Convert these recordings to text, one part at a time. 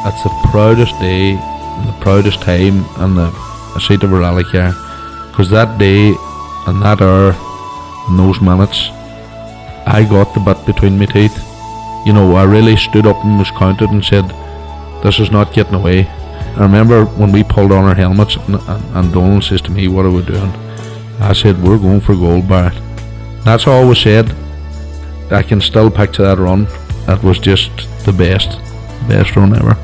it's the proudest day, and the proudest time, and the seat of a rally car, because that day, and that hour, and those minutes, I got the bit between my teeth. You know, I really stood up and was counted and said, this is not getting away. I remember when we pulled on our helmets and Donald says to me, what are we doing? I said, we're going for gold, Barrett. That's all we said. I can still picture that run. That was just the best run ever.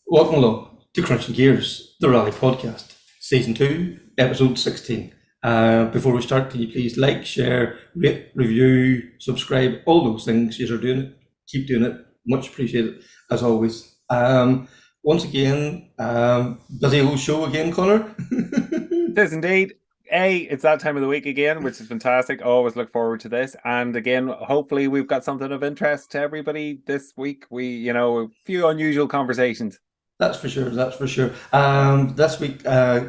Welcome along to Krunching Gears, the Rally Podcast, Season 2, Episode 16. Before we start, can you please like, share, rate, review, subscribe, all those things. You're doing it. Keep doing it. Much appreciated, as always. Once again, busy old show again, Connor. It is indeed. It's that time of the week again, which is fantastic. Always look forward to this. And again, hopefully we've got something of interest to everybody this week. A few unusual conversations. That's for sure. This week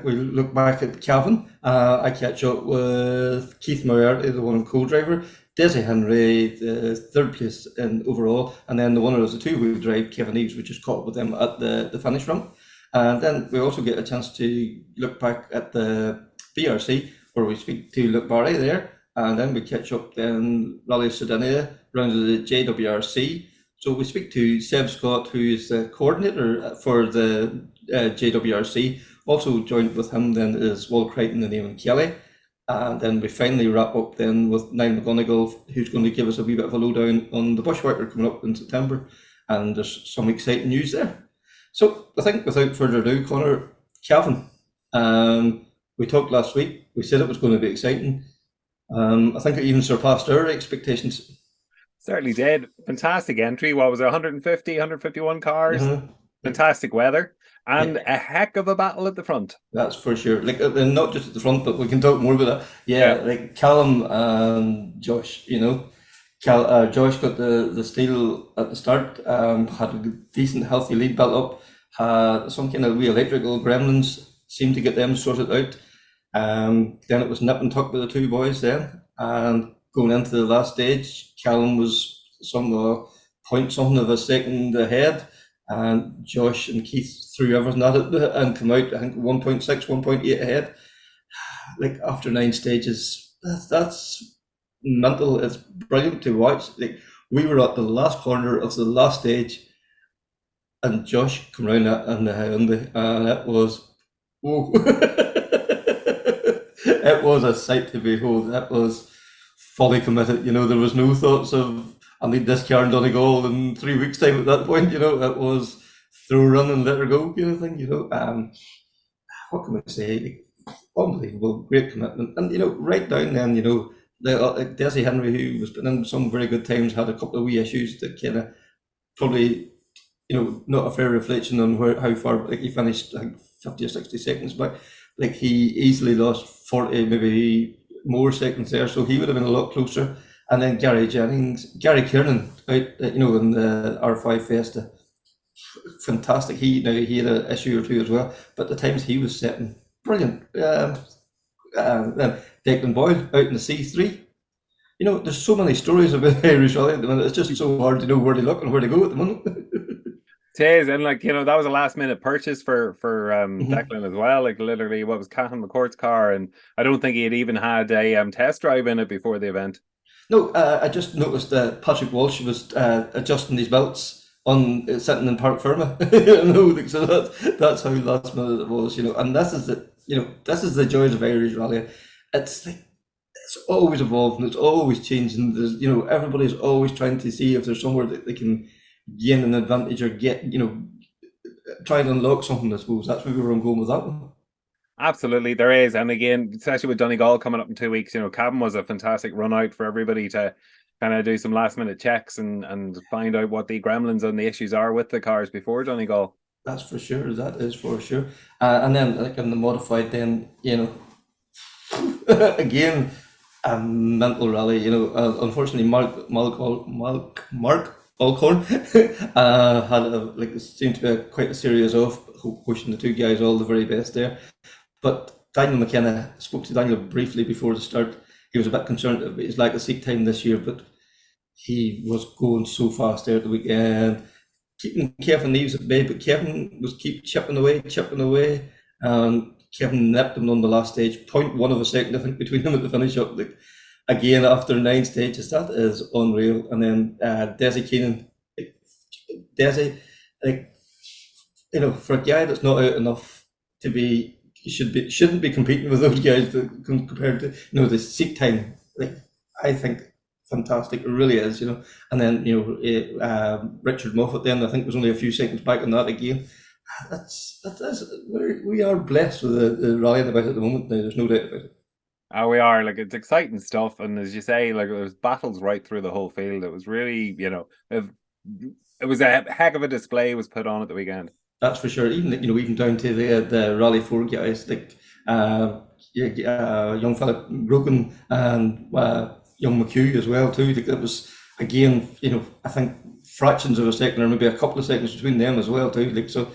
we look back at Calvin. I catch up with Keith Moriarty, the one co-driver, Desi Henry, the third place in overall, and then the winner of the two-wheel drive, Kevin Eves, which is caught up with them at the finish ramp. And then we also get a chance to look back at the BRC, where we speak to Luke Barry there, and then we catch up then Rally Sardinia, round of the JWRC. So we speak to Seb Scott, who is the coordinator for the JWRC. Also joined with him then is Will Crichton and Eamon Kelly. And then we finally wrap up then with Niall McGonigal, who's going to give us a wee bit of a lowdown on the Bushwhacker coming up in September. And there's some exciting news there. So I think without further ado, Connor, Calvin, we talked last week. We said it was going to be exciting. I think it even surpassed our expectations. Certainly did. Fantastic entry. What was it, 150, 151 cars? Mm-hmm. Fantastic weather. And a heck of a battle at the front. That's for sure. Like, and not just at the front, but we can talk more about that. Yeah. Like Callum and Josh, Josh got the steal at the start, had a decent, healthy lead built up, had some kind of wee electrical gremlins, seemed to get them sorted out. Then it was nip and tuck with the two boys then, and going into the last stage, Callum was something of a second ahead, and Josh and Keith threw everything at it and come out, I think, 1.6, 1.8 ahead. Like, after 9 stages, that's mental. It's brilliant to watch. Like, we were at the last corner of the last stage, and Josh came around that and the Hyundai, and it was, whoa. It was a sight to behold. It was fully committed. There was no thoughts of, I need this car in Donegal in 3 weeks' time at that point. It was throw a run and let her go kind of thing. What can we say? Unbelievable, great commitment. And, right down then, Desi Henry, who was putting in some very good times, had a couple of wee issues that kind of probably, not a fair reflection on how far, like, he finished, I think, 50 or 60 seconds back. Like, he easily lost 40, maybe more seconds there, so he would have been a lot closer. And then Gary Kiernan out, in the R5 Fiesta, fantastic. He had an issue or two as well, but the times he was setting, brilliant. Then Declan Boyle out in the C3. There's so many stories about Irish Rally at the minute. It's just so hard to know where to look and where to go at the moment. It is, and that was a last minute purchase for Declan as well. Like, literally, what was Cahan McCourt's car, and I don't think he had even had a test drive in it before the event. No, I just noticed that Patrick Walsh was adjusting his belts on sitting in Park Ferma. So that's how last minute it was. And this is the joys of Irish Rally. It's like, it's always evolving, it's always changing. There's, everybody's always trying to see if there's somewhere that they can gain an advantage or get, try and unlock something. I suppose that's where I'm going with that one. Absolutely, there is. And again, especially with Donegal coming up in 2 weeks, Cabin was a fantastic run out for everybody to kind of do some last minute checks and find out what the gremlins and the issues are with the cars before Donegal. That's for sure. That is for sure. And then, like, in the modified, then, again, a mental rally. Unfortunately, Mark Alcorn had seemed to be quite a series of, wishing the two guys all the very best there. But Daniel McKenna, spoke to Daniel briefly before the start. He was a bit concerned about his lack of seat time this year, but he was going so fast there at the weekend. Keeping Kevin Neves at bay, but Kevin was keep chipping away. Kevin nipped him on the last stage, 0.1 of a second, I think, between them at the finish up. Like, again, after 9 stages, that is unreal. And then Desi Keenan, Desi, like, you know, for a guy that's not out enough to be, shouldn't be competing with those guys compared to, you know, the seat time. Like, I think fantastic, it really is, you know. And then, you know, Richard Moffat then, I think was only a few seconds back on that again. We are blessed with the rallying about at the moment now, there's no doubt about it. We are, like, it's exciting stuff, and as you say, like, there was battles right through the whole field. It was really, you know, it was a heck of a display was put on at the weekend. That's for sure. Even, you know, even down to the Rally 4 guys, like young fella Broken and young McHugh as well too. Like, it was, again, you know, I think fractions of a second or maybe a couple of seconds between them as well too. Like, so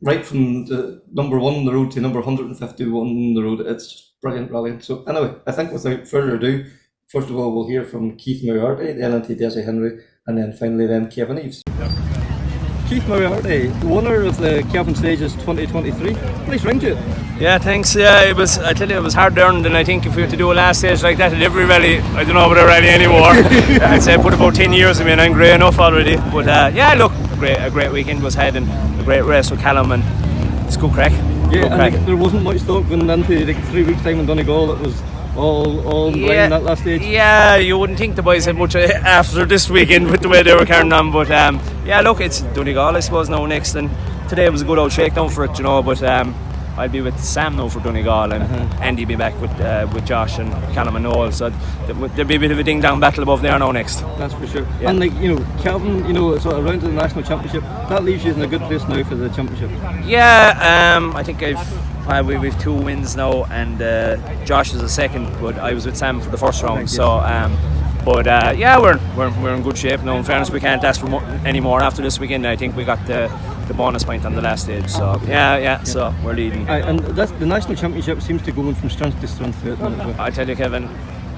right from the number 1 on the road to number 151 on the road, it's just brilliant. So anyway, I think without further ado, first of all we'll hear from Keith Moriarty, then into Desi Henry, and then finally Kevin Eves. Keith Moriarty, the winner of the Kelvin Stages 2023. Nice ring to it. Yeah, thanks. Yeah, it was. I tell you, it was hard earned, and I think if we had to do a last stage like that at every rally, I don't know about a rally anymore. I'd say put about 10 years in me, and I'm grey enough already. But yeah, look, a great weekend was had, and a great race with Callum, and it's good crack. Yeah, and like, there wasn't much thought going into like 3 weeks' time in Donegal. It was all blind that last stage. Yeah, you wouldn't think the boys had much after this weekend with the way they were carrying on, but yeah, look, it's Donegal, I suppose, now next, and today was a good old shakedown for it, you know. But I'll be with Sam now for Donegal, and Andy be back with Josh and Callum and Noel, so there'll be a bit of a ding-dong battle above there now next. That's for sure. Yeah. And like, you know, Kelvin, you know, sort of around to the national championship, that leaves you in a good place now for the championship. Yeah, I think we've 2 wins now, and Josh is a second, but I was with Sam for the first round. So but yeah, we're in good shape now. In fairness, we can't ask for any more after this weekend. I think we got the bonus point on the last stage, so yeah. So we're leading. And the national championship seems to go from strength to strength. I tell you, Kevin,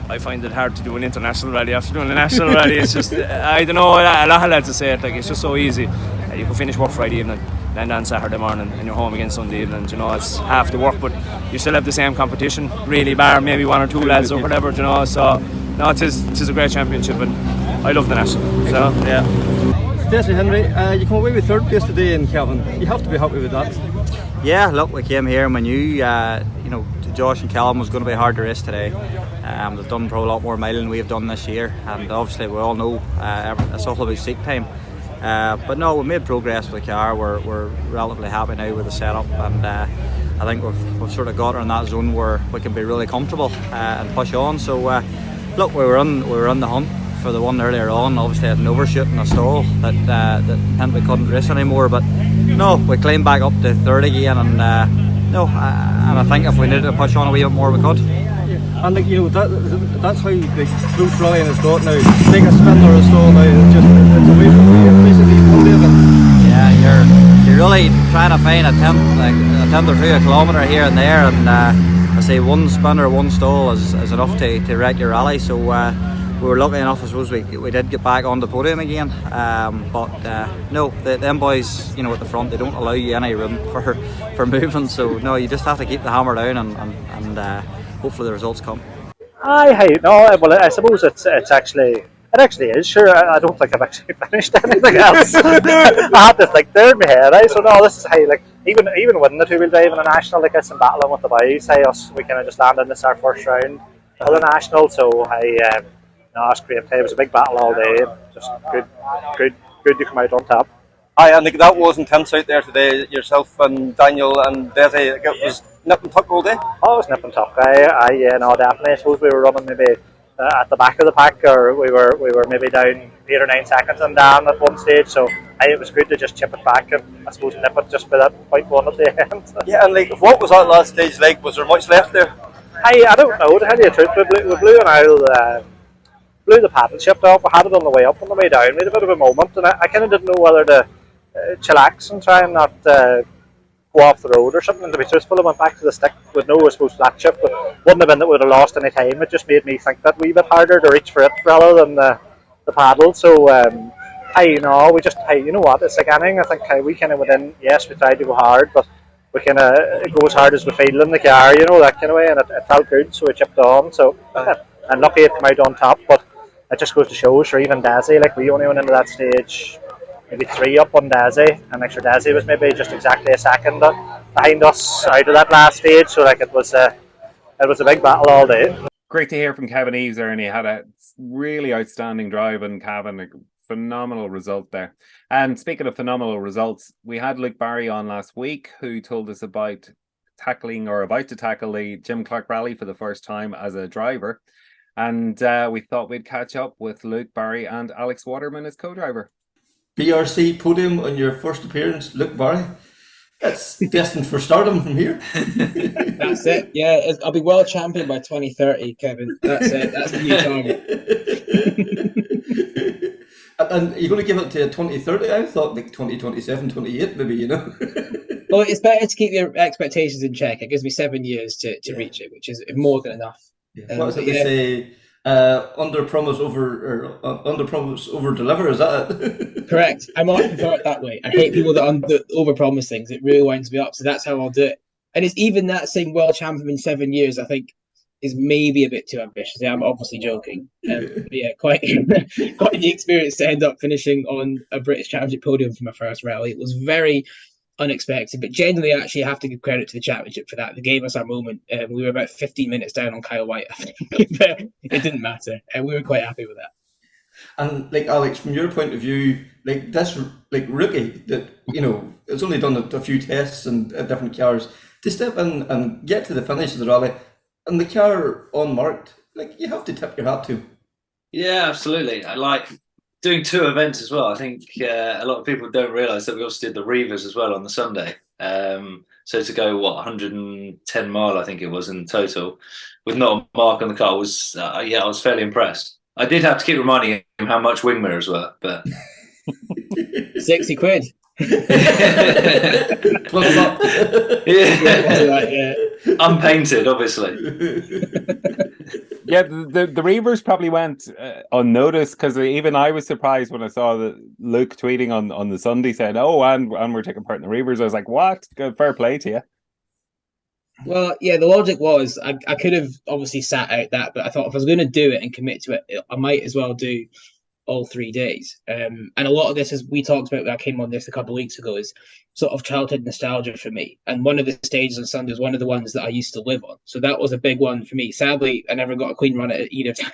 I find it hard to do an international rally after doing a national rally. It's just, I don't know, a lot of lads to say it, like, it's just so easy. You can finish work Friday evening, land on Saturday morning, and you're home again Sunday evening. You know, it's half the work, but you still have the same competition, really, bar maybe 1 or 2 lads or whatever, you know. So no, it is a great championship, and I love the national. So yeah. Desi Henry, you come away with 3rd place today in Kelvin. You have to be happy with that. Yeah, look, we came here and we knew, you know, Josh and Callum was going to be a hard to race today. They've done probably a lot more miling than we've done this year, and obviously we all know it's all about seat time. But no, we made progress with the car. We're relatively happy now with the setup, and I think we've sort of got her in that zone where we can be really comfortable and push on. So look, we were on the hunt for the one earlier on. Obviously had an overshoot in a stall that meant we couldn't race anymore, but no, we climbed back up to 3rd again, and and I think if we needed to push on a wee bit more, we could. And like, you know, that's how the slow rallying has got now. Take a spin or a stall now, it's away from you, basically one day of it. Yeah, you're really trying to find a tenth or 2 a kilometre here and there, and I say 1 spin or 1 stall is enough to wreck your rally. So we were lucky enough, I suppose, we did get back on the podium again. But no, them boys, you know, at the front, they don't allow you any room for moving. So no, you just have to keep the hammer down, and hopefully the results come. Well, I suppose it actually is. Sure, I don't think I've actually finished anything else. I had this like there in my head. So no, this is how, like, even winning the 2-wheel drive in a national, like this and battling with the boys, we kind of just landed this our first round of the national. So it's great. It was a big battle all day. Just good to come out on top. Aye, and like, that was intense out there today. Yourself and Daniel and Desi, it was nip and tuck all day. Oh, it was nip and tuck. Definitely. I suppose we were running maybe at the back of the pack, or we were maybe down 8 or 9 seconds and down at one stage. So it was good to just chip it back and I suppose nip it just by that 0.1 at the end. Yeah, and like, what was that last stage like? Was there much left there? I don't know. To tell you the truth, we blew an aisle. Blew the paddle shift off. We had it on the way up, on the way down. We had a bit of a moment, and I kind of didn't know whether to chillax and try and not go go off the road or something. To be truthful, I went back to the stick with no, I suppose, flat shift, but wouldn't have been that we would have lost any time. It just made me think that wee bit harder to reach for it rather than the paddle. So we just you know what, it's like anything. I think we kind of went in. Yes, we tried to go hard, but we kind of go as hard as we feel in the car, you know, that kind of way, and it felt good, so we chipped on. So and lucky it came out on top, but it just goes to show, sure, even Dazzy, like we only went into that stage maybe 3 up on Dazzy, and like sure Dazzy was maybe just exactly a second behind us out of that last stage, so like it was a big battle all day. Great to hear from Kevin Eves there, and he had a really outstanding drive in Cavan, a phenomenal result there. And speaking of phenomenal results, we had Luke Barry on last week, who told us about about to tackle the Jim Clark Rally for the first time as a driver. And we thought we'd catch up with Luke Barry and Alex Waterman as co-driver. BRC podium on your first appearance, Luke Barry. That's destined for stardom from here. That's it. Yeah, I'll be world champion by 2030, Kevin. That's it. That's the new target. And you're going to give it to 2030? I thought like 2027, 28 maybe, you know. Well, it's better to keep your expectations in check. It gives me 7 years to reach it, which is more than enough. Yeah. What is it they say? Under promise over deliver. Is that it? Correct. I might prefer it that way. I hate people that over promise things. It really winds me up. So that's how I'll do it. And it's even that saying world champion in 7 years, I think, is maybe a bit too ambitious. Yeah, I'm obviously joking. But yeah, quite the experience to end up finishing on a British Championship podium for my first rally. It was very unexpected, but genuinely, actually, I have to give credit to the championship for that. They gave us our moment. We were about 15 minutes down on Kyle White, I think, but it didn't matter, and we were quite happy with that. And like Alex, from your point of view, like this, like rookie that it's only done a few tests and different cars to step in and get to the finish of the rally, and the car unmarked, like you have to tip your hat to. Yeah, absolutely. I like doing 2 events as well. I think a lot of people don't realise that we also did the Reavers as well on the Sunday. So to go 110 mile, I think it was in total, with not a mark on the car was I was fairly impressed. I did have to keep reminding him how much wing mirrors were, but 60 quid. Plus up. Yeah. Unpainted, obviously. Yeah, the Reavers probably went unnoticed, because even I was surprised when I saw Luke tweeting on the Sunday saying, "Oh, and we're taking part in the Reavers." I was like, "What? Good, fair play to you." Well, yeah, the logic was I could have obviously sat out that, but I thought if I was going to do it and commit to it, I might as well do all 3 days. And a lot of this, as we talked about when I came on this a couple of weeks ago, is sort of childhood nostalgia for me. And one of the stages on Sunday was one of the ones that I used to live on. So that was a big one for me. Sadly, I never got a clean run at either time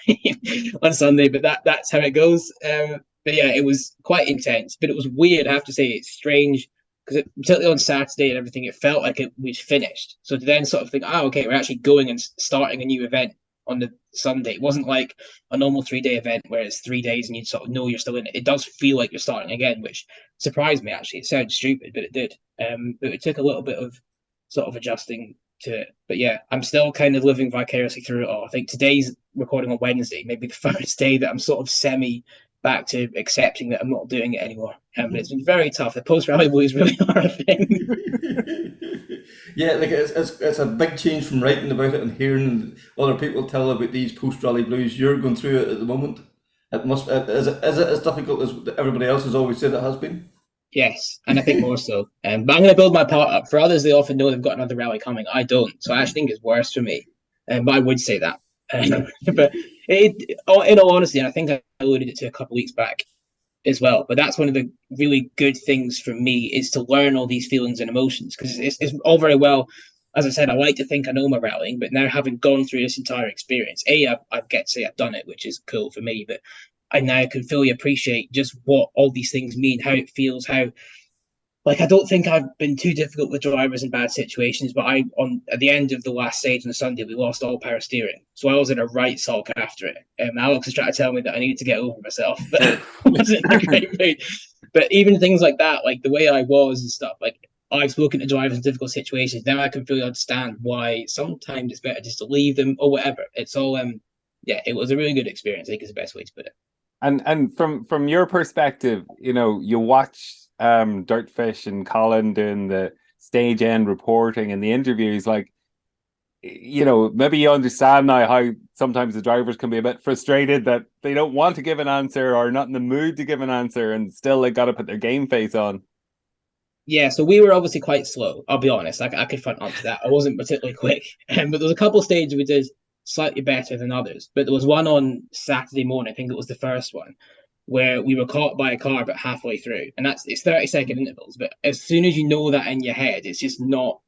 on Sunday, but that's how it goes. But yeah, it was quite intense, but it was weird. I have to say, it's strange, because particularly on Saturday and everything, it felt like we'd finished. So to then sort of think, okay, we're actually going and starting a new event on the Sunday. It wasn't like a normal 3-day event where it's 3 days and you sort of know you're still in it. It does feel like you're starting again, which surprised me, actually. It sounds stupid, but it did. But it took a little bit of sort of adjusting to it. But yeah, I'm still kind of living vicariously through it all. I think today's recording on Wednesday, maybe the first day that I'm sort of semi back to accepting that I'm not doing it anymore. But it's been very tough. The post-rally blues really are a thing. Yeah, like it's a big change from writing about it and hearing other people tell about these post-rally blues. You're going through it at the moment. Is it as difficult as everybody else has always said it has been? Yes, and I think more so. But I'm going to build my part up. For others, they often know they've got another rally coming. I don't. So I actually think it's worse for me. But I would say that. But in all honesty, and I think I alluded it to a couple of weeks back as well, but that's one of the really good things for me, is to learn all these feelings and emotions, because it's all very well, as I said, I like to think I know my rallying, but now having gone through this entire experience, I get to say I've done it, which is cool for me, but I now can fully appreciate just what all these things mean, how it feels, how, like, I don't think I've been too difficult with drivers in bad situations, but at the end of the last stage on the Sunday, we lost all power steering. So I was in a right sulk after it. Alex was trying to tell me that I needed to get over myself, but I wasn't in a great mood. But even things like that, like the way I was and stuff, like I've spoken to drivers in difficult situations. Now I can fully understand why sometimes it's better just to leave them or whatever. It's all, it was a really good experience, I think is the best way to put it. And from your perspective, you watch Dirtfish and Colin doing the stage end reporting and the interviews, like, you know, maybe you understand now how sometimes the drivers can be a bit frustrated that they don't want to give an answer or not in the mood to give an answer, and still they got to put their game face on. Yeah, so we were obviously quite slow. I'll be honest. I could front up to that. I wasn't particularly quick, but there was a couple of stages we did slightly better than others. But there was one on Saturday morning. I think it was the first one where we were caught by a car about halfway through, and it's 30-second intervals. But as soon as you know that in your head, it's just not.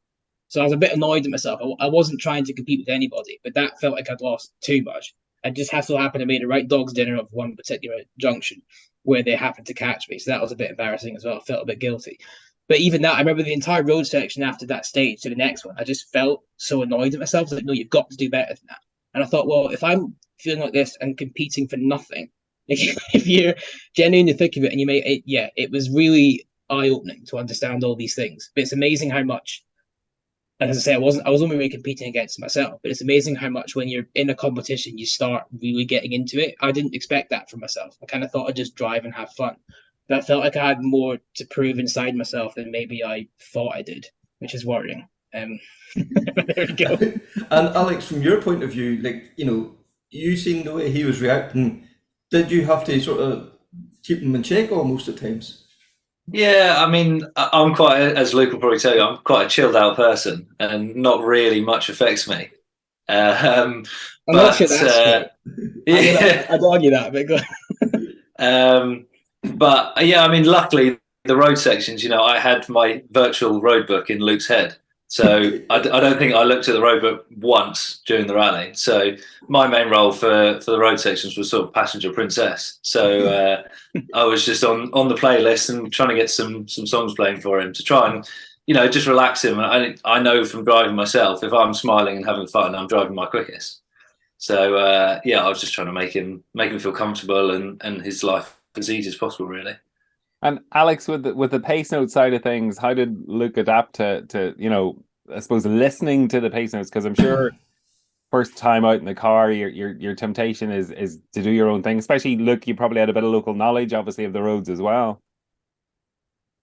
So I was a bit annoyed at myself. I wasn't trying to compete with anybody, but that felt like I'd lost too much. I just has so happened to be the right dog's dinner of one particular junction where they happened to catch me. So that was a bit embarrassing as well. I felt a bit guilty. But even that, I remember the entire road section after that stage to the next one, I just felt so annoyed at myself. I was like, no, you've got to do better than that. And I thought, well, if I'm feeling like this and competing for nothing, if you're genuinely in the thick of it and you make it, yeah, it was really eye-opening to understand all these things. But it's amazing how much, and as I say, I was only really competing against myself, but it's amazing how much when you're in a competition, you start really getting into it. I didn't expect that from myself. I kind of thought I'd just drive and have fun. But I felt like I had more to prove inside myself than maybe I thought I did, which is worrying. There we go. And Alex, from your point of view, like, you know, you seen the way he was reacting, did you have to sort of keep him in check almost at times? Yeah, I mean, I'm quite, as Luke will probably tell you, I'm quite a chilled out person, and not really much affects me. I'm not sure that's yeah, I'd argue that, but go on. But yeah, I mean, luckily the road sections, you know, I had my virtual road book in Luke's head, so I don't think I looked at the road book once during the rally. So my main role for the road sections was sort of passenger princess. So I was just on the playlist and trying to get some songs playing for him to try and, you know, just relax him. And I know from driving myself, if I'm smiling and having fun, I'm driving my quickest. So yeah, I was just trying to make him feel comfortable and his life as easy as possible, really. And Alex, with the pace note side of things, how did Luke adapt to you know, I suppose listening to the pace notes? Because I'm sure first time out in the car, your temptation is to do your own thing. Especially, Luke, you probably had a bit of local knowledge, obviously, of the roads as well.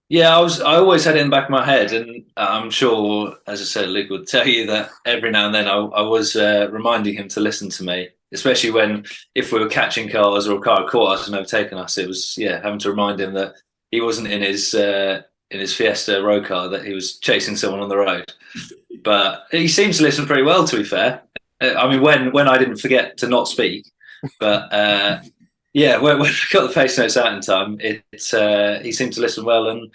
Yeah, I always had it in the back of my head, and I'm sure, as I said, Luke would tell you that every now and then I was reminding him to listen to me, especially when, if we were catching cars or a car had caught us and overtaken us, it was, yeah, having to remind him that he wasn't in his Fiesta road car, that he was chasing someone on the road. But he seems to listen pretty well, to be fair. I mean, when I didn't forget to not speak, but yeah, when I got the face notes out in time, he seemed to listen well. And,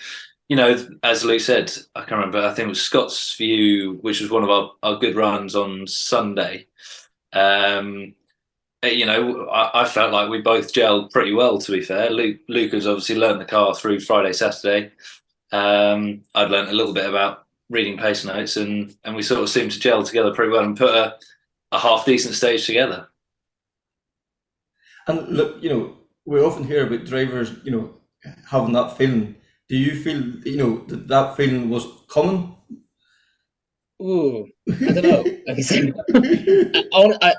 you know, as Luke said, I can't remember, I think it was Scott's View, which was one of our good runs on Sunday. You know, I felt like we both gelled pretty well, to be fair. Luke has obviously learned the car through Friday, Saturday. I'd learned a little bit about reading pace notes, and we sort of seemed to gel together pretty well and put a half decent stage together. And look, you know, we often hear about drivers, you know, having that feeling. Do you feel, you know, that feeling was common? Ooh, I don't know. Like I said,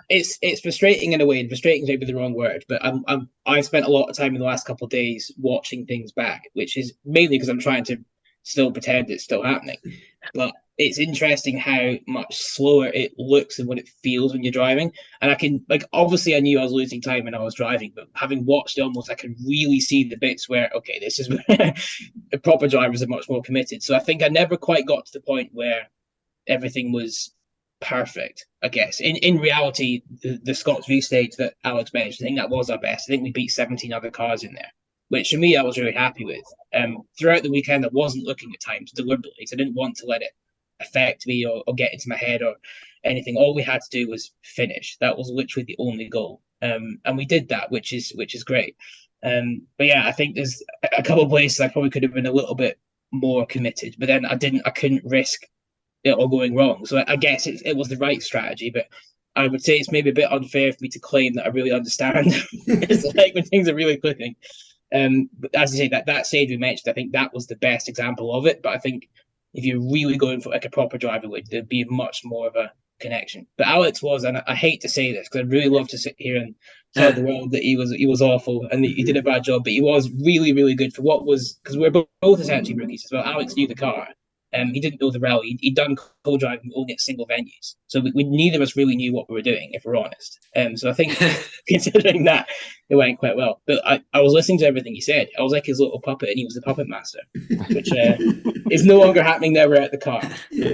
it's frustrating in a way, and frustrating is maybe the wrong word. But I spent a lot of time in the last couple of days watching things back, which is mainly because I'm trying to still pretend it's still happening. But it's interesting how much slower it looks and what it feels when you're driving. And I can, like, obviously I knew I was losing time when I was driving, but having watched it almost, I can really see the bits where, okay, this is where the proper drivers are much more committed. So I think I never quite got to the point where everything was perfect, I guess. In reality, the Scots V stage that Alex mentioned, I think that was our best. I think we beat 17 other cars in there, which for me I was really happy with. Throughout the weekend, I wasn't looking at times deliberately because I didn't want to let it affect me or get into my head or anything. All we had to do was finish. That was literally the only goal. And we did that, which is great. But yeah, I think there's a couple of places I probably could have been a little bit more committed, but then I couldn't risk it all going wrong. So I guess it was the right strategy, but I would say it's maybe a bit unfair for me to claim that I really understand. It's like when things are really clicking. But as I say, that stage we mentioned, I think that was the best example of it. But I think if you're really going for like a proper driver would, there'd be much more of a connection. But Alex was, and I hate to say this because I'd really love to sit here and tell the world that he was awful and he did a bad job, but he was really, really good for what was, because we're both essentially rookies as well. Alex knew the car. He didn't know the rally. He'd done co-driving only at single venues, so we neither of us really knew what we were doing, if we're honest. So I think, considering that, it went quite well. But I was listening to everything he said. I was like his little puppet, and he was the puppet master, which is no longer happening now we're at the car.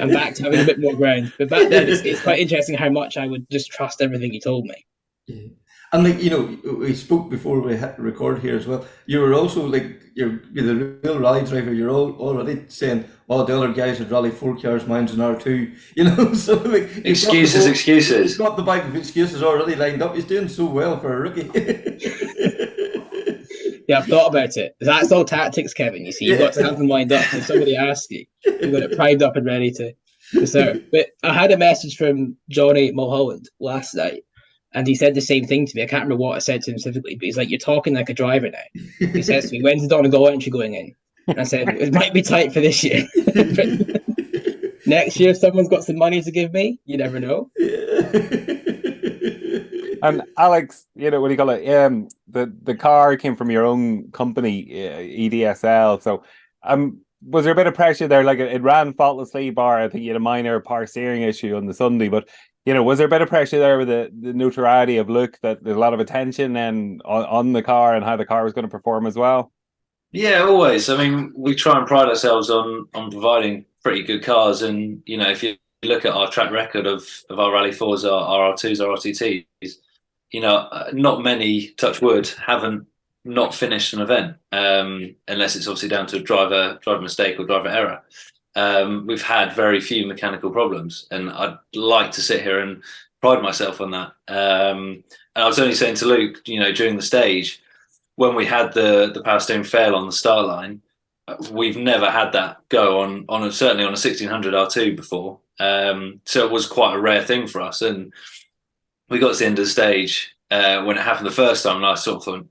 I'm back to having a bit more ground. But back then, it's quite interesting how much I would just trust everything he told me. Yeah. And like, you know, we spoke before we hit record here as well. You were also like, you're the real rally driver. You're already saying, "Oh, the other guys would rally 4 cars, mine's an R2." You know, so like excuses. He's got the bag of excuses already lined up. He's doing so well for a rookie. Yeah, I've thought about it. That's all tactics, Kevin. You see, you've got to have them lined up. If somebody asks you, you've got it primed up and ready to serve. But I had a message from Johnny Mulholland last night, and he said the same thing to me. I can't remember what I said to him specifically, but he's like, "You're talking like a driver now." He says to me, "When's the Donegal entry going in?" And I said, "It might be tight for this year." Next year, if someone's got some money to give me, you never know. And Alex, you know, what do you call it? The car came from your own company, EDSL. So, was there a bit of pressure there? Like it ran faultlessly, bar I think you had a minor power steering issue on the Sunday, but you know, was there a bit of pressure there with the notoriety of Luke, that there's a lot of attention and on the car and how the car was going to perform as well? Yeah, always. I mean, we try and pride ourselves on providing pretty good cars, and you know, if you look at our track record of our Rally 4s, our R2s, our RTTs, you know, not many, touch wood, haven't not finished an event, unless it's obviously down to driver mistake or driver error. We've had very few mechanical problems, and I'd like to sit here and pride myself on that. And I was only saying to Luke, you know, during the stage, when we had the power steering fail on the start line, we've never had that go on certainly on a 1600 R2 before. So it was quite a rare thing for us, and we got to the end of the stage when it happened the first time, and I sort of thought,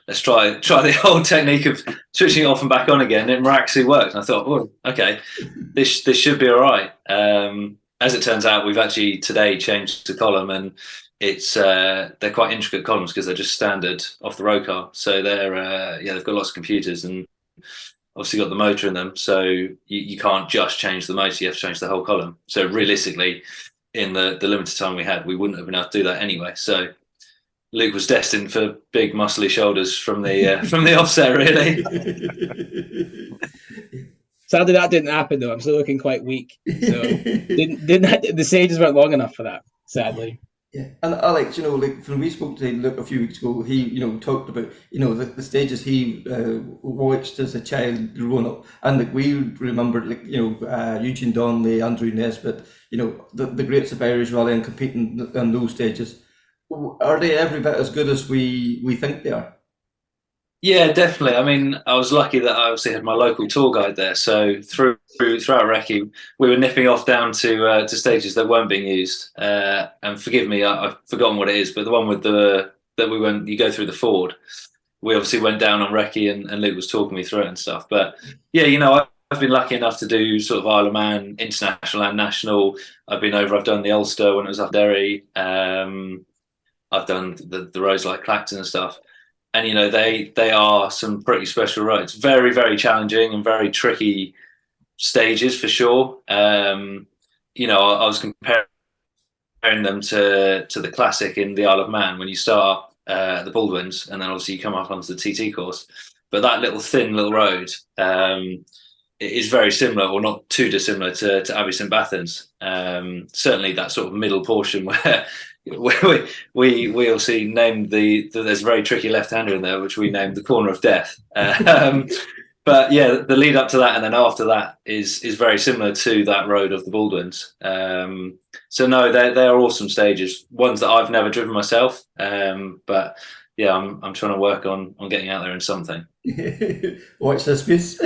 let's try the old technique of switching it off and back on again. It miraculously worked. And I thought, oh, okay, this should be all right. As it turns out, we've actually today changed the column, and it's they're quite intricate columns because they're just standard off the road car. So they're they've got lots of computers and obviously got the motor in them. So you can't just change the motor; you have to change the whole column. So realistically, in the limited time we had, we wouldn't have been able to do that anyway. So Luke was destined for big muscly shoulders from the offset, really. Sadly, that didn't happen though. I'm still looking quite weak. So the stages weren't long enough for that, sadly. Yeah, and Alex, you know, like when we spoke to Luke a few weeks ago, he, you know, talked about, you know, the stages he watched as a child growing up, and like we remembered, like, you know, Eugene Donnelly, Andrew Nesbitt, you know, the greats of Irish rally and competing in those stages. Are they every bit as good as we think they are? Yeah, definitely. I mean, I was lucky that I obviously had my local tour guide there. So throughout Recce, we were nipping off down to stages that weren't being used. And forgive me, I've forgotten what it is, but the one with you go through the Ford. We obviously went down on Recce, and Luke was talking me through it and stuff. But yeah, you know, I've been lucky enough to do sort of Isle of Man, international and national. I've done the Ulster when it was up Derry. I've done the roads like Clacton and stuff. And, you know, they are some pretty special roads. Very, very challenging and very tricky stages for sure. You know, I was comparing them to the classic in the Isle of Man when you start the Baldwins, and then obviously you come up onto the TT course. But that thin little road is very similar, or not too dissimilar, to Abbey St Bathans. Certainly that sort of middle portion where we obviously named there's a very tricky left-hander in there, which we named the Corner of Death. But yeah, the lead up to that and then after that is very similar to that road of the Baldwins. So no, they're awesome stages, ones that I've never driven myself. But yeah, I'm trying to work on getting out there in something. Watch this space.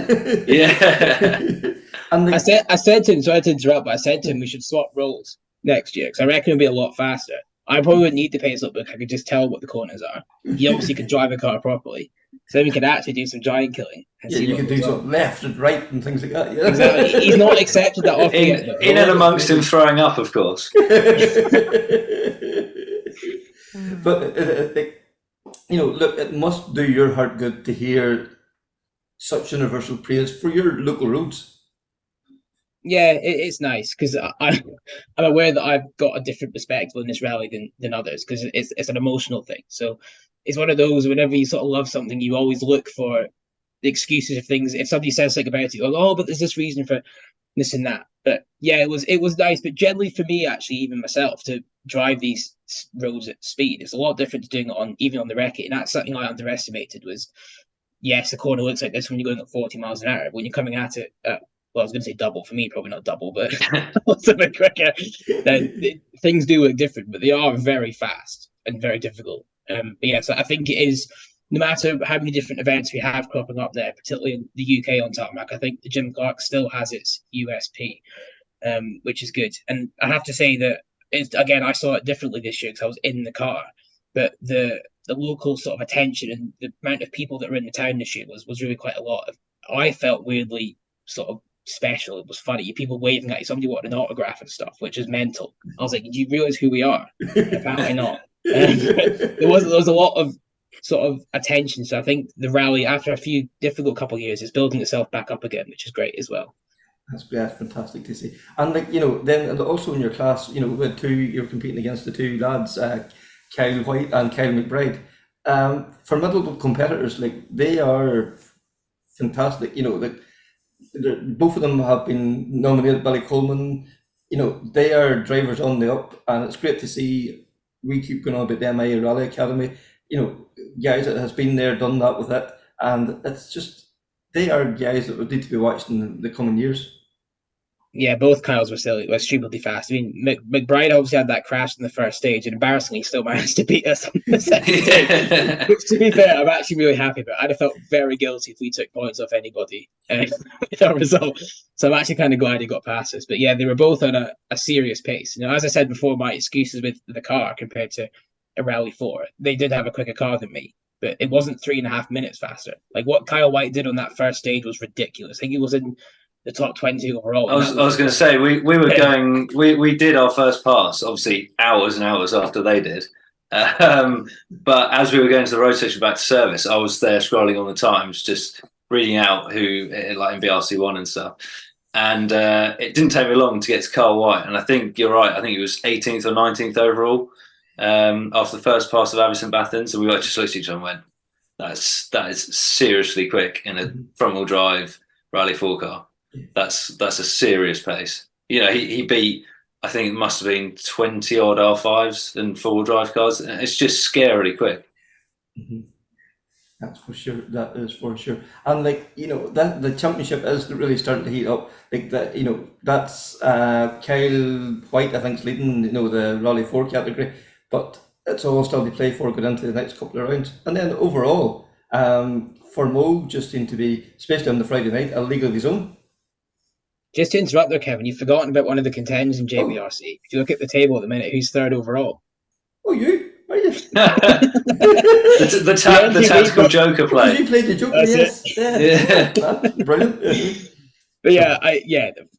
Yeah. And I said to him, sorry to interrupt, but I said to him we should swap roles next year because I reckon it'll be a lot faster. I probably wouldn't need the pencil book. I could just tell what the corners are. He obviously could drive a car properly. So then we could actually do some giant killing. And yeah, see you could do some left and right and things like that. Yeah. Exactly. He's not accepted that offer yet. In and amongst him throwing up, of course. But you know, look, it must do your heart good to hear such universal praise for your local roads. Yeah, it's nice because I'm aware that I've got a different perspective on this rally than others because it's an emotional thing. So it's one of those whenever you sort of love something, you always look for the excuses of things. If somebody says something about it, you go, oh, but there's this reason for this and that. But yeah, it was nice. But generally for me, actually, even myself, to drive these roads at speed, it's a lot different to doing it on even on the recce. And that's something I underestimated was yes, the corner looks like this when you're going at 40 miles an hour. When you're coming at it at, well, I was going to say double for me, probably not double, but a bit quicker. Then things do look different, but they are very fast and very difficult. But yeah, so I think it is. No matter how many different events we have cropping up there, particularly in the UK on tarmac, I think the Jim Clark still has its USP, which is good. And I have to say that again, I saw it differently this year because I was in the car, but the local sort of attention and the amount of people that were in the town this year was really quite a lot. I felt weirdly sort of special. It was funny. People waving at you. Somebody wanted an autograph and stuff, which is mental. I was like, do you realize who we are? Apparently not. There was a lot of sort of attention. So I think the rally, after a few difficult couple of years, is building itself back up again, which is great as well. That's great. That's fantastic to see. And like then also in your class, with you're competing against the two lads, Kyle White and Kyle McBride. Formidable competitors. Like they are fantastic. Both of them have been nominated. Billy Coleman. They are drivers on the up, and it's great to see. We keep going on about the MI Rally Academy. Guys that has been there, done that with it, and it's just they are guys that would need to be watched in the coming years. Yeah, both Kyles were stupidly fast. I mean, McBride obviously had that crash in the first stage, and embarrassingly still managed to beat us on the second stage. Which, to be fair, I'm actually really happy about. I'd have felt very guilty if we took points off anybody with our result. So I'm actually kind of glad he got past us. But yeah, they were both on a serious pace. As I said before, my excuses with the car compared to a Rally 4, they did have a quicker car than me, but it wasn't 3.5 minutes faster. Like what Kyle White did on that first stage was ridiculous. I think he was in the top 20 overall. I was going to say we were going. We did our first pass, obviously hours and hours after they did. But as we were going to the road section back to service, I was there scrolling on the times, just reading out who like in BRC1 and stuff. And it didn't take me long to get to Kyle White, and I think you're right. I think it was 18th or 19th overall after the first pass of Abbey St Bathans, and we just looked at each other and went, "That is seriously quick in a front-wheel drive Rally 4 car." That's a serious pace. He beat, I think it must have been 20 odd R5s and 4-wheel drive cars. It's just scarily quick. Mm-hmm. That's for sure. That is for sure. And that the championship is really starting to heat up. Like that, that's Kyle White, I think, is leading. The Rally 4 category, but it's all still to play for going into the next couple of rounds. And then overall, for Mo, just seemed to be, especially on the Friday night, a league of his own. Just to interrupt there, Kevin, you've forgotten about one of the contenders in JBRC. Oh. If you look at the table at the minute, who's third overall? Oh, you? Are you? the tactical Joker play. You played the Joker, yes. Yeah. Brilliant. But I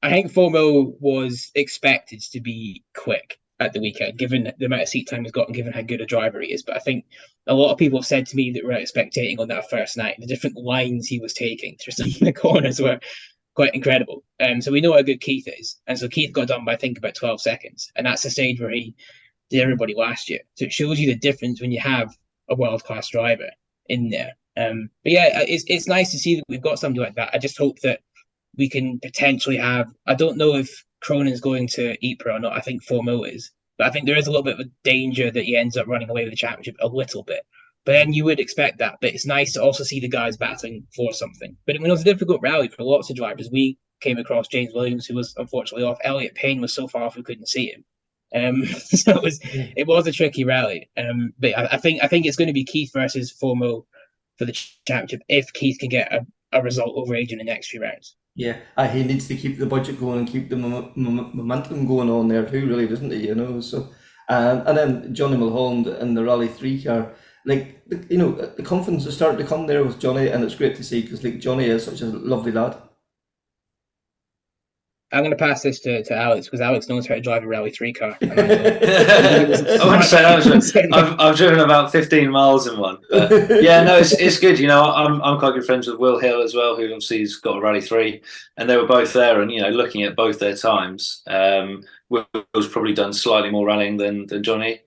think 4 mil was expected to be quick at the weekend, given the amount of seat time he's got and given how good a driver he is. But I think a lot of people have said to me that were out spectating on that first night, the different lines he was taking through some of the corners were quite incredible. So we know how good Keith is. And so Keith got done by, I think, about 12 seconds. And that's the stage where he did everybody last year. So it shows you the difference when you have a world-class driver in there. But yeah, it's nice to see that we've got somebody like that. I just hope that we can potentially have, I don't know if Cronin's going to Ypres or not. I think 4 mil is. But I think there is a little bit of a danger that he ends up running away with the championship a little bit. But then you would expect that. But it's nice to also see the guys battling for something. But it was a difficult rally for lots of drivers. We came across James Williams, who was unfortunately off. Elliot Payne was so far off we couldn't see him. So it was a tricky rally. But I think it's going to be Keith versus 4 mil for the championship if Keith can get a result over age in the next few rounds. Yeah, he needs to keep the budget going and keep the momentum going on there too, really, doesn't he? So, and then Johnny Mulholland in the Rally 3 car. The confidence is starting to come there with Johnny, and it's great to see because Johnny is such a lovely lad. I'm going to pass this to Alex because Alex knows how to drive a Rally 3 car. And I wouldn't say I've driven about 15 miles in one. But yeah, no, it's good. You know, I'm quite good friends with Will Hill as well, who obviously has got a Rally 3, and they were both there. And you know, looking at both their times, Will's probably done slightly more rallying than Johnny,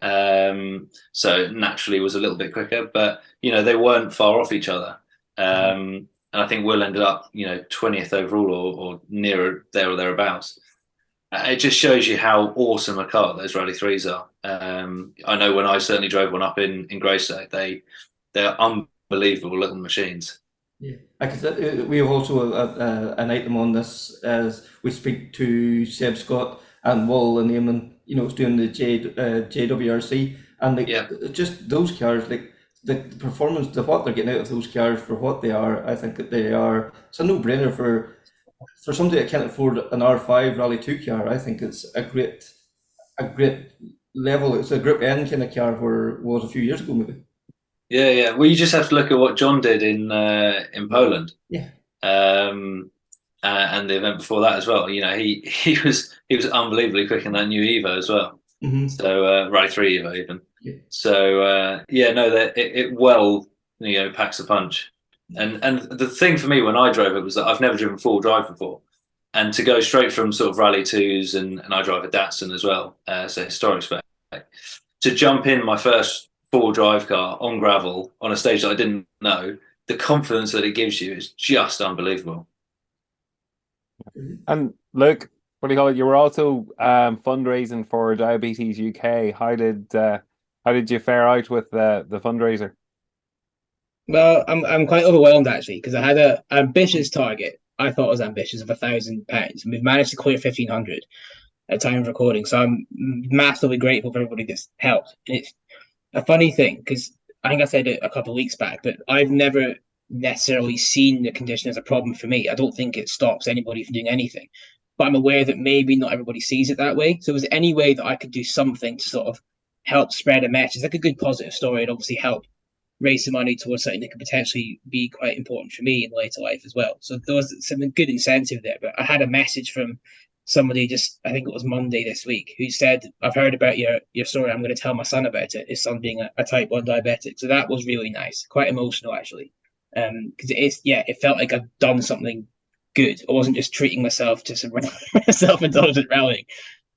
so naturally was a little bit quicker. But you know, they weren't far off each other. And I think Will ended up, you know, 20th overall or nearer there or thereabouts. It just shows you how awesome a car those Rally 3s are. I know when I certainly drove one up in Greystoke, they're unbelievable little machines. Yeah, we have also an item on this as we speak to Seb Scott and Wall and Eamon, you know, doing the JWRC, and just those cars, like the performance, what they're getting out of those cars for what they are. I think that it's a no-brainer for somebody that can't afford an R5 Rally 2 car. I think it's a great level. It's a Group N kind of car where it was a few years ago, maybe. Yeah. Well, you just have to look at what John did in Poland. Yeah. And the event before that as well. You know, he was unbelievably quick in that new Evo as well. Mm-hmm. So Rally 3 Evo even. Yeah. So it well, you know, packs a punch. And the thing for me when I drove it was that I've never driven full drive before, and to go straight from sort of Rally 2s and I drive a Datsun as well, so historic spec, to jump in my first full drive car on gravel on a stage that I didn't know, the confidence that it gives you is just unbelievable. And Luke, what do you call it? You were also fundraising for Diabetes UK. How did you fare out with the fundraiser? Well, I'm quite overwhelmed actually because I had an ambitious target. I thought it was ambitious of £1,000, and we've managed to clear 1,500 at time of recording. So I'm massively grateful for everybody that's helped. And it's a funny thing because I think I said it a couple of weeks back, but I've never necessarily seen the condition as a problem for me. I don't think it stops anybody from doing anything, but I'm aware that maybe not everybody sees it that way. So if there's any way that I could do something to sort of help spread a message, like a good positive story, and obviously help raise some money towards something that could potentially be quite important for me in later life as well. So there was some good incentive there. But I had a message from somebody just, I think it was Monday this week, who said, I've heard about your story. I'm going to tell my son about it, his son being a type 1 diabetic. So that was really nice, quite emotional actually. Because it felt like I'd done something good. I wasn't just treating myself to some self-indulgent rallying.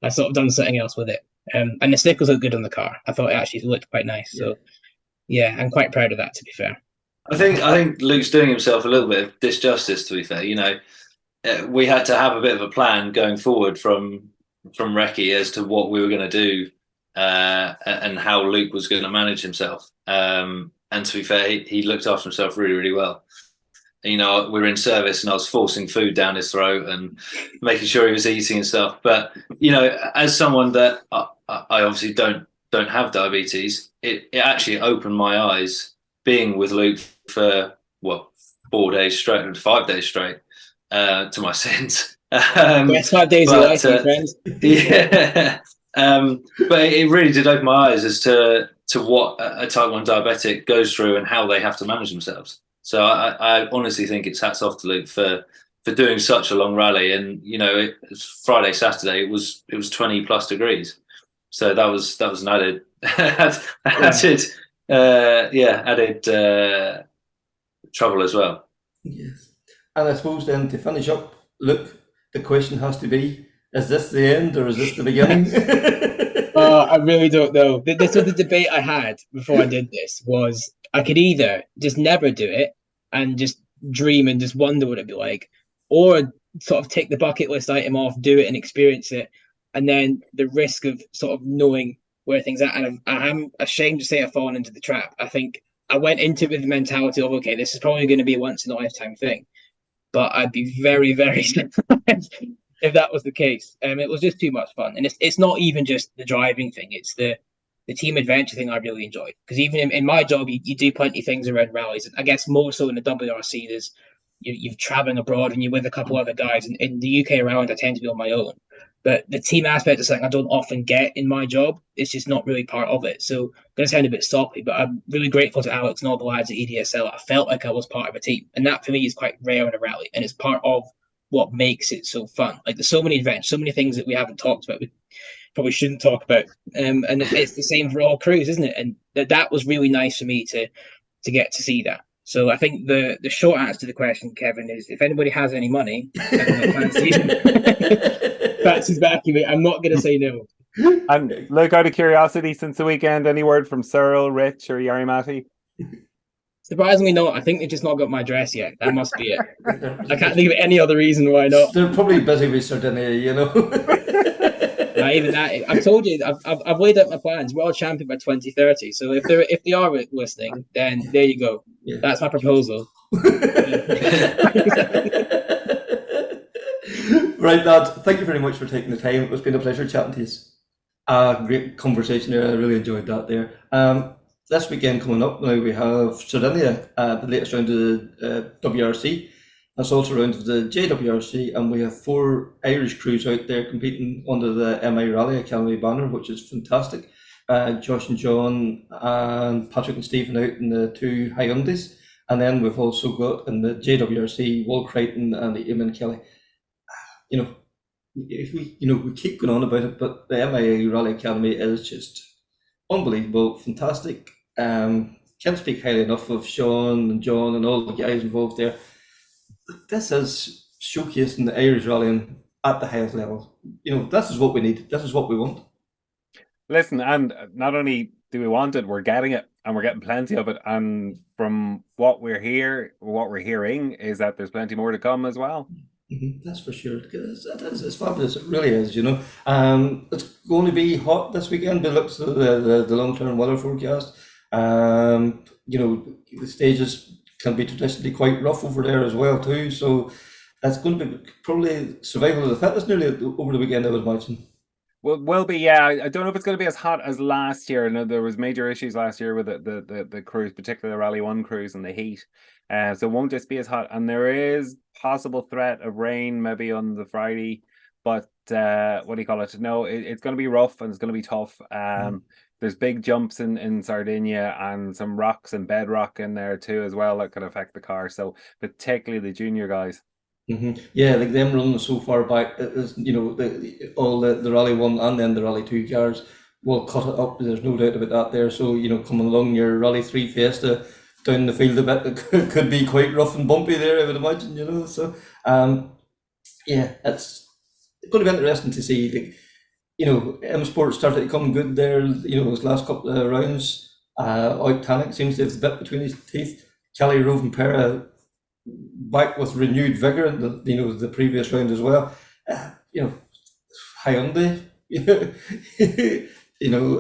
I sort of done something else with it. And the stickers looked good on the car. I thought it actually looked quite nice. Yeah. So yeah, I'm quite proud of that, to be fair. I think Luke's doing himself a little bit of disjustice, to be fair. You know, we had to have a bit of a plan going forward from Recce as to what we were going to do and how Luke was going to manage himself. And to be fair, he looked after himself really, really well. You know, we were in service and I was forcing food down his throat and making sure he was eating and stuff. But, you know, as someone that I obviously don't have diabetes, it actually opened my eyes being with Luke for 5 days straight to my sins. Yes, 5 days of life, my friends. Yeah. But it really did open my eyes as to what a type 1 diabetic goes through and how they have to manage themselves. So I honestly think it's hats off to Luke for doing such a long rally. And you know, it was Friday, Saturday. It was 20 plus degrees. So that was an added trouble as well. Yes, and I suppose then to finish up, look, the question has to be: is this the end or is this the beginning? I really don't know. This was the debate I had before I did this. Was I could either just never do it and just dream and just wonder what it'd be like, or sort of take the bucket list item off, do it and experience it. And then the risk of sort of knowing where things are. And I'm ashamed to say I've fallen into the trap. I think I went into it with the mentality of, okay, this is probably going to be a once in a lifetime thing. But I'd be very, very surprised if that was the case. It was just too much fun. And it's not even just the driving thing. It's the team adventure thing I really enjoyed. Because even in my job, you do plenty of things around rallies. And I guess more so in the WRC, there's you're traveling abroad and you're with a couple other guys. And in the UK around, I tend to be on my own. But the team aspect is something I don't often get in my job. It's just not really part of it. So I'm going to sound a bit soppy, but I'm really grateful to Alex and all the lads at EDSL. I felt like I was part of a team. And that for me is quite rare in a rally. And it's part of what makes it so fun. Like there's so many events, so many things that we haven't talked about. We probably shouldn't talk about. And it's the same for all crews, isn't it? And that was really nice for me to get to see that. So I think the short answer to the question, Kevin, is if anybody has any money and fancies backing me, I'm not going to say no. And look, out of curiosity, since the weekend, any word from Cyril, Rich, or Yari Matty? Surprisingly not. I think they've just not got my address yet. That must be it. I can't think of any other reason why not. They're probably busy with Sardinia, you know. Even that, I've told you, I've laid out my plans. World champion by 2030. So if they are listening, then there you go. Yeah. That's my proposal. Right, lads. Thank you very much for taking the time. It's been a pleasure chatting to you. Great conversation there. I really enjoyed that there. This weekend coming up now, we have Sardinia, the latest round of the WRC. That's also a round of the JWRC, and we have 4 Irish crews out there competing under the MI Rally Academy banner, which is fantastic. Josh and John and Patrick and Stephen out in the 2 Hyundais, and then we've also got in the JWRC Will Crichton and Eamon Kelly. You know, if we keep going on about it, but the MI Rally Academy is just unbelievable, fantastic. Can't speak highly enough of Sean and John and all the guys involved there. This is showcasing the Irish rallying at the highest level. This is what we need. This is what we want. Listen, and not only do we want it, we're getting it, and we're getting plenty of it. And from what we're hearing is that there's plenty more to come as well. Mm-hmm. That's for sure. It's fabulous. It really is. It's going to be hot this weekend. By the looks of the long-term weather forecast. The stages can be traditionally quite rough over there as well too. So that's going to be probably survival of the fittest nearly over the weekend, I would imagine. Well, will be, yeah. I don't know if it's going to be as hot as last year. I know there was major issues last year with the crews, particularly the Rally 1 crews and the heat. So it won't just be as hot. And there is possible threat of rain maybe on the Friday. But what do you call it? No, it's going to be rough and it's going to be tough. There's big jumps in Sardinia and some rocks and bedrock in there too as well that could affect the car. So particularly the junior guys. Mm-hmm. Yeah, like them running so far back, all the Rally 1 and then the Rally 2 cars will cut it up. There's no doubt about that there. So, coming along your Rally 3 Fiesta down the field a bit, it could be quite rough and bumpy there, I would imagine, So, yeah, it's going to be interesting to see. M Sport started to come good there, his last couple of rounds. Tannick seems to have the bit between his teeth. Kelly Rovenpera back with renewed vigor in the previous round as well. Hyundai,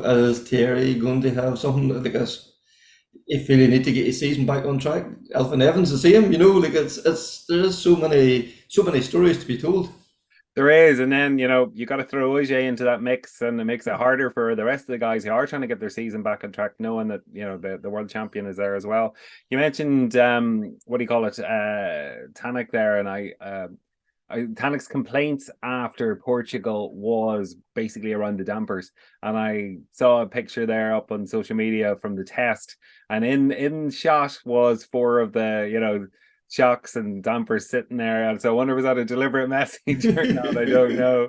as Thierry going to have something like this. If you need to get his season back on track, Alvin Evans the same. There is so many stories to be told. There is, and then you got to throw Ogier into that mix, and it makes it harder for the rest of the guys who are trying to get their season back on track, knowing that the world champion is there as well. You mentioned what do you call it, Tannick there, and Tannick's complaints after Portugal was basically around the dampers, and I saw a picture there up on social media from the test, and in shot was 4 of the shocks and dampers sitting there, and so I wonder was that a deliberate message or not. I don't know,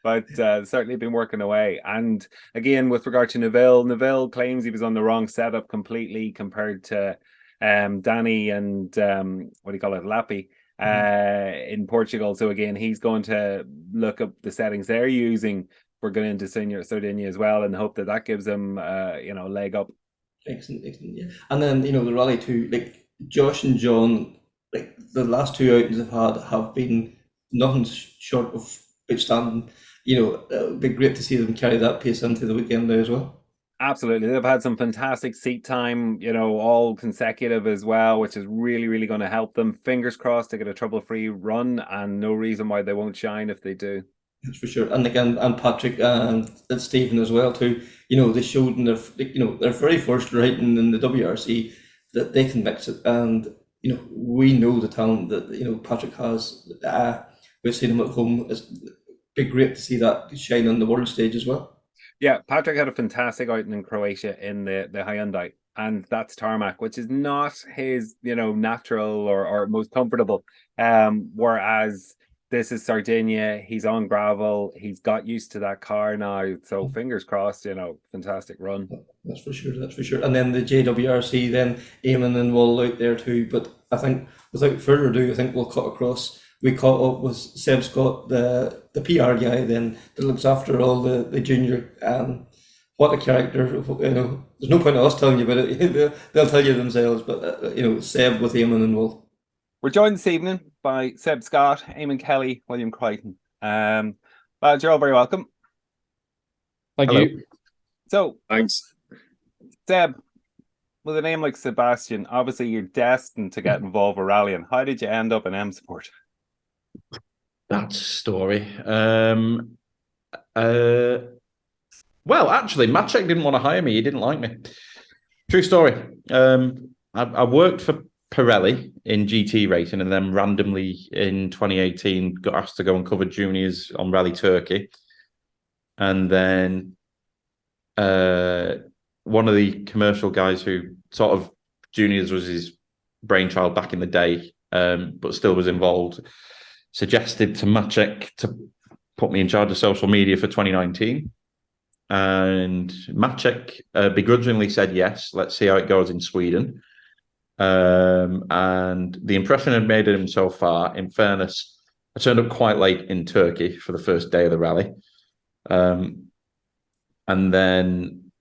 but certainly been working away. And again, with regard to Neville claims he was on the wrong setup completely compared to Danny and what do you call it, Lappi in Portugal. So again, he's going to look up the settings they're using for going into Sardinia as well, and hope that gives them a leg up. Excellent, yeah. And then the Rally 2, like Josh and John, like the last 2 outings have been nothing short of outstanding. It'll be great to see them carry that pace into the weekend there as well. Absolutely. They've had some fantastic seat time, all consecutive as well, which is really, really going to help them. Fingers crossed to get a trouble-free run, and no reason why they won't shine if they do. That's for sure. And again, and Patrick and Stephen as well too. They showed in their very first riding in the WRC that they can mix it, and we know the talent that Patrick has. We've seen him at home. It's been great to see that shine on the world stage as well. Yeah, Patrick had a fantastic outing in Croatia in the Hyundai, and that's tarmac, which is not his natural or most comfortable. Whereas this is Sardinia. He's on gravel. He's got used to that car now. So fingers crossed, fantastic run. That's for sure. That's for sure. And then the JWRC, then Eamon and Wool out there too. But I think without further ado, I think we'll cut across. We caught up with Seb Scott, the PR guy, then that looks after all the junior. What a character! There's no point in us telling you about it. They'll tell you themselves. But Seb with Eamon and Wool. We're joined this evening by Seb Scott, Eamon Kelly, William Crichton. Lads, you're all very welcome. Thank you. So, Thanks. Seb, with a name like Sebastian, obviously you're destined to get involved with rallying. How did you end up in M Sport? That's a story. Well, actually, Maciek didn't want to hire me. He didn't like me. True story. I worked for Pirelli in GT racing, and then randomly in 2018 got asked to go and cover juniors on Rally Turkey. And then one of the commercial guys who sort of juniors was his brainchild back in the day, but still was involved, suggested to Maciek to put me in charge of social media for 2019. And Maciek begrudgingly said yes, let's see how it goes in Sweden. And the impression I'd made of him so far, in fairness, I turned up quite late in Turkey for the first day of the rally. And then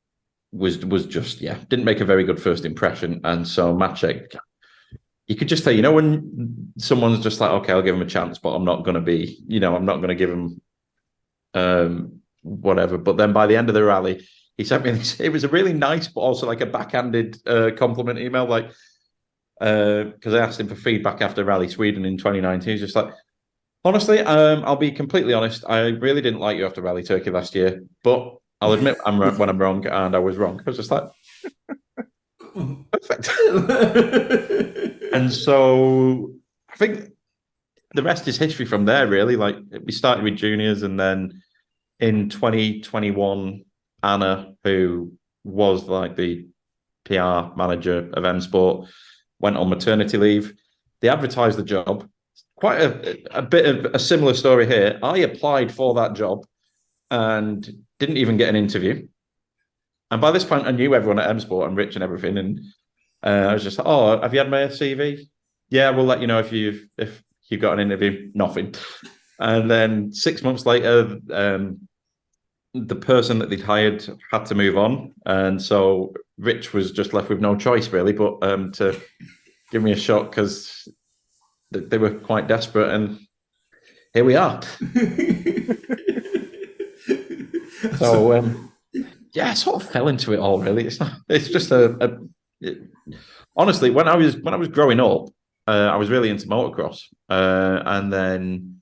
was just, didn't make a very good first impression. And so Maciek, you could just tell, when someone's just like, okay, I'll give him a chance, but I'm not going to be, I'm not going to give him whatever. But then by the end of the rally, he sent me this, it was a really nice, but also like a backhanded compliment email, like, because I asked him for feedback after Rally Sweden in 2019. He's just like, honestly, I'll be completely honest, I really didn't like you after Rally Turkey last year, but I'll admit when I'm wrong, and I was wrong. I was just like, perfect. And so I think the rest is history from there, really. Like, we started with juniors, and then in 2021, Anna, who was like the PR manager of M Sport, went on maternity leave. They advertised the job. Quite a bit of a similar story here. I applied for that job and didn't even get an interview. And by this point, I knew everyone at M Sport and Rich and everything. And I was just like, oh, have you had my CV? Yeah, we'll let you know if you got an interview. Nothing. And then 6 months later, the person that they'd hired had to move on. And so Rich was just left with no choice, really, but to give me a shot, because they were quite desperate. And here we are. So, I sort of fell into it all, really. It's just honestly, when I was growing up, I was really into motocross. And then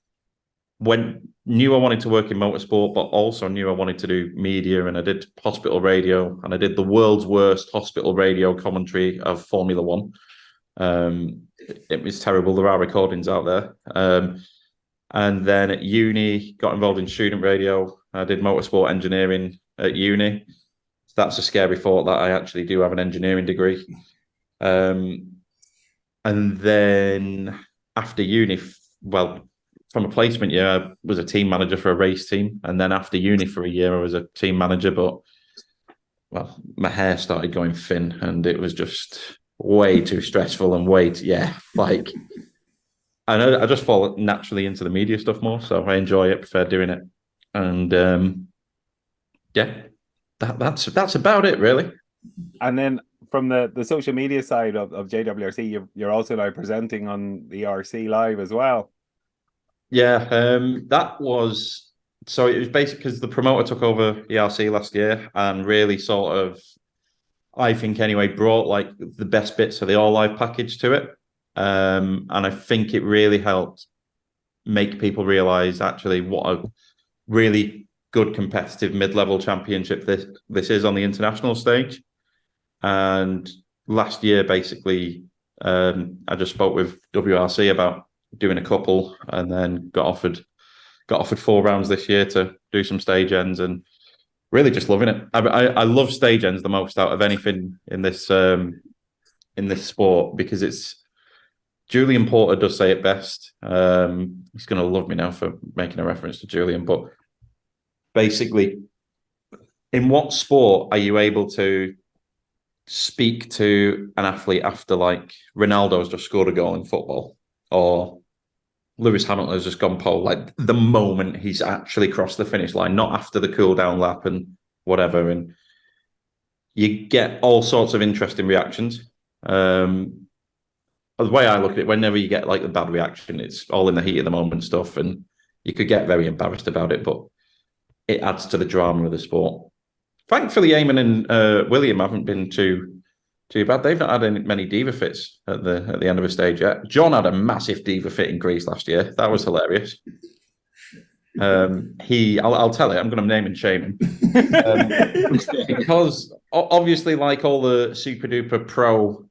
knew I wanted to work in motorsport, but also knew I wanted to do media, and I did hospital radio, and I did the world's worst hospital radio commentary of Formula One. It was terrible. There are recordings out there. And then at uni, got involved in student radio. I did motorsport engineering at uni. That's a scary thought that I actually do have an engineering degree. And then after uni, from a placement year, I was a team manager for a race team. And then after uni for a year, I was a team manager, but my hair started going thin, and it was just way too stressful and I just fall naturally into the media stuff more. So I enjoy it, prefer doing it. And that's about it, really. And then from the social media side of JWRC, you're also now presenting on the RC Live as well. Yeah, that was, so it was basically because the promoter took over ERC last year and really sort of, I think anyway, brought like the best bits of the All Live package to it. And I think it really helped make people realize actually what a really good competitive mid-level championship this is on the international stage. And last year, basically, I just spoke with WRC about doing a couple, and then got offered 4 rounds this year to do some stage ends, and really just loving it. I love stage ends the most out of anything in this sport, because Julian Porter does say it best. He's going to love me now for making a reference to Julian, but basically, in what sport are you able to speak to an athlete after, like, Ronaldo has just scored a goal in football, or Lewis Hamilton has just gone pole, like the moment he's actually crossed the finish line, not after the cool down lap and whatever. And you get all sorts of interesting reactions. The way I look at it, whenever you get like the bad reaction, it's all in the heat of the moment stuff, and you could get very embarrassed about it, but it adds to the drama of the sport. Thankfully, Eamon and William haven't been too bad. They've not had many diva fits at the end of a stage yet. John had a massive diva fit in Greece last year. That was hilarious. I'll tell it. I'm going to name and shame him because obviously, like all the super duper pro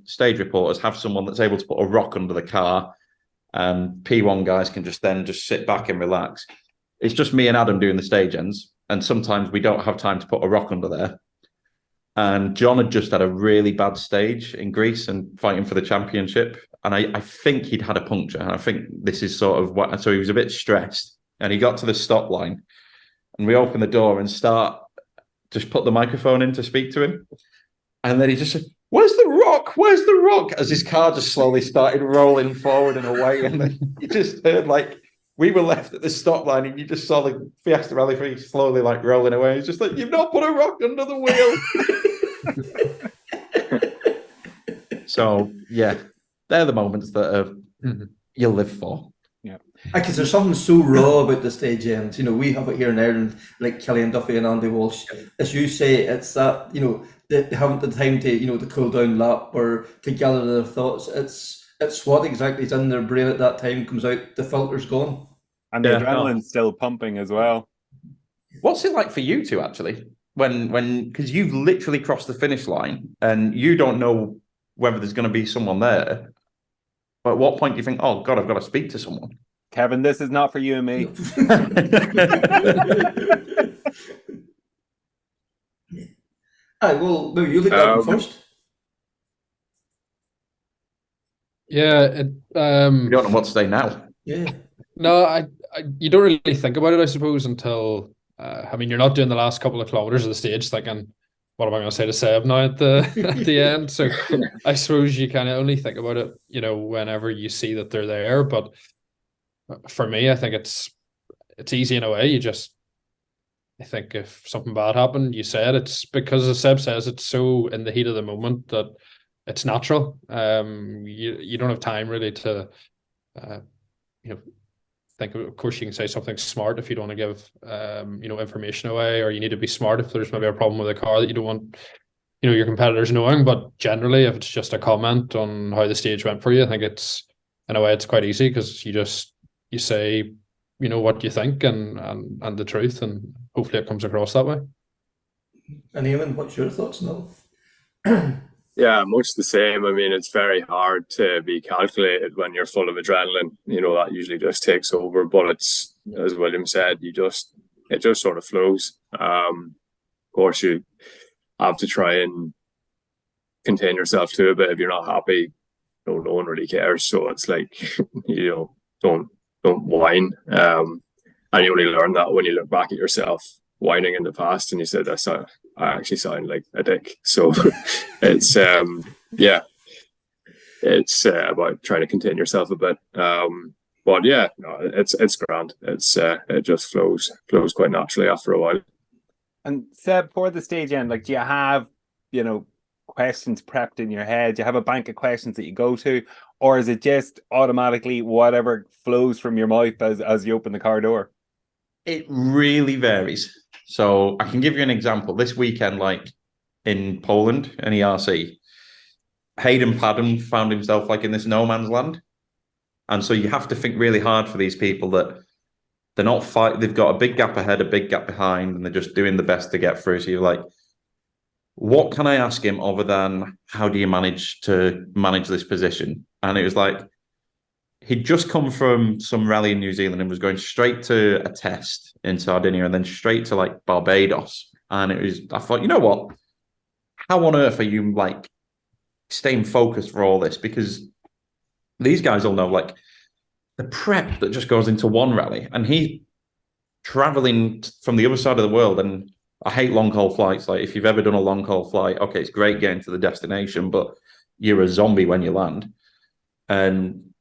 stage reporters, have someone that's able to put a rock under the car, and P1 guys can just sit back and relax. It's just me and Adam doing the stage ends, and sometimes we don't have time to put a rock under there. And John had just had a really bad stage in Greece and fighting for the championship. And I think he'd had a puncture. And I think this is sort of what, so he was a bit stressed. And he got to the stop line, and we open the door and just put the microphone in to speak to him. And then he just said, "Where's the rock? Where's the rock?" As his car just slowly started rolling forward and away. And then you just heard, like, we were left at the stop line, and you just saw the Fiesta Rally 3 slowly, like, rolling away. It's just like, "You've not put a rock under the wheel." So, yeah, they're the moments that you'll live for. Yeah, because there's something so raw about the stage ends. You know, we have it here in Ireland, like Killian Duffy and Andy Walsh. As you say, it's that, you know, they haven't the time to, you know, to cool down lap or to gather their thoughts. It's what exactly is in their brain at that time comes out. The filter's gone, and the adrenaline's still pumping as well. What's it like for you two, actually, when because you've literally crossed the finish line and you don't know whether there's going to be someone there? But at what point do you think, "Oh God, I've got to speak to someone"? Kevin, this is not for you and me. Well, maybe you look at them first. Yeah, You don't know what to say now. Yeah. No, you don't really think about it, I suppose, until I mean, you're not doing the last couple of kilometers of the stage thinking, "What am I going to say to Seb now at the end?" So I suppose you kind of only think about it, you know, whenever you see that they're there. But for me, I think it's easy in a way. I think if something bad happened, you say it. It's because, as Seb says, it's so in the heat of the moment that it's natural. You don't have time really to, you know, think. Of course, you can say something smart if you don't want to give, you know, information away, or you need to be smart if there's maybe a problem with a car that you don't want, you know, your competitors knowing. But generally, if it's just a comment on how the stage went for you, I think it's, in a way, it's quite easy, because you say, you know, what you think and the truth, and hopefully it comes across that way. And Eamon, what's your thoughts now? Yeah, much the same. I mean, it's very hard to be calculated when you're full of adrenaline. You know, that usually just takes over. But it's, as William said, it just sort of flows. Of course, you have to try and contain yourself to it, but if you're not happy, no one really cares. So it's like, you know, don't whine. And you only learn that when you look back at yourself whining in the past and you said, I actually sound like a dick. So it's it's about trying to contain yourself a bit. But yeah, no, it's grand. It just flows quite naturally after a while. And Seb, for the stage end, like, do you have, you know, questions prepped in your head? Do you have a bank of questions that you go to, or is it just automatically whatever flows from your mouth as you open the car door? It really varies. So I can give you an example. This weekend, like in Poland, an ERC, Hayden Padden found himself like in this no man's land. And so you have to think really hard for these people that they're not they've got a big gap ahead, a big gap behind, and they're just doing the best to get through. So you're like, what can I ask him other than how do you manage to manage this position? And it was like, he'd just come from some rally in New Zealand and was going straight to a test in Sardinia and then straight to like Barbados. And I thought, you know what? How on earth are you like staying focused for all this? Because these guys all know like the prep that just goes into one rally, and he traveling from the other side of the world. And I hate long haul flights. Like if you've ever done a long haul flight, okay, it's great getting to the destination, but you're a zombie when you land. And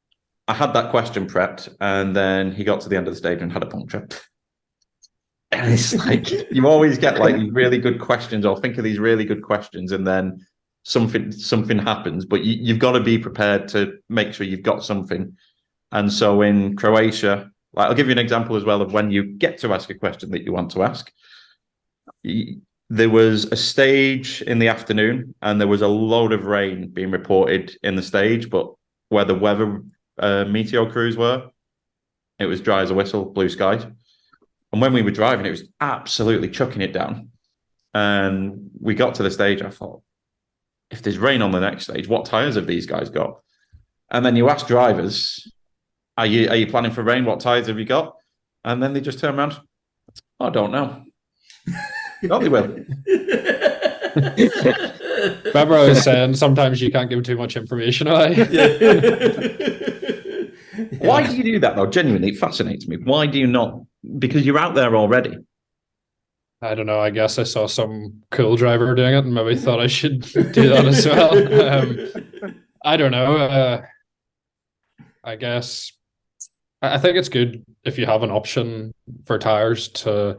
I had that question prepped, and then he got to the end of the stage and had a puncture. And it's like you always get like these really good questions, or think of these really good questions, and then something happens. But you've got to be prepared to make sure you've got something. And so in Croatia, like I'll give you an example as well of when you get to ask a question that you want to ask. There was a stage in the afternoon, and there was a load of rain being reported in the stage, but where the weather meteor crews were, it was dry as a whistle, blue skies. And when we were driving, it was absolutely chucking it down. And we got to the stage, I thought, if there's rain on the next stage, what tyres have these guys got? And then you ask drivers, are you planning for rain? What tyres have you got? And then they just turn around, I don't know. No, they will. Remember I was saying sometimes you can't give too much information away. Why do you do that though? Genuinely, it fascinates me. Why do you not? Because you're out there already. I don't know. I guess I saw some cool driver doing it and maybe thought I should do that as well. I don't know. I guess I think it's good if you have an option for tires for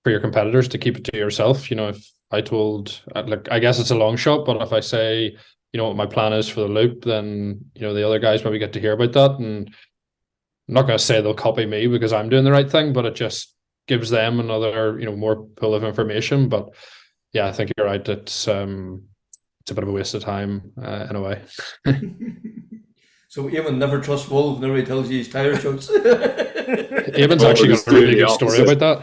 your competitors to keep it to yourself. You know, if I told, like, I guess it's a long shot, but if I say, you know, what my plan is for the loop, then, you know, the other guys maybe get to hear about that. And I'm not going to say they'll copy me because I'm doing the right thing, but it just gives them another, you know, more pool of information. But yeah, I think you're right. It's a bit of a waste of time in a way. So Eamon never trusts Wolves, never tells you his tyre shots. Eamon's actually got a really good story about that.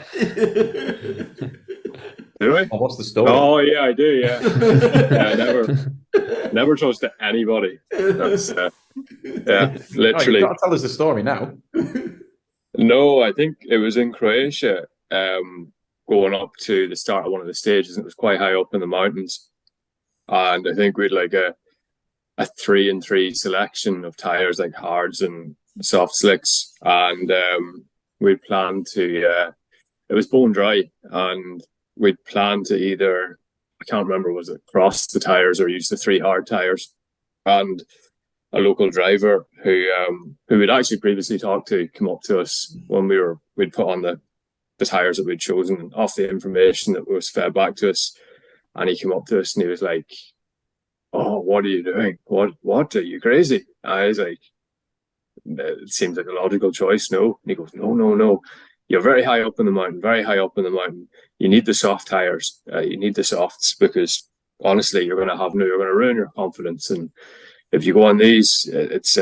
Do I? Oh, what's the story? Oh yeah, I do. Yeah, never trust anybody. That's literally. You've got to tell us the story now. No, I think it was in Croatia. Going up to the start of one of the stages, and it was quite high up in the mountains, and I think we'd like a 3-and-3 selection of tires, like hards and soft slicks, and we'd planned to. It was bone dry, and we'd planned to either, I can't remember, was it cross the tires or use the 3 hard tires, and a local driver who we'd actually previously talked to came up to us when we'd put on the tires that we'd chosen off the information that was fed back to us, and he came up to us and he was like, "Oh, what are you doing? What are you crazy?" I was like, "It seems like a logical choice, no?" And he goes, No. You're very high up in the mountain, very high up in the mountain. You need the soft tires. You need the softs because honestly, you're going to ruin your confidence. And if you go on these, it's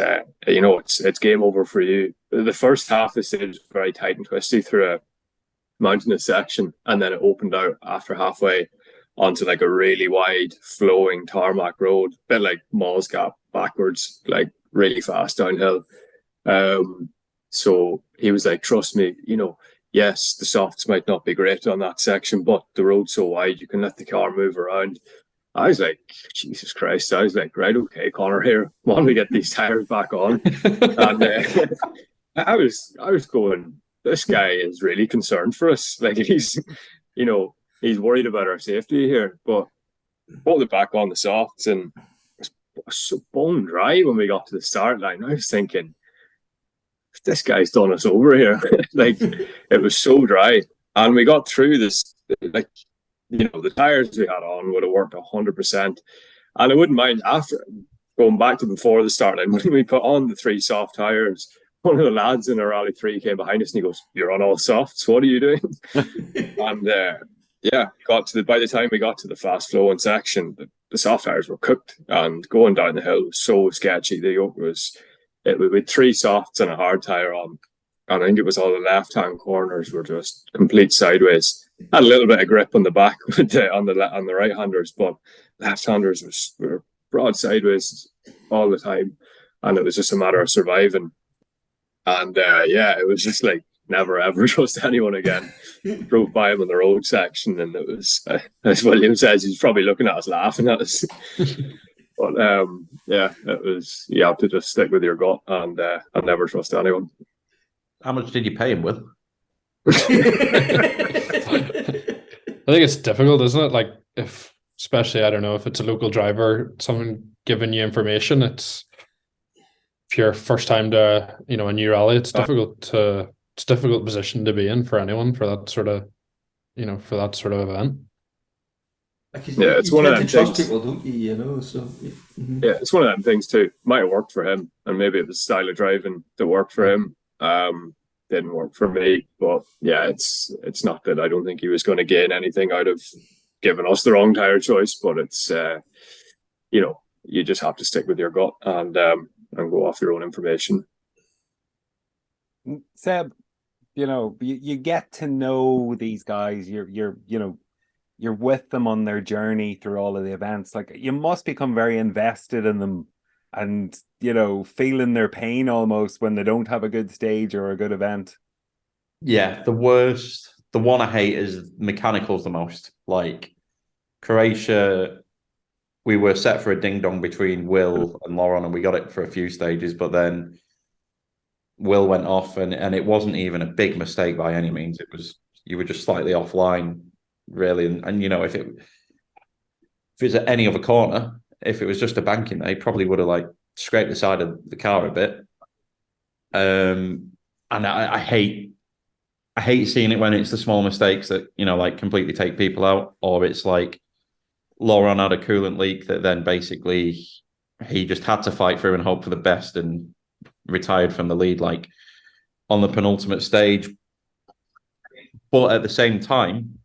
game over for you. The first half of the stage was very tight and twisty through a mountainous section, and then it opened out after halfway onto like a really wide flowing tarmac road, a bit like Malls Gap backwards, like really fast downhill. So he was like, "Trust me, you know, yes, the softs might not be great on that section, but the road's so wide, you can let the car move around." I was like, Jesus Christ. I was like, right, okay, Connor, here, why don't we get these tires back on? And I was going, this guy is really concerned for us. Like he's worried about our safety here. But pulled it back on the softs, and it was so bone dry when we got to the start line. I was thinking, this guy's done us over here. Like it was so dry, and we got through this. Like, you know, the tires we had on would have worked 100%, and I wouldn't mind after going back to before the start line when we put on the 3 soft tires. One of the lads in the Rally 3 came behind us and he goes, "You're on all softs. What are you doing?" And by the time we got to the fast flowing section, the soft tires were cooked, and going down the hill was so sketchy. The yoke was. It with 3 softs and a hard tire on, and I think it was all the left-hand corners were just complete sideways. Had a little bit of grip on the back on the right-handers, but left-handers were broad sideways all the time, and it was just a matter of surviving. And it was just like never ever trust anyone again. Drove by him on the road section, and it was as William says, he's probably looking at us laughing at us. But yeah, it was, you have to just stick with your gut and never trust anyone. How much did you pay him, Will? I think it's difficult, isn't it? Like, especially, I don't know, if it's a local driver, someone giving you information, if you're first time to, a new rally, it's a difficult position to be in for anyone for that sort of, for that sort of event. Yeah, it's one of them trust things. people, don't you? So yeah, it's one of them things too. Might have worked for him, and maybe it was the style of driving that worked for him. Didn't work for me, but yeah, it's not that I don't think he was going to gain anything out of giving us the wrong tire choice, but it's you just have to stick with your gut and go off your own information. Seb, you get to know these guys. You're with them on their journey through all of the events. Like, you must become very invested in them and, feeling their pain almost when they don't have a good stage or a good event. Yeah, the one I hate is mechanicals the most. Like, Croatia, we were set for a ding-dong between Will and Lauren, and we got it for a few stages, but then Will went off, and it wasn't even a big mistake by any means. It was, you were just slightly offline, really. And if it was at any other corner, if it was just a banking, they probably would have scraped the side of the car a bit. And I hate seeing it when it's the small mistakes that completely take people out, or it's like Laurent had a coolant leak that then basically he just had to fight through and hope for the best and retired from the lead on the penultimate stage. But at the same time,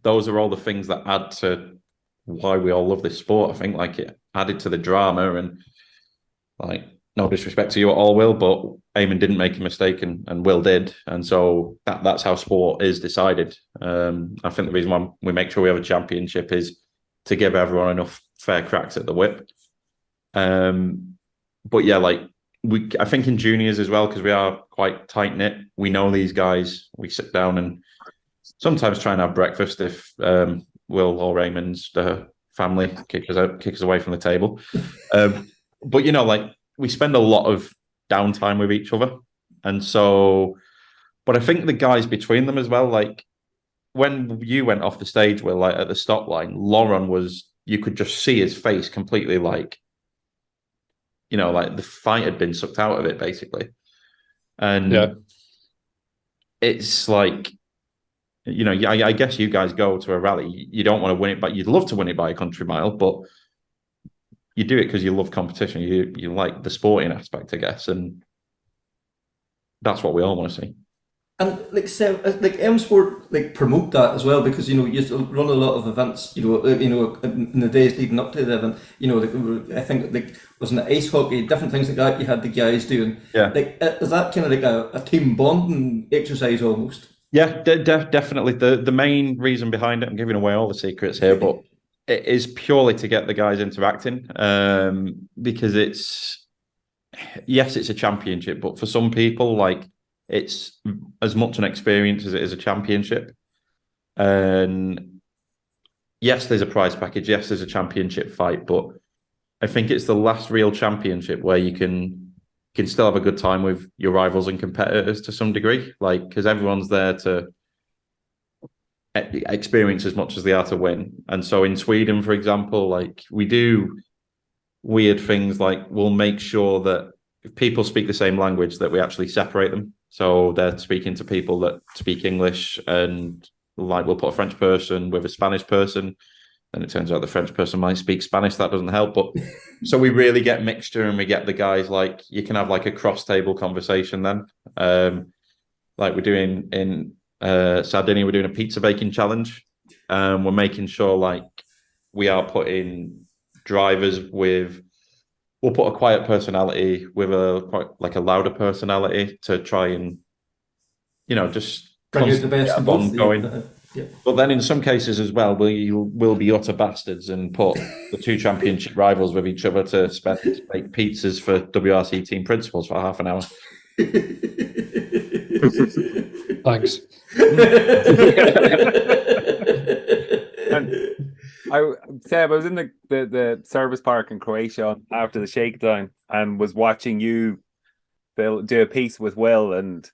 those are all the things that add to why we all love this sport. I think it added to the drama, and no disrespect to you at all, Will, but Eamon didn't make a mistake and Will did. And so that's how sport is decided. I think the reason why we make sure we have a championship is to give everyone enough fair cracks at the whip. But yeah, I think in juniors as well, because we are quite tight-knit, we know these guys. We sit down and sometimes try and have breakfast if Will or Raymond's family kick us away from the table. But we spend a lot of downtime with each other, and so. But I think the guys between them as well, when you went off the stage, Will, at the stop line, Lauren you could just see his face completely the fight had been sucked out of it basically, and yeah. It's I guess you guys go to a rally, you don't want to win it, but you'd love to win it by a country mile, but you do it because you love competition. You like the sporting aspect, I guess, and that's what we all want to see. And M Sport promote that as well, because you used to run a lot of events in the days leading up to the event. I think wasn't it ice hockey, different things like that. You had the guys doing. Yeah. Is that kind of a team bonding exercise almost? Yeah, definitely. The main reason behind it, I'm giving away all the secrets here, but it is purely to get the guys interacting. Because it's a championship, but for some people, it's as much an experience as it is a championship. And yes, there's a prize package. Yes, there's a championship fight, but I think it's the last real championship where you can still have a good time with your rivals and competitors to some degree, because everyone's there to experience as much as they are to win. And so in Sweden, for example, we do weird things, we'll make sure that if people speak the same language, that we actually separate them. So they're speaking to people that speak English, and we'll put a French person with a Spanish person. Then it turns out the French person might speak Spanish. That doesn't help. But so we really get mixture, and we get the guys you can have a cross table conversation then. We're doing in Sardinia, we're doing a pizza baking challenge. We're making sure we are putting drivers with. We'll put a quiet personality with a louder personality to try and just bring out the best of both going. Yeah. But then in some cases as well, we will be utter bastards and put the two championship rivals with each other to make pizzas for WRC team principals for half an hour. Thanks. Seb, I was in the service park in Croatia after the shakedown and was watching you, Bill, do a piece with Will, and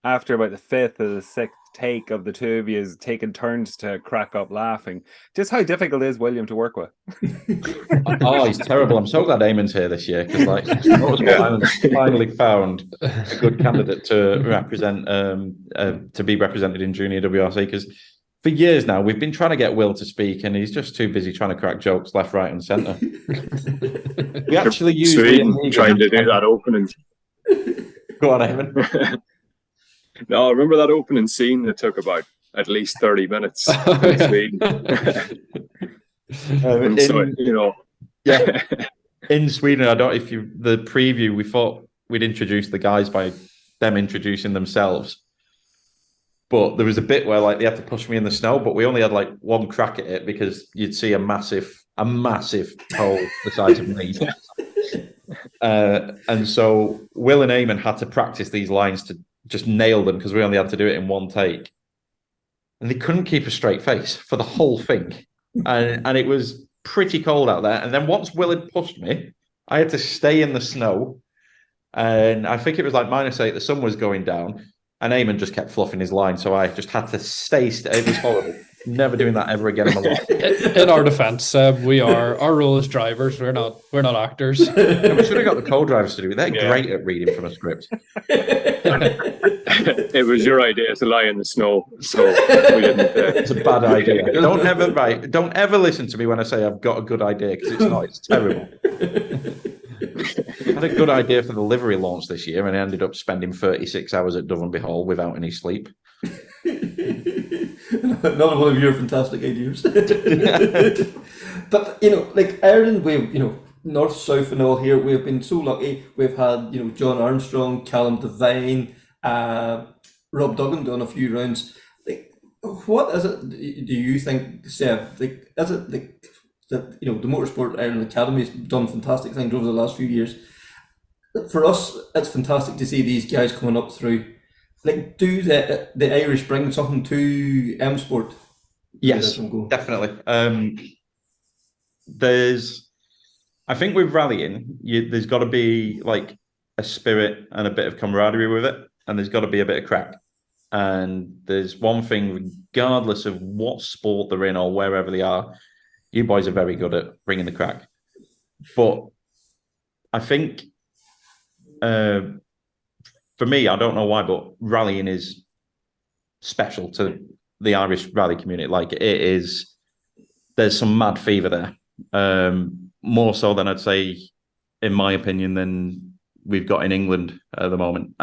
after about the fifth or the sixth take of the two of you taking turns to crack up laughing. Just how difficult is William to work with? Oh, he's terrible. I'm so glad Eamon's here this year because, like, Ireland's finally found a good candidate to represent, to be represented in junior WRC. Because for years now, we've been trying to get Will to speak, and he's just too busy trying to crack jokes left, right, and centre. We actually used Sweden trying to do that opening. Go on, Eamon. No, I remember that opening scene that took about at least 30 minutes in Sweden. Yeah, in Sweden, I don't. If you the preview, we thought we'd introduce the guys by them introducing themselves, but there was a bit where like they had to push me in the snow, but we only had like one crack at it because you'd see a massive hole the size of me. And so Will and Eamon had to practice these lines to just nail them because we only had to do it in one take, and they couldn't keep a straight face for the whole thing, and it was pretty cold out there. And then once Will had pushed me, I had to stay in the snow, and I think it was like -8. The sun was going down, and Eamon just kept fluffing his line, so I just had to stay. It was horrible. Never doing that ever again in my life. In our defence, our role as drivers. We're not actors. Yeah, we should have got the co-drivers to do it. They're great at reading from a script. It was your idea to lie in the snow, so we didn't. It's a bad idea. Don't ever listen to me when I say I've got a good idea, because it's not. It's terrible. I had a good idea for the livery launch this year, and I ended up spending 36 hours at Dovonby Hall without any sleep. Another one of your fantastic ideas. But like Ireland, we've north, south, and all here. We've been so lucky. We've had John Armstrong, Callum Devine, Rob Duggan done a few rounds. Like, what is it? Do you think, Seb? Like, is it like that? The Motorsport Ireland Academy has done fantastic things over the last few years. For us, it's fantastic to see these guys coming up through. Like, do the Irish bring something to M Sport? Yes, definitely. I think with rallying, there's got to be like a spirit and a bit of camaraderie with it, and there's got to be a bit of crack. And there's one thing, regardless of what sport they're in or wherever they are, you boys are very good at bringing the crack. But I think, for me, I don't know why, but rallying is special to the Irish rally community. Like, it is, there's some mad fever there. More so than I'd say, in my opinion, than we've got in England at the moment,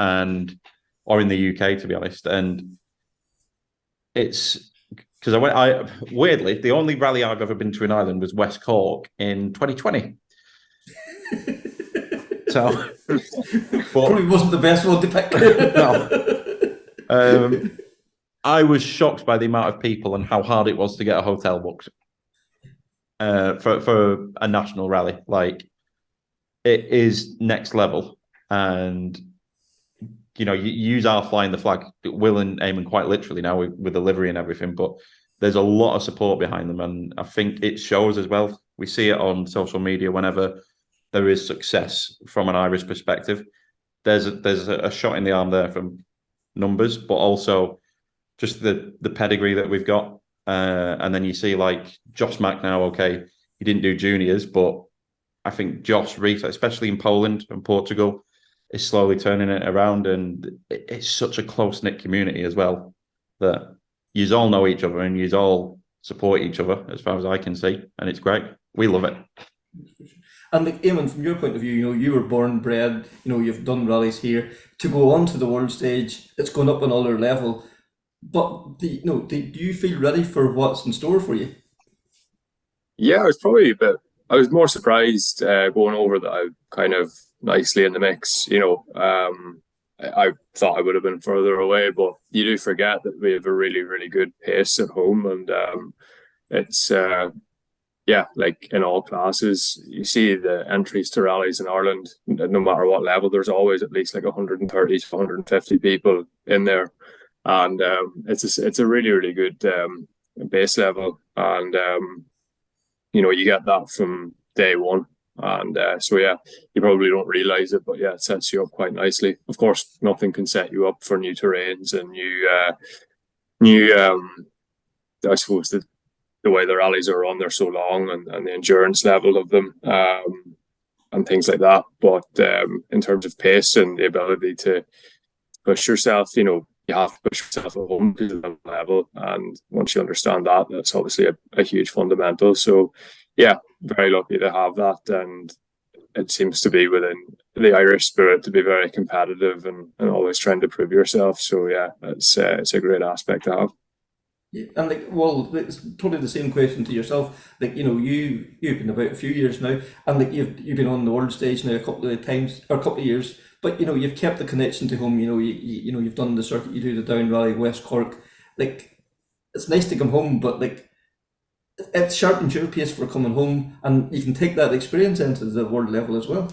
or in the UK, to be honest. And it's because weirdly, the only rally I've ever been to in Ireland was West Cork in 2020. So, probably wasn't the best one to pick. No. I was shocked by the amount of people and how hard it was to get a hotel booked for a national rally. Like, it is next level, and you use our flying the flag, Will and Eamon, quite literally now with the livery and everything. But there's a lot of support behind them, and I think it shows as well. We see it on social media whenever there is success from an Irish perspective. There's a shot in the arm there from numbers, but also just the pedigree that we've got. And then you see like Josh Mack now, okay, he didn't do juniors, but I think Josh Reese, especially in Poland and Portugal, is slowly turning it around. And it's such a close-knit community as well, that you all know each other and you all support each other, as far as I can see. And it's great. We love it. And like, Eamon, from your point of view, you were born and bred, you've done rallies here. To go on to the world stage, it's going up another level. But do you feel ready for what's in store for you? Yeah, I was more surprised going over that I'm kind of nicely in the mix. I thought I would have been further away, but you do forget that we have a really, really good pace at home, and it's like in all classes, you see the entries to rallies in Ireland, no matter what level, there's always at least like 130 to 150 people in there. And it's a really, really good base level. And you get that from day one. And so yeah, you probably don't realize it, but yeah, it sets you up quite nicely. Of course, nothing can set you up for new terrains and new I suppose the way the rallies are run, they're so long, and the endurance level of them, and things like that. But in terms of pace and the ability to push yourself, you have to push yourself at home to the level. And once you understand that, that's obviously a huge fundamental. So yeah, very lucky to have that. And it seems to be within the Irish spirit to be very competitive and always trying to prove yourself. So yeah, it's a great aspect to have. Yeah, and it's totally the same question to yourself. You've been about a few years now, and you've been on the world stage now a couple of times or a couple of years. But you've kept the connection to home. You've done the circuit. You do the Down Rally, West Cork. It's nice to come home, but it sharpens your pace for coming home, and you can take that experience into the world level as well.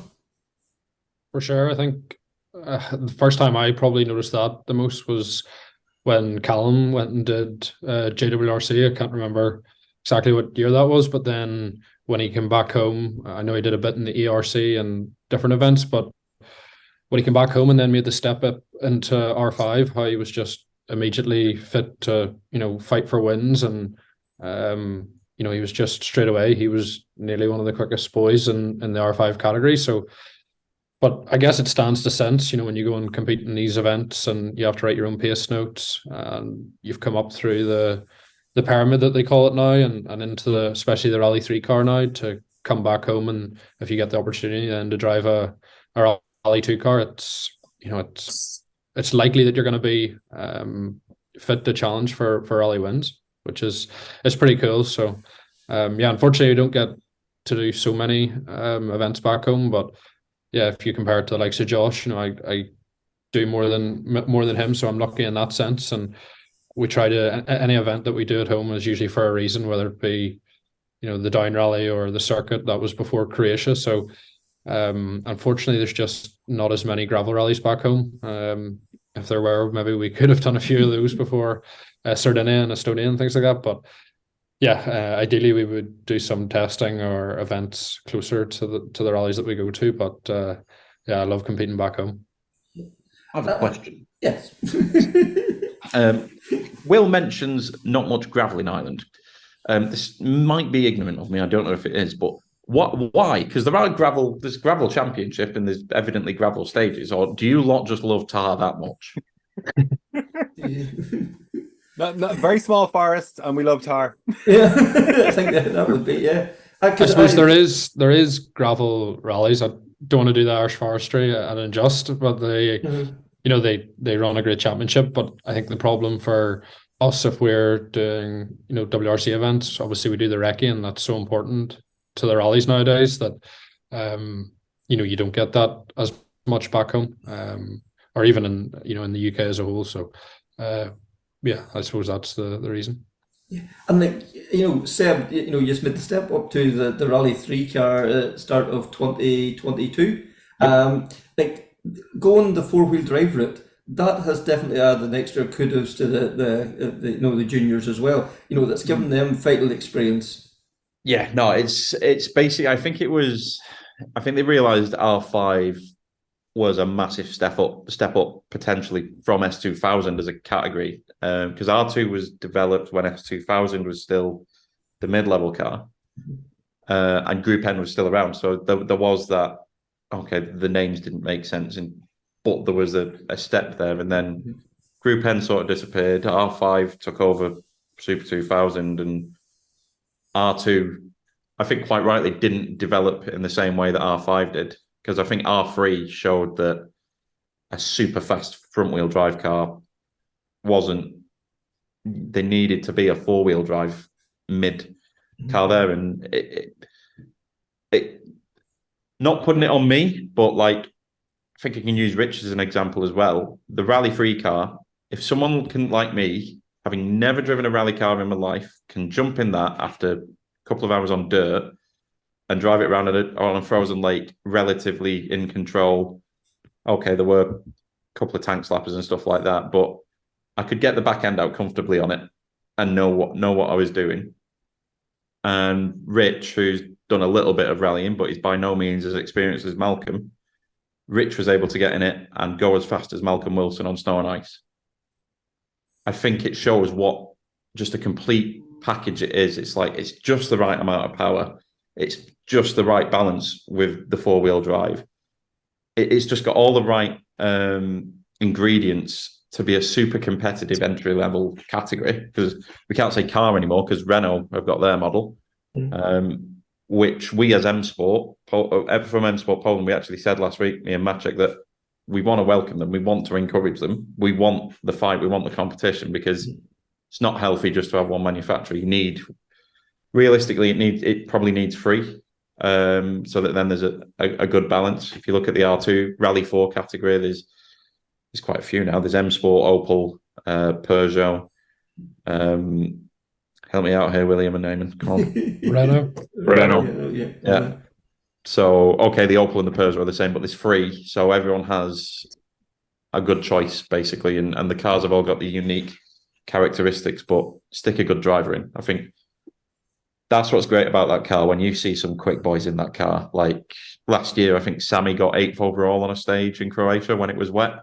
For sure. I think the first time I probably noticed that the most was when Callum went and did JWRC. I can't remember exactly what year that was, but then when he came back home, I know he did a bit in the ERC and different events, but when he came back home and then made the step up into R5, how he was just immediately fit to, fight for wins. And, he was just straight away, he was nearly one of the quickest boys in the R5 category. So, but I guess it stands to sense, when you go and compete in these events and you have to write your own pace notes, and you've come up through the pyramid that they call it now, and into especially the Rally 3 car now, to come back home, and if you get the opportunity then to drive a Rally 2 car, it's likely that you're going to be fit to challenge for rally wins, which is pretty cool. So unfortunately we don't get to do so many events back home, but yeah, if you compare it to the likes of Josh, I do more than him, so I'm lucky in that sense. And we try to, any event that we do at home is usually for a reason, whether it be the Down Rally or the circuit that was before Croatia. So unfortunately there's just not as many gravel rallies back home. If there were, maybe we could have done a few of those before Sardinia and Estonia and things like that. But yeah, ideally we would do some testing or events closer to the rallies that we go to. But I love competing back home. I have a question. Yes. Will mentions not much gravel in Ireland. This might be ignorant of me. I don't know if it is, but why? Because there's gravel championship and there's evidently gravel stages. Or do you lot just love tar that much? Not very small forests, and we love tar. Yeah, I think that would be, yeah. I suppose there is gravel rallies. I don't want to do the Irish Forestry and Unjust, but they they run a great championship. But I think the problem for us, if we're doing WRC events, obviously we do the recce, and that's so important to the rallies nowadays that you don't get that as much back home, or even in the UK as a whole. So I suppose that's the reason. Yeah. And Seb, you just made the step up to the Rally 3 car at start of 2022. Going the 4-wheel drive route, that has definitely added an extra kudos to the juniors as well. That's given them vital experience. Yeah, no, it's basically, I think they realised R5 was a massive step up potentially from S2000 as a category, because R2 was developed when S2000 was still the mid-level car, and Group N was still around. So there was that. Okay, the names didn't make sense, but there was a step there, and then Group N sort of disappeared. R5 took over Super 2000, and R2, I think quite rightly, didn't develop in the same way that R5 did, because I think R3 showed that a super fast front-wheel drive car they needed to be a 4-wheel drive mid car there, and it not putting it on me, but I think I can use Rich as an example as well. The Rally 3 car, if someone can, like me, having never driven a rally car in my life, can jump in that after a couple of hours on dirt and drive it around on a frozen lake relatively in control. Okay, there were a couple of tank slappers and stuff like that, but I could get the back end out comfortably on it and know what I was doing. and Rich, who's done a little bit of rallying, but he's by no means as experienced as Malcolm. Rich was able to get in it and go as fast as Malcolm Wilson on snow and ice. I think it shows what just a complete package it is. It's like it's just the right amount of power. It's just the right balance with the four-wheel drive. It's just got all the right ingredients to be a super competitive entry-level category, because we can't say car anymore because Renault have got their model, which we as M Sport, from M Sport Poland, we actually said last week, me and Maciek, that we want to welcome them. We want to encourage them. We want the fight. We want the competition, because it's not healthy just to have one manufacturer. You need, realistically, it probably needs three, so that then there's a good balance. If you look at the R2 Rally 4 category, there's quite a few now. There's M Sport, Opel, Peugeot. Help me out here, William and Naaman. Come on. Renault. Yeah. So, okay, the Opel and the Peugeot are the same, but there's three. So everyone has a good choice, basically. And the cars have all got the unique characteristics, but stick a good driver in. I think that's what's great about that car. When you see some quick boys in that car, like last year, I think Sammy got 8th overall on a stage in Croatia when it was wet.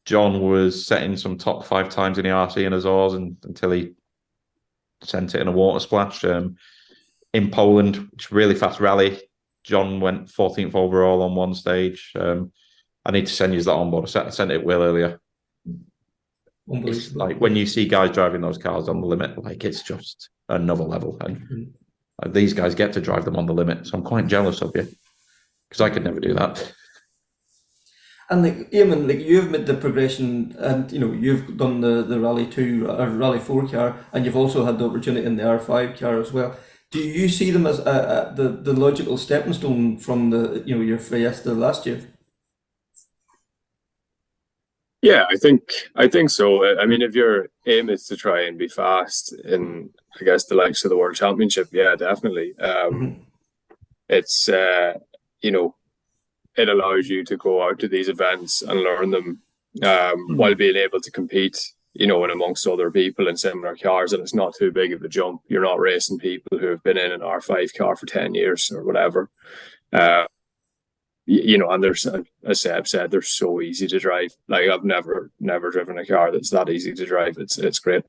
John was setting some top 5 times in the RC in Azores until he sent it in a water splash. In Poland, which really fast rally, John went 14th overall on one stage. I need to send you that on board. I sent it Will earlier. It's like when you see guys driving those cars on the limit, like it's just another level. And these guys get to drive them on the limit. So I'm quite jealous of you, because I could never do that. And like Eamon, like you've made the progression, and you've done the Rally 2 or Rally 4 car, and you've also had the opportunity in the R5 car as well. Do you see them as the logical stepping stone from your Fiesta last year? Yeah, I think so. I mean, if your aim is to try and be fast in, I guess, the likes of the World Championship, yeah, definitely. It's it allows you to go out to these events and learn them while being able to compete, and amongst other people in similar cars, and it's not too big of a jump. You're not racing people who have been in an R5 car for 10 years or whatever. And there's, as Seb said, they're so easy to drive. Like I've never driven a car that's that easy to drive. It's great.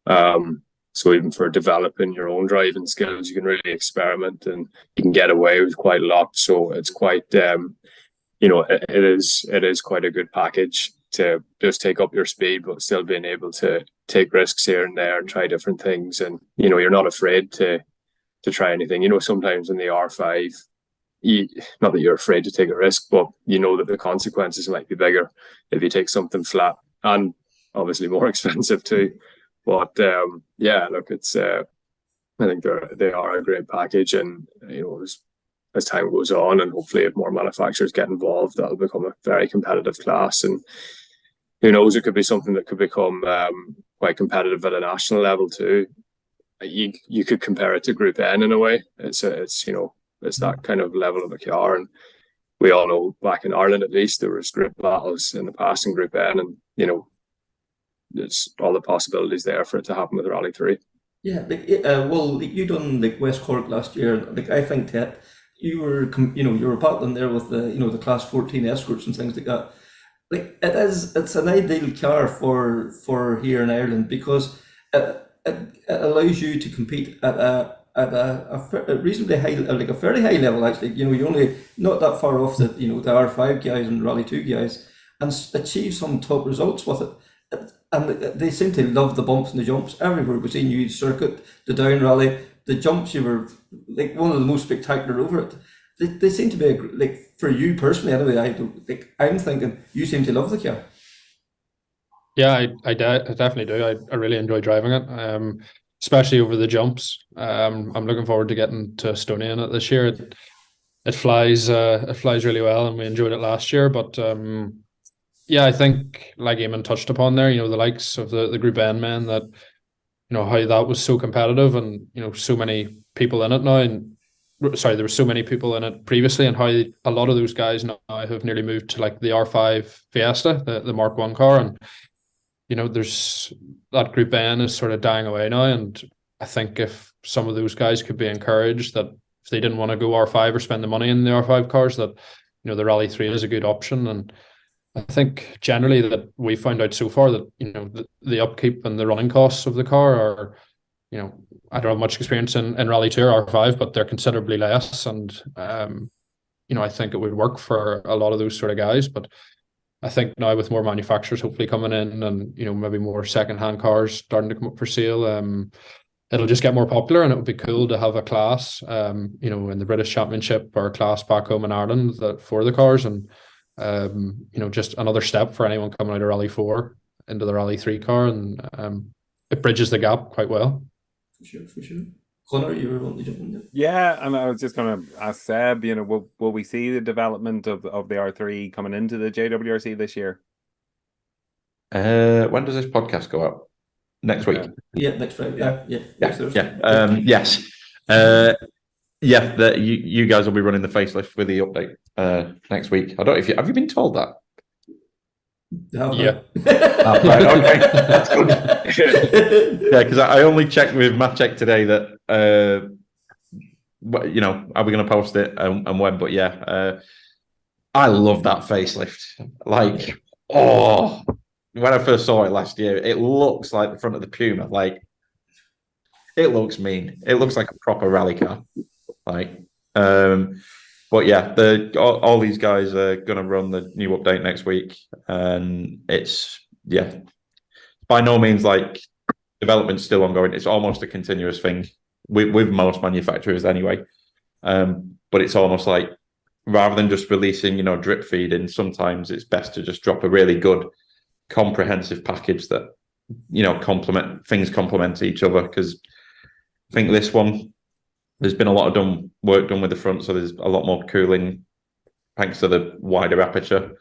So even for developing your own driving skills, you can really experiment and you can get away with quite a lot. So it's quite, it is quite a good package to just take up your speed, but still being able to take risks here and there and try different things. And, you're not afraid to try anything. Sometimes in the R5, not that you're afraid to take a risk, but that the consequences might be bigger if you take something flat and obviously more expensive too. But look, it's I think they are a great package, and as time goes on, and hopefully if more manufacturers get involved, that'll become a very competitive class. And who knows, it could be something that could become quite competitive at a national level too. You could compare it to Group N in a way. It's that kind of level of a car, and we all know back in Ireland at least there was group battles in the past in Group N, and it's all the possibilities there for it to happen with Rally 3. Yeah, you done like West Cork last year. Like I think that you were battling there with the Class 14 escorts and things like that. Like it's an ideal car for here in Ireland, because it allows you to compete at a reasonably high, like a fairly high level actually. You're only not that far off the the R5 guys and Rally 2 guys, and achieve some top results with it. And they seem to love the bumps and the jumps. Everywhere we've seen you circuit, the down rally, the jumps, you were like one of the most spectacular over it. They seem to be like, for you personally anyway, I'm thinking you seem to love the car. Yeah, I definitely do. I really enjoy driving it, especially over the jumps. I'm looking forward to getting to Estonia in it this year. It flies really well, and we enjoyed it last year. But yeah, I think like Eamon touched upon there, the likes of the Group N men, that how that was so competitive, and so many people in it now. And sorry, there were so many people in it previously, and how a lot of those guys now have nearly moved to like the R5 Fiesta, the Mark 1 car, and there's that Group N is sort of dying away now, and I think if some of those guys could be encouraged that if they didn't want to go R5 or spend the money in the R5 cars, that the Rally 3 is a good option. And I think generally that we found out so far that the upkeep and the running costs of the car are, I don't have much experience in Rally 2 or R5, but they're considerably less. And I think it would work for a lot of those sort of guys. But I think now with more manufacturers hopefully coming in and maybe more second-hand cars starting to come up for sale, it'll just get more popular, and it would be cool to have a class, in the British Championship or a class back home in Ireland for the cars, and just another step for anyone coming out of Rally 4 into the Rally 3 car, and it bridges the gap quite well. For sure. Connor, you were wanting to jump in there? Yeah, and I was just going to ask Seb, will we see the development of the R3 coming into the JWRC this year? When does this podcast go out? Next week. Yeah, next Friday. Yeah. Yes. You guys will be running the facelift with the update next week. I don't know if have you been told that? Yeah. Right, okay. That's good. Yeah, because I only checked with Maciek today that are we going to post it and when? But I love that facelift. Like, when I first saw it last year, it looks like the front of the Puma. Like, it looks mean. It looks like a proper rally car. Like, but yeah, all these guys are going to run the new update next week, and it's by no means like development's still ongoing. It's almost a continuous thing with most manufacturers anyway. But it's almost like rather than just releasing drip feeding, sometimes it's best to just drop a really good comprehensive package that complement each other, because I think this one there's been a lot of work done with the front, so there's a lot more cooling thanks to the wider aperture,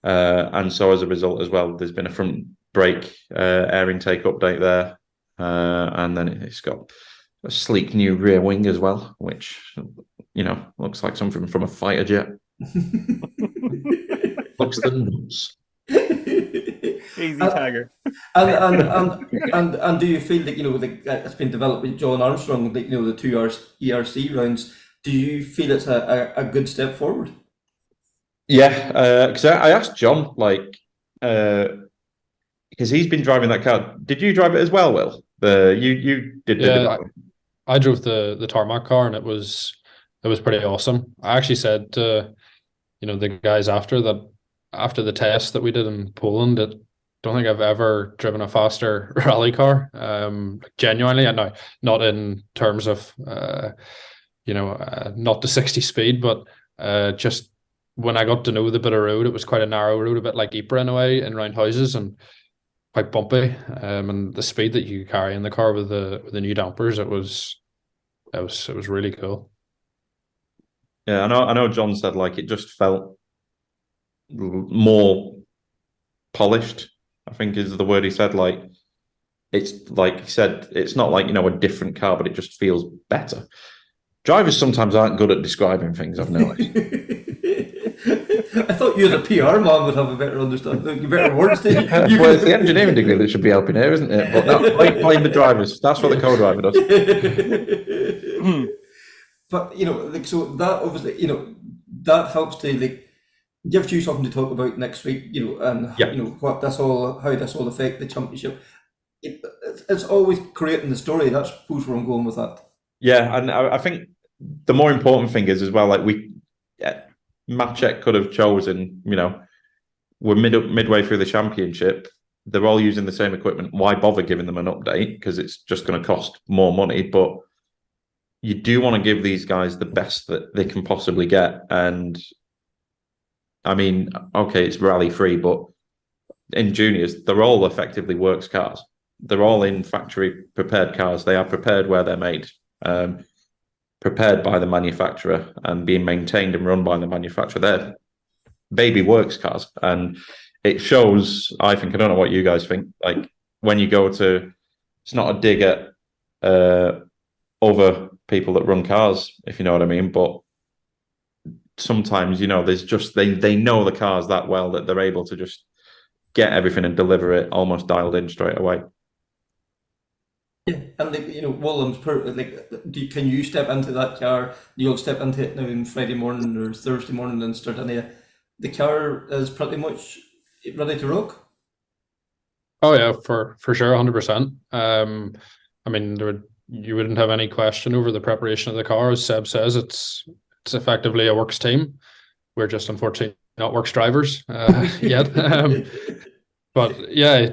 and so as a result as well there's been a front brake air intake update there, and then it's got a sleek new rear wing as well, which looks like something from a fighter jet. Looks the nuts. Easy tagger. And do you feel that it's been developed with John Armstrong, the 2 ERC rounds? Do you feel it's a good step forward? Yeah, because I asked John, because he's been driving that car. Did you drive it as well, Will? You did. Yeah, I drove the tarmac car, and it was pretty awesome. I actually said to the guys after the test that we did in Poland, that don't think I've ever driven a faster rally car. Genuinely, I know, not in terms of not to 60 speed, but just when I got to know the bit of road, it was quite a narrow road, a bit like Ypres in a way, in round houses, and quite bumpy. And the speed that you carry in the car with the new dampers, it was really cool. Yeah, I know. John said it just felt more polished, I think is the word he said. It's like he said, it's not a different car, but it just feels better. Drivers sometimes aren't good at describing things, I've noticed. I thought you as a PR man would have a better understanding, better words. Well, it's the engineering degree that should be helping here, isn't it? But blame the drivers. That's what the co-driver does. But so that obviously that helps to gives you something to talk about next week. And how this all affect the championship. It's always creating the story. That's suppose where I'm going with that. Yeah, and I think the more important thing is as well, Maciek could have chosen, we're midway through the championship, they're all using the same equipment. Why bother giving them an update? Because it's just going to cost more money. But you do want to give these guys the best that they can possibly get. And I mean, okay, it's Rally 3, but in juniors, they're all effectively works cars. They're all in factory prepared cars. They are prepared where they're made. Prepared by the manufacturer and being maintained and run by the manufacturer. They're baby works cars, and it shows. I think, I don't know what you guys think. When you go to, it's not a dig at other people that run cars, if you know what I mean. But sometimes, there's just they know the cars that well that they're able to just get everything and deliver it almost dialed in straight away. Yeah, and Williams, can you step into that car? You'll step into it now on Friday morning or Thursday morning and start in there. The car is pretty much ready to rock. Oh yeah, for sure, 100%. I mean, you wouldn't have any question over the preparation of the car. As Seb says, it's effectively a works team. We're just unfortunately not works drivers yet. But yeah,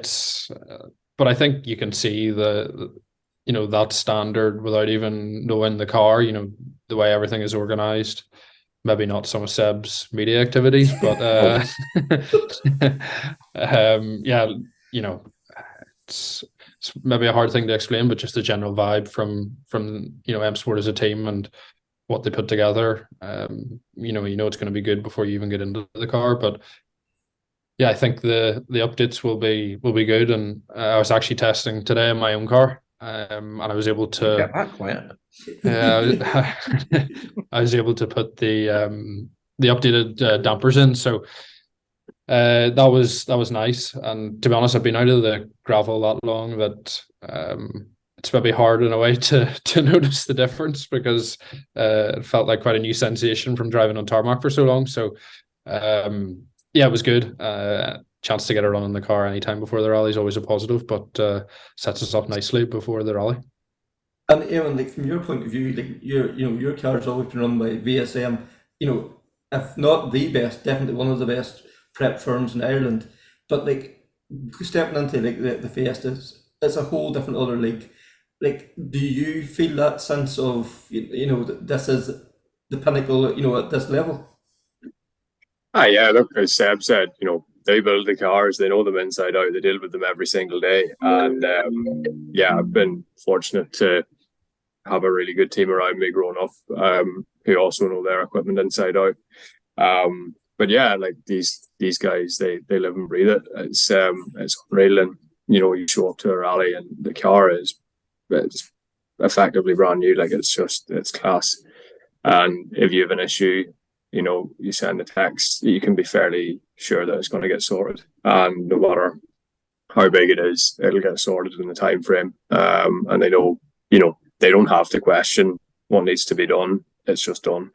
but I think you can see that standard without even knowing the car. The way everything is organized. Maybe not some of Seb's media activities, but yeah, it's maybe a hard thing to explain, but just the general vibe from M Sport as a team and what they put together. It's going to be good before you even get into the car. But yeah, I think the updates will be good. And I was actually testing today in my own car, and I was able to get that quiet. I was able to put the updated dampers in, so that was nice. And to be honest, I've been out of the gravel that long that it's maybe hard in a way to notice the difference, because it felt like quite a new sensation from driving on tarmac for so long. So yeah, it was good. Chance to get a run in the car anytime before the rally is always a positive, but sets us up nicely before the rally. And Eamon, from your point of view, your car's always been run by VSM. If not the best, definitely one of the best prep firms in Ireland. But stepping into the Fiestas, it's a whole different other league. Do you feel that sense of that this is the pinnacle, at this level? Yeah, look, as Seb said, they build the cars, they know them inside out, they deal with them every single day. And yeah, I've been fortunate to have a really good team around me growing up, who also know their equipment inside out. But yeah, these guys, they live and breathe it. It's unreal. And you show up to a rally and the car it's effectively brand new. It's class. And if you have an issue, you send a text, you can be fairly sure that it's going to get sorted. And no matter how big it is, it'll get sorted in the time frame. And they know, they don't have to question what needs to be done. It's just done.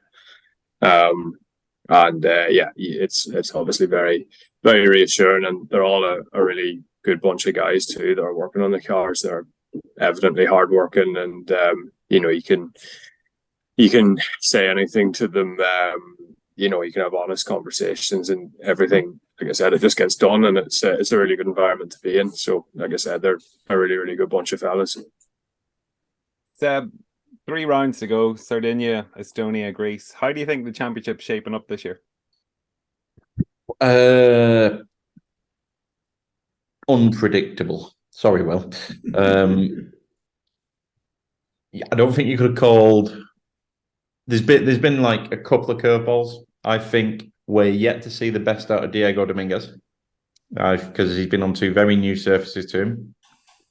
And yeah, it's obviously very, very reassuring. And they're all a really good bunch of guys too that are working on the cars. They're evidently hardworking, and you can say anything to them. You can have honest conversations, and everything. Like I said, it just gets done, and it's a really good environment to be in. So, like I said, they're a really, really good bunch of fellas. Seb, 3 rounds to go: Sardinia, Estonia, Greece. How do you think the championship's shaping up this year? Unpredictable. Sorry, Will. Yeah, I don't think you could have called. There's been like a couple of curveballs. I think we're yet to see the best out of Diego Dominguez, because he's been on 2 very new surfaces to him.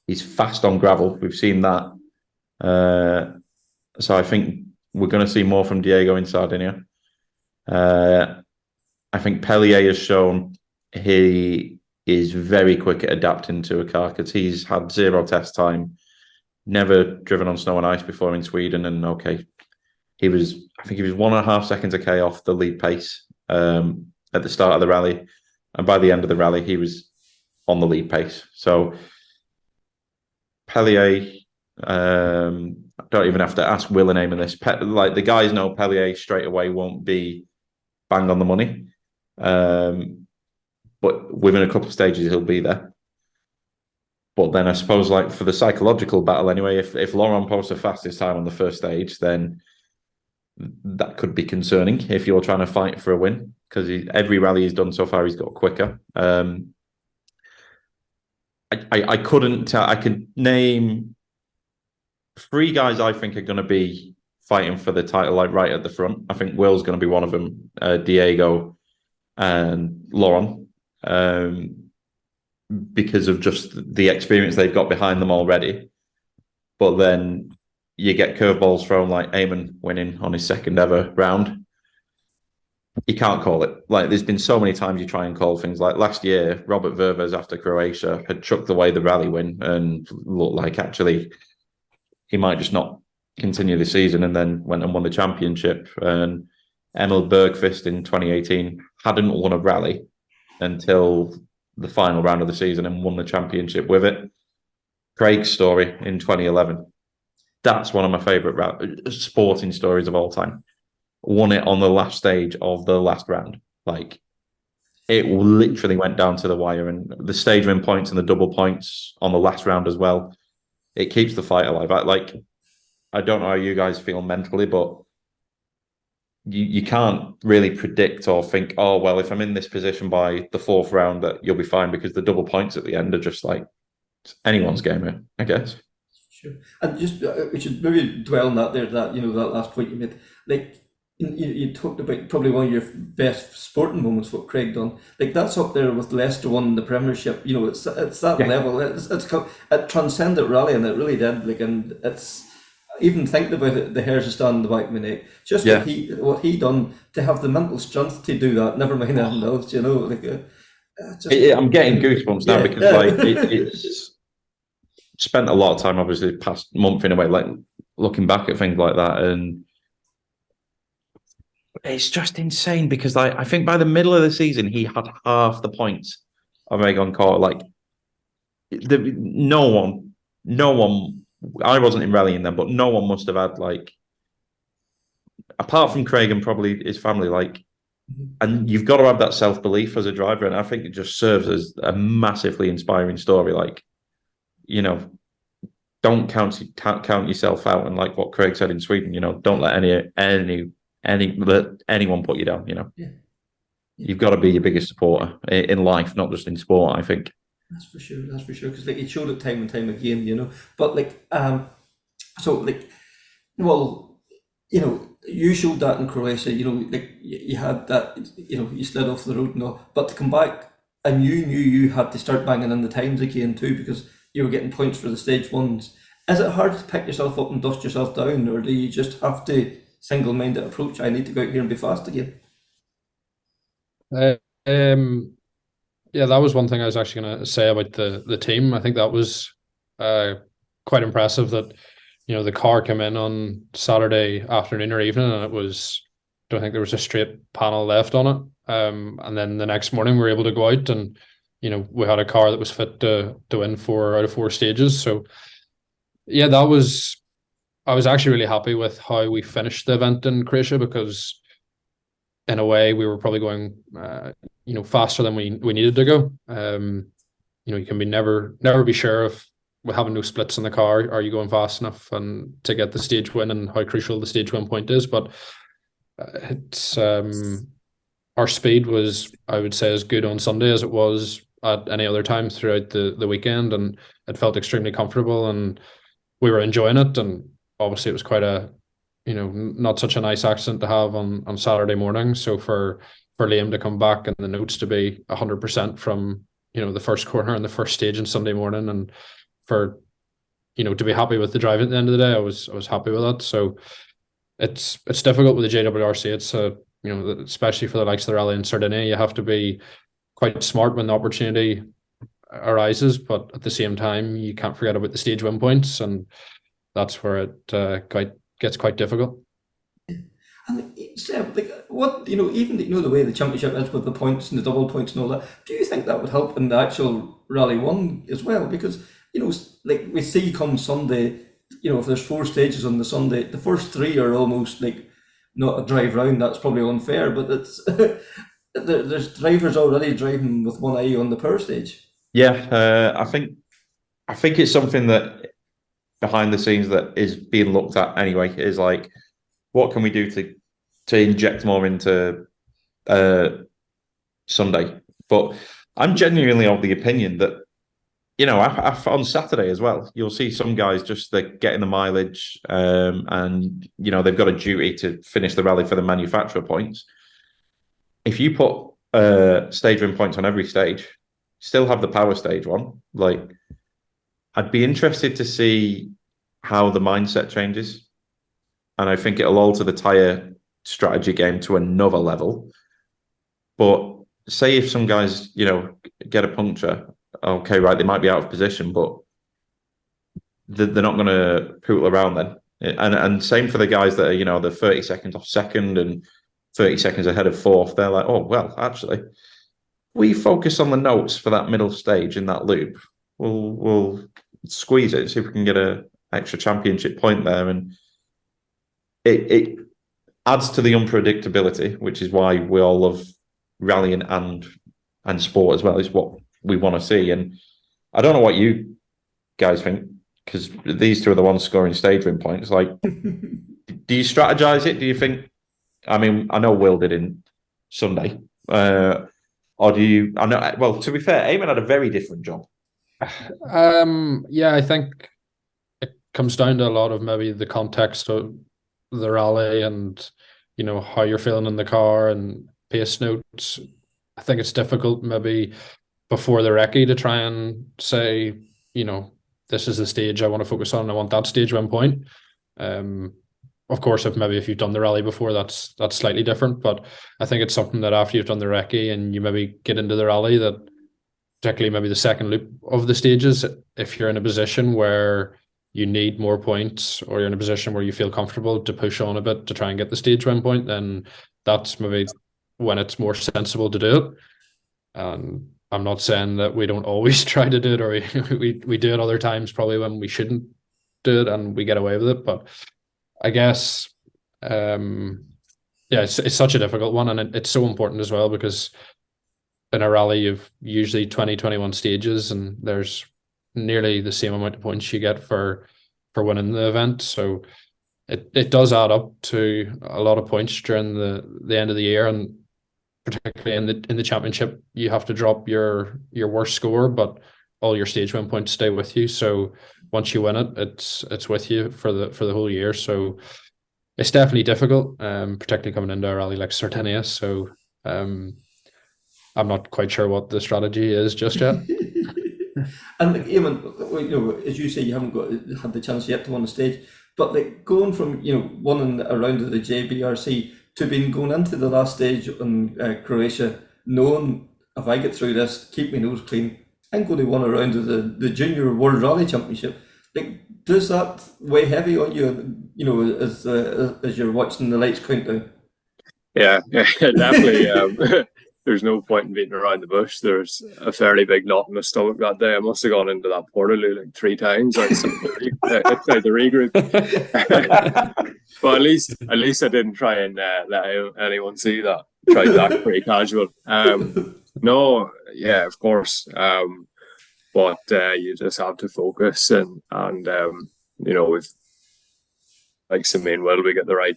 He's fast on gravel. We've seen that. So I think we're going to see more from Diego in Sardinia. I think Pellier has shown he is very quick at adapting to a car, because he's had 0 test time, never driven on snow and ice before in Sweden, and I think he was 1.5 seconds a K off the lead pace at the start of the rally, and by the end of the rally he was on the lead pace. So Pellier, I don't even have to ask Will a name in this. The guys know Pellier straight away won't be bang on the money, but within a couple of stages he'll be there. But then I suppose, for the psychological battle anyway, if Laurent posts the fastest time on the first stage, then that could be concerning if you're trying to fight for a win, because every rally he's done so far, he's got quicker. I couldn't tell. I could name 3 guys I think are going to be fighting for the title, right at the front. I think Will's going to be one of them, Diego and Laurent, because of just the experience they've got behind them already. But then you get curveballs thrown, like Eamon winning on his 2nd ever round. You can't call it. There's been so many times you try and call things. Like last year, Robert Ververs after Croatia had chucked away the rally win and looked like actually he might just not continue the season, and then went and won the championship. And Emil Bergqvist in 2018 hadn't won a rally until the final round of the season and won the championship with it. Craig's story in 2011. That's one of my favourite sporting stories of all time. Won it on the last stage of the last round. Like, it literally went down to the wire, and the stage win points and the double points on the last round as well. It keeps the fight alive. I don't know how you guys feel mentally, but you can't really predict or think, oh, well, if I'm in this position by the fourth round, that you'll be fine, because the double points at the end are just like anyone's game, I guess. Sure. And just we should maybe dwell on that there, that, you know, that last point you made. Like, you talked about probably one of your best sporting moments, what Craig done. Like, that's up there with Leicester won the Premiership. You know, it's that level. It transcended rally, and it really did. Like, and it's, even thinking about it, the hairs are standing on the back of my neck. Just what he done to have the mental strength to do that. Never mind anything else. You know, like. I'm getting goosebumps now, because like it's spent a lot of time, obviously, the past month in a way, like looking back at things like that, and it's just insane, because like, I think by the middle of the season he had half the points of Egon Court. Like, no one. I wasn't in rallying then, but no one must have had, like, apart from Craig and probably his family, like. And you've got to have that self-belief as a driver, and I think it just serves as a massively inspiring story. Like, you know, don't count yourself out, and like what Craig said in Sweden, you know, don't let let anyone put you down. You know, you've got to be your biggest supporter in life, not just in sport, I think. That's for sure. That's for sure. Because like, he showed it time and time again, you know. But like, so like, well, you know, you showed that in Croatia. You know, like you had that. You know, you slid off the road and all. But to come back, and you knew you had to start banging in the times again too, because you were getting points for the stage ones. Is it hard to pick yourself up and dust yourself down, or do you just have to single-minded approach? I need to go out here and be fast again. Yeah, that was one thing I was actually going to say about the team. I think that was quite impressive that, you know, the car came in on Saturday afternoon or evening, and I don't think there was a straight panel left on it. And then the next morning we were able to go out, and, you know, we had a car that was fit to win 4 out of 4 stages. So yeah, I was actually really happy with how we finished the event in Croatia, because in a way we were probably going you know, faster than we needed to go. You know, you can never be sure if, with having no splits in the car, are you going fast enough and to get the stage win, and how crucial the stage win point is. But it's our speed was, I would say, as good on Sunday as it was at any other time throughout the weekend, and it felt extremely comfortable, and we were enjoying it. And obviously it was quite a, you know, not such a nice accident to have on Saturday morning. So for Liam to come back and the notes to be 100% from, you know, the first corner and the first stage on Sunday morning, and for, you know, to be happy with the drive at the end of the day, I was happy with that. So it's difficult with the JWRC. It's you know, especially for the likes of the rally in Sardinia, you have to be quite smart when the opportunity arises, but at the same time you can't forget about the stage win points, and that's where it gets quite difficult. And Seb, like, what, you know, even, you know, the way the championship is with the points and the double points and all that, do you think that would help in the actual Rally 1 as well? Because, you know, like we see come Sunday, you know, if there's 4 stages on the Sunday, the first 3 are almost like not a drive round. That's probably unfair, but it's there's drivers already driving with one eye on the power stage. Yeah, I think it's something that behind the scenes that is being looked at anyway, is like, what can we do to inject more into Sunday? But I'm genuinely of the opinion that, you know, on Saturday as well, you'll see some guys just getting the mileage, and, you know, they've got a duty to finish the rally for the manufacturer points. If you put stage win points on every stage, still have the power stage one, like, I'd be interested to see how the mindset changes. And I think it'll alter the tyre strategy game to another level. But say if some guys, you know, get a puncture, okay, right, they might be out of position, but they're not going to poodle around then. And same for the guys that are, the 30 seconds off second and 30 seconds ahead of fourth. They're like, oh, well, actually, we focus on the notes for that middle stage in that loop. We'll squeeze it, see if we can get an extra championship point there. And it adds to the unpredictability, which is why we all love rallying and sport as well, is what we want to see. And I don't know what you guys think, because these two are the ones scoring stage win points. Like, do you strategize it? Do you think? I mean, I know Will did in Sunday, or do you? I know. Well, to be fair, Eamon had a very different job. Yeah, I think it comes down to a lot of maybe the context of the rally and how you're feeling in the car and pace notes. I think it's difficult maybe before the recce to try and say, this is the stage I want to focus on. I want that stage win point. Of course, if you've done the rally before, that's slightly different. But I think it's something that after you've done the recce and you maybe get into the rally, that particularly maybe the second loop of the stages, if you're in a position where you need more points or you're in a position where you feel comfortable to push on a bit to try and get the stage win point, then that's maybe when it's more sensible to do it. And I'm not saying that we don't always try to do it, or we do it other times probably when we shouldn't do it and we get away with it. But I guess, it's such a difficult one, and it's so important as well, because in a rally you've usually 21 stages, and there's nearly the same amount of points you get for winning the event. So it does add up to a lot of points during the end of the year, and particularly in the championship, you have to drop your worst score, but all your stage win points stay with you. So once you win it, it's with you for the whole year. So it's definitely difficult, particularly coming into a rally like Sardinia. So I'm not quite sure what the strategy is just yet. And Eamon, as you say, you haven't had the chance yet to win the stage, but going from winning a round of the JBRC to being going into the last stage in Croatia, knowing if I get through this, keep my nose clean, I'm going to win a round of the Junior World Rally Championship. Does that weigh heavy on you? As you're watching the lights count down? Yeah, definitely. There's no point in beating around the bush. There's a fairly big knot in my stomach that day. I must have gone into that portaloo like 3 times outside the regroup. But at least I didn't try and let anyone see that. Tried that pretty casual. No, yeah, of course. But you just have to focus and with like some main will, we get the right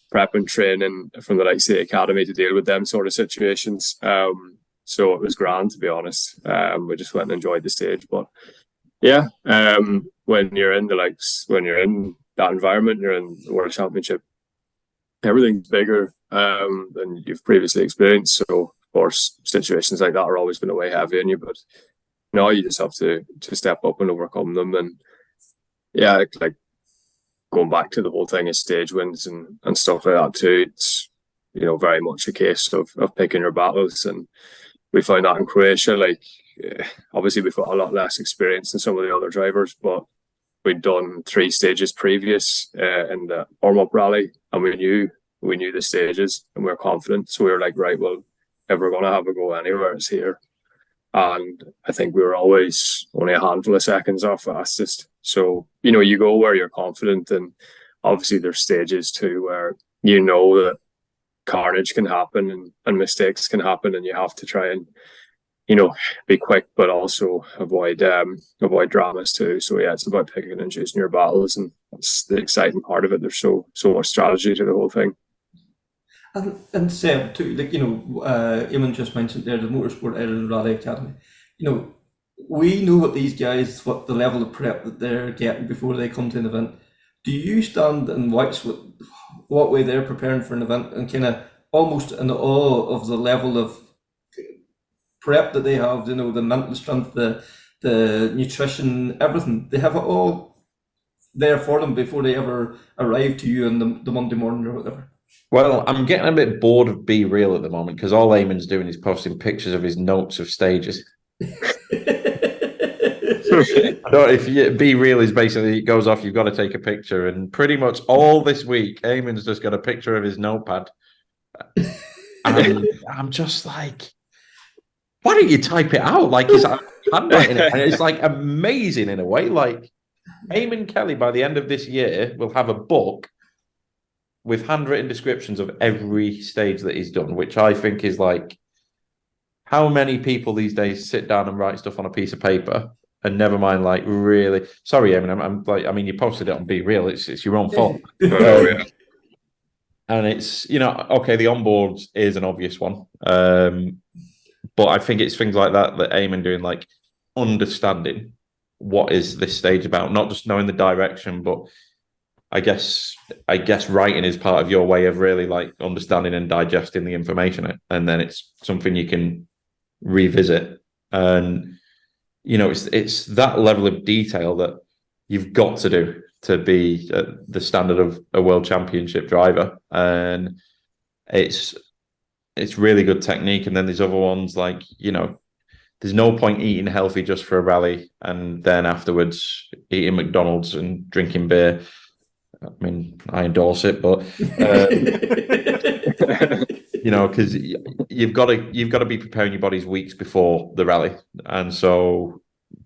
prep and training from the likes of the academy to deal with them sort of situations. So it was grand, to be honest. We just went and enjoyed the stage. But yeah, when you're in that environment, you're in the World Championship, everything's bigger than you've previously experienced. So of course, situations like that are always going to weigh heavy on you. But no, you just have to step up and overcome them. And yeah, like going back to the whole thing of stage wins and stuff like that too, it's very much a case of picking your battles. And we found that in Croatia, obviously we've got a lot less experience than some of the other drivers, but we'd done 3 stages previous in the warm-up rally, and we knew the stages and we were confident. So we were like, right, well, if we're going to have a go anywhere, it's here. And I think we were always only a handful of seconds off fastest. So, you go where you're confident, and obviously there's stages too where that carnage can happen and mistakes can happen, and you have to try and, be quick, but also avoid dramas too. So yeah, it's about picking and choosing your battles, and that's the exciting part of it. There's so much strategy to the whole thing. And Seb too, Eamon just mentioned there, the Motorsport Ireland Rally Academy. We know what the level of prep that they're getting before they come to an event. Do you stand and watch what way they're preparing for an event, and kind of almost in awe of the level of prep that they have? The mental strength, the nutrition, everything. They have it all there for them before they ever arrive to you on the Monday morning or whatever. Well, I'm getting a bit bored of Be Real at the moment, because all Eamon's doing is posting pictures of his notes of stages. No, if you be real is basically it goes off, you've got to take a picture, and pretty much all this week, Eamon's just got a picture of his notepad, and I'm just like, why don't you type it out? Like he's handwriting it, and it's like amazing in a way. Like Eamon Kelly, by the end of this year, will have a book with handwritten descriptions of every stage that he's done, which I think is like, how many people these days sit down and write stuff on a piece of paper, and never mind, like, really. Sorry, Eamon, I'm like, I mean, you posted it on Be Real. It's your own fault. And it's, you know, okay, the onboards is an obvious one. But I think it's things like that Eamon doing, like understanding what is this stage about, not just knowing the direction, but I guess writing is part of your way of really like understanding and digesting the information, and then it's something you can revisit. And you know, it's that level of detail that you've got to do to be the standard of a world championship driver, and it's really good technique. And then there's other ones like, you know, there's no point eating healthy just for a rally and then afterwards eating McDonald's and drinking beer. I mean, I endorse it, but you know, because you've got to be preparing your bodies weeks before the rally, and so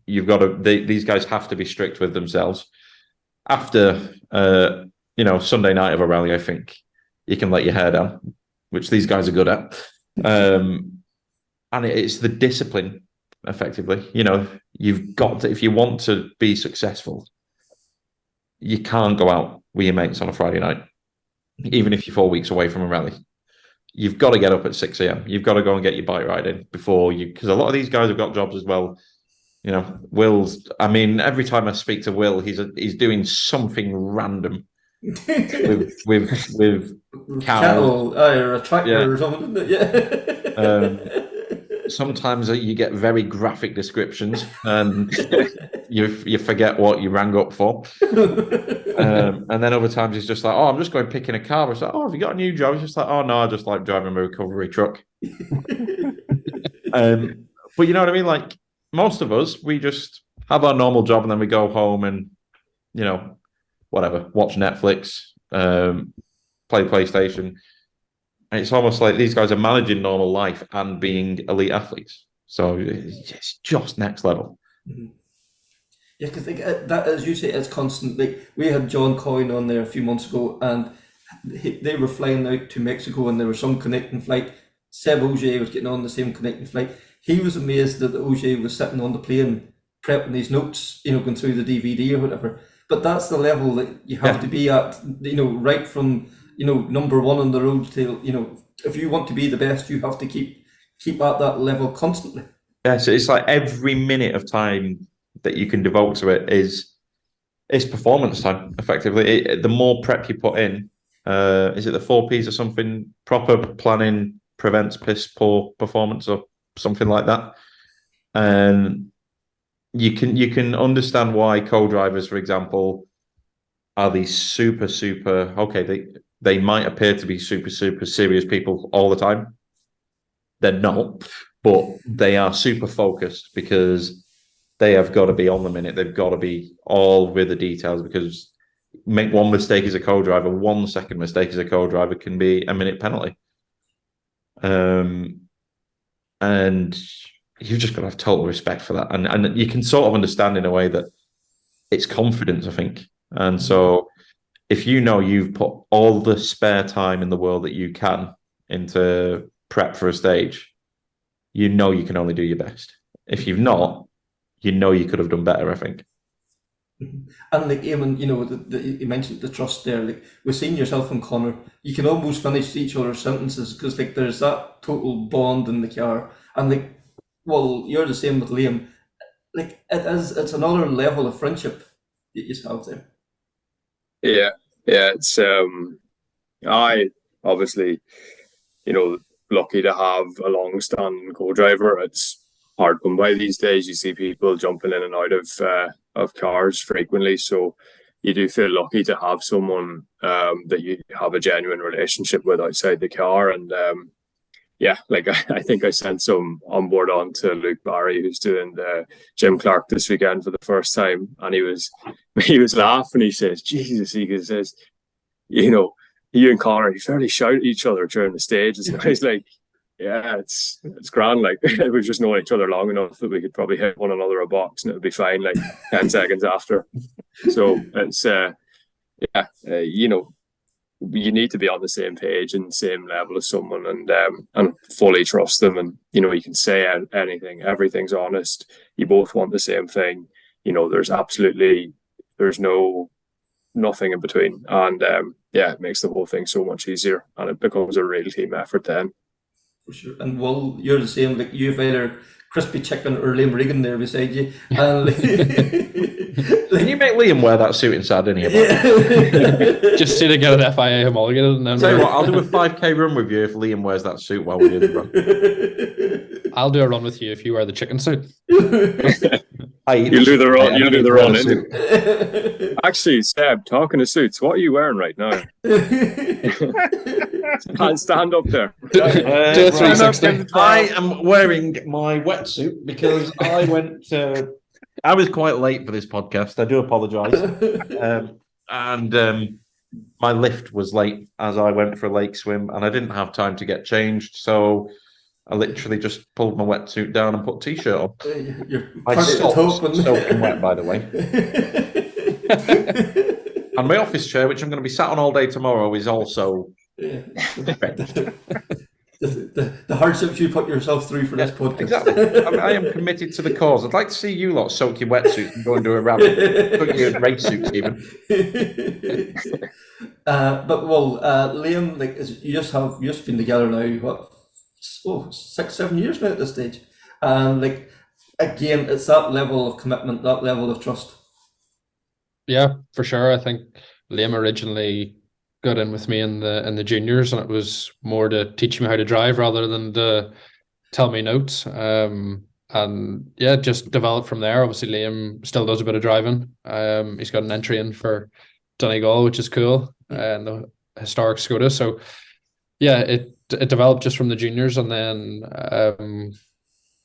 you've got to. These guys have to be strict with themselves. After you know, Sunday night of a rally, I think you can let your hair down, which these guys are good at, and it's the discipline. Effectively, you know, you've got to, if you want to be successful, you can't go out with your mates on a Friday night, even if you're 4 weeks away from a rally. You've got to get up at 6 a.m. You've got to go and get your bike ride in before you, because a lot of these guys have got jobs as well. You know, I mean, every time I speak to Will, he's doing something random with cattle or a tractor or something, isn't it? Yeah. Sometimes you get very graphic descriptions, and you forget what you rang up for. And then other times it's just like, oh, I'm just going picking a car. It's like, oh, have you got a new job? It's just like, oh no, I just like driving a recovery truck. But you know what I mean? Like most of us, we just have our normal job and then we go home and, you know, whatever, watch Netflix, play PlayStation. And it's almost like these guys are managing normal life and being elite athletes. So it's just next level. Mm-hmm. Yeah, because that, as you say, it's constant. Like we had John Coyne on there a few months ago, and they were flying out to Mexico, and there was some connecting flight. Seb Ogier was getting on the same connecting flight. He was amazed that Ogier was sitting on the plane prepping his notes, you know, going through the DVD or whatever. But that's the level that you have to be at, you know, right from, you know, number one on the road till, you know, if you want to be the best, you have to keep at that level constantly. Yeah, so it's like every minute of time that you can devote to it is performance time, effectively. The more prep you put in, is it the 4 Ps or something? Proper planning prevents piss poor performance or something like that. And you can understand why co-drivers, for example, are these super okay, they might appear to be super serious people all the time. They're not, but they are super focused because they have got to be on the minute. They've got to be all with the details, because make one mistake as a co-driver, 1 second mistake as a co-driver can be a minute penalty. And you've just got to have total respect for that. And you can sort of understand in a way that it's confidence, I think. And so if you know you've put all the spare time in the world that you can into prep for a stage, you know you can only do your best. If you've not, you know you could have done better, I think. And like Eamon, you know, you mentioned the trust there. Like we've seen yourself and Connor, you can almost finish each other's sentences because like there's that total bond in the car. And like, well, you're the same with Liam. Like it's another level of friendship that you have there. Yeah, it's I obviously, you know, lucky to have a long-standing co-driver. It's hard to come by these days. You see people jumping in and out of cars frequently, so you do feel lucky to have someone that you have a genuine relationship with outside the car. And yeah, like I think I sent some on board on to Luke Barry, who's doing the Jim Clark this weekend for the first time, and he was laughing. He says, "Jesus," he says, "You know, you and Connor, you fairly shout at each other during the stages." And I was like, "Yeah, it's grand. Like we've just known each other long enough that we could probably hit one another a box and it would be fine. Like 10 seconds after." So it's you know, you need to be on the same page and same level as someone, and fully trust them. And you know, you can say anything, everything's honest. You both want the same thing. You know, there's nothing in between, and yeah, it makes the whole thing so much easier, and it becomes a real team effort then. For sure. And well, you're the same. Like you've either crispy chicken or Liam Regan there beside you, and Can you make Liam wear that suit in Sardinia? Just see to get an FIA homologated, and then Tell you what, I'll do a 5K run with you if Liam wears that suit while we do the run. I'll do a run with you if you wear the chicken suit. You'll do the run. You'll do the run. In. Actually, Seb, talking to suits, what are you wearing right now? Can't stand up there. Do a 360. I am wearing my wetsuit because I was quite late for this podcast. I do apologise. And my lift was late as I went for a lake swim, and I didn't have time to get changed, so I literally just pulled my wetsuit down and put a t-shirt on. My socks soaking wet, by the way. And my office chair, which I'm going to be sat on all day tomorrow, is also the hardships you put yourself through for this podcast. Exactly. I am committed to the cause. I'd like to see you lot soak your wetsuits and go and do a rabbit. Put your race suits even. But well, Liam, like you just been together now. What? 6-7 years now at this stage, and like again, it's that level of commitment, that level of trust. Yeah, for sure. I think Liam originally got in with me in the juniors, and it was more to teach me how to drive rather than to tell me notes. And yeah, just developed from there. Obviously, Liam still does a bit of driving. He's got an entry in for Donegal, which is cool, and the historic Skoda. So yeah, it developed just from the juniors, and then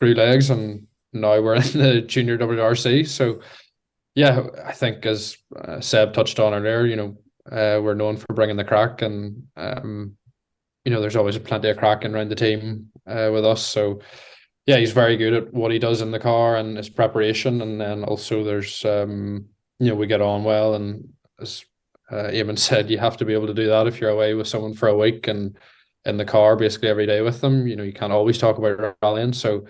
grew legs, and now we're in the junior WRC. So yeah, I think as Seb touched on earlier, you know, we're known for bringing the crack, and you know, there's always plenty of cracking around the team with us. So yeah, he's very good at what he does in the car and his preparation, and then also there's you know, we get on well, and as Eamon said, you have to be able to do that if you're away with someone for a week and in the car basically every day with them. You know, you can't always talk about rallying. So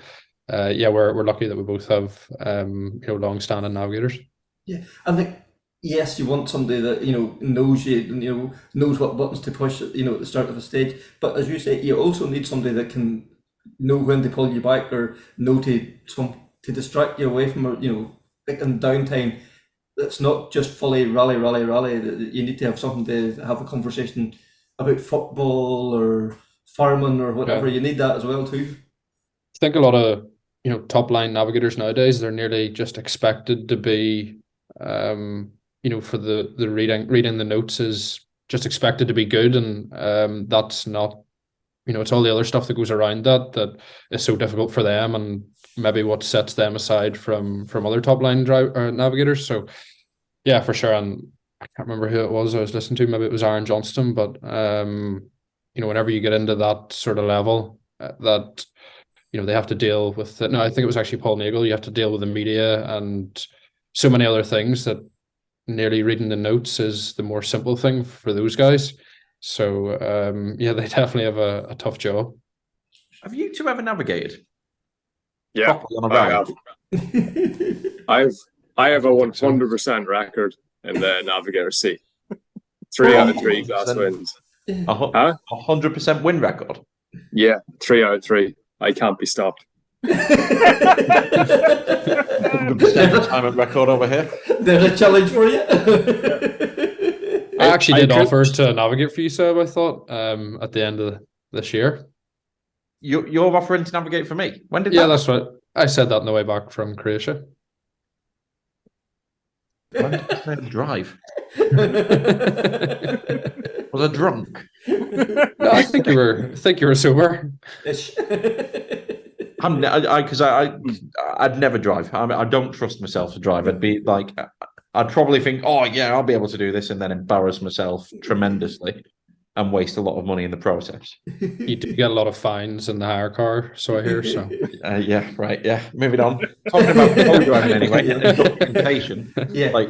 yeah, we're lucky that we both have you know, long-standing navigators. Yeah, I think yes, you want somebody that you know knows you, you know, knows what buttons to push, you know, at the start of a stage. But as you say, you also need somebody that can know when to pull you back, or know to distract you away from, you know, like in downtime. It's not just fully rally. You need to have something to have a conversation about football or farming or whatever. Yeah. You need that as well too. I think a lot of, you know, top line navigators nowadays, they're nearly just expected to be you know, for the reading the notes is just expected to be good, and that's not, you know, it's all the other stuff that goes around that is so difficult for them, and maybe what sets them aside from other top line navigators. So yeah, for sure. And I can't remember who it was I was listening to, maybe it was Aaron Johnston, but you know, whenever you get into that sort of level, that, you know, they have to deal with it. No, I think it was actually Paul Nagel. You have to deal with the media and so many other things, that nearly reading the notes is the more simple thing for those guys. So yeah, they definitely have a tough job. Have you two ever navigated? Yeah, I have a 100% record in the Navigator C. 3 out of 3 class wins. 100% win record? Yeah, 3 out of 3. I can't be stopped. 100% retirement record over here. There's a challenge for you. I actually did offer to navigate for you, Seb, I thought, at the end of this year. You're offering to navigate for me? When did that's right. I said that on the way back from Croatia. When did I say drive? Was I drunk? No, I think you were sober. I'd never drive. I don't trust myself to drive. I'd be like, I'd probably think, oh yeah, I'll be able to do this, and then embarrass myself tremendously and waste a lot of money in the process. You do get a lot of fines in the hire car, so I hear. So yeah, right, yeah. Moving on. Talking about co-driving anyway, and documentation. Yeah. Like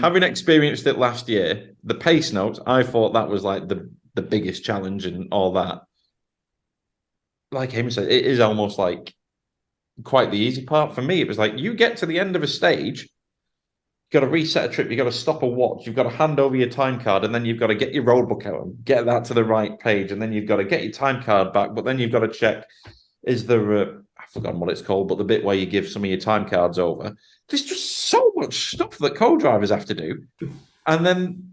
having experienced it last year, the pace notes, I thought that was like the biggest challenge and all that. Like Amy said, it is almost like quite the easy part. For me, it was like you get to the end of a stage, you've got to reset a trip, you've got to stop a watch, you've got to hand over your time card, and then you've got to get your road book out and get that to the right page, and then you've got to get your time card back, but then you've got to check, is there I've forgotten what it's called, but the bit where you give some of your time cards over. There's just so much stuff that co-drivers have to do. And then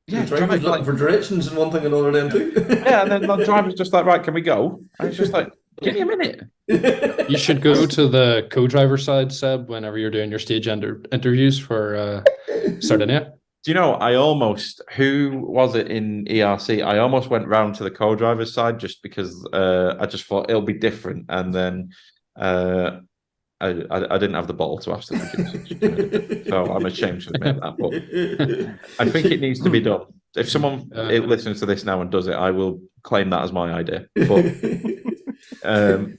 the driver's looking for directions and one thing and another then too. Yeah, and then the driver's just like, right, can we go? And it's just like, give me a minute. You should go to the co-driver side, Seb, whenever you're doing your stage interviews for Sardinia. Do you know, who was it in ERC? I almost went round to the co-driver's side just because I just thought it'll be different. And then I didn't have the ball to ask them. So I'm ashamed to admit that. But I think it needs to be done. If someone listens to this now and does it, I will claim that as my idea. But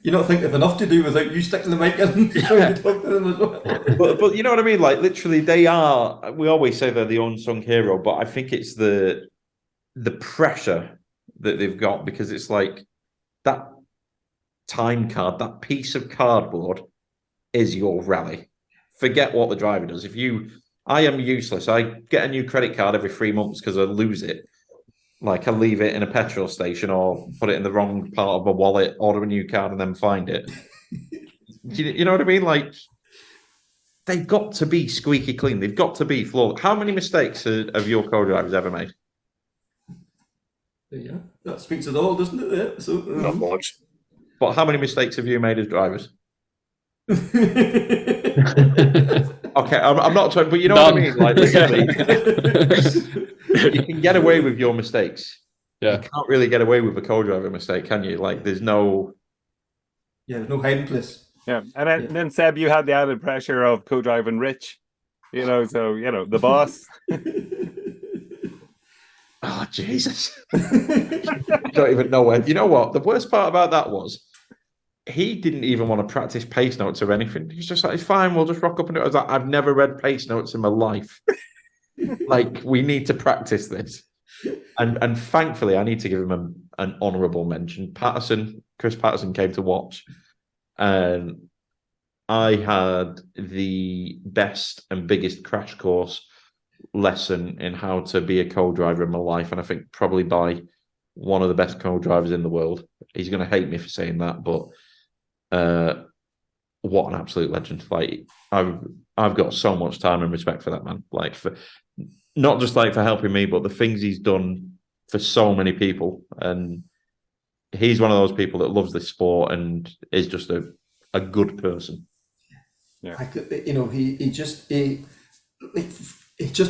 you don't think there's enough to do without you sticking the mic in and trying to talk to them as well. But you know what I mean? Like literally they are, we always say they're the unsung hero, but I think it's the pressure that they've got, because it's like that time card, that piece of cardboard is your rally. Forget what the driver does. I am useless. I get a new credit card every 3 months because I lose it. Like I leave it in a petrol station or put it in the wrong part of my wallet, order a new card and then find it. You know what I mean? Like they've got to be squeaky clean. They've got to be flawless. How many mistakes have your co-drivers ever made? Yeah, that speaks it all, doesn't it? Yeah. So not much. But how many mistakes have you made as drivers? Okay, I'm not trying, but you know what I mean. Like, literally, you can get away with your mistakes. Yeah, you can't really get away with a co-driver mistake, can you? Like, there's no hiding place. Yeah, and then Seb, you had the added pressure of co-driving Rich. So the boss. Oh Jesus! You don't even know where. You know what? The worst part about that was, he didn't even want to practice pace notes or anything. He was just like, it's fine, we'll just rock up and do it. I was like, I've never read pace notes in my life. Like, we need to practice this. And thankfully, I need to give him an honourable mention. Chris Patterson came to watch. And I had the best and biggest crash course lesson in how to be a co-driver in my life. And I think probably by one of the best co-drivers in the world. He's going to hate me for saying that, but what an absolute legend. Like I've got so much time and respect for that man, like for not just like for helping me, but the things he's done for so many people. And he's one of those people that loves this sport and is just a good person. Yeah, he just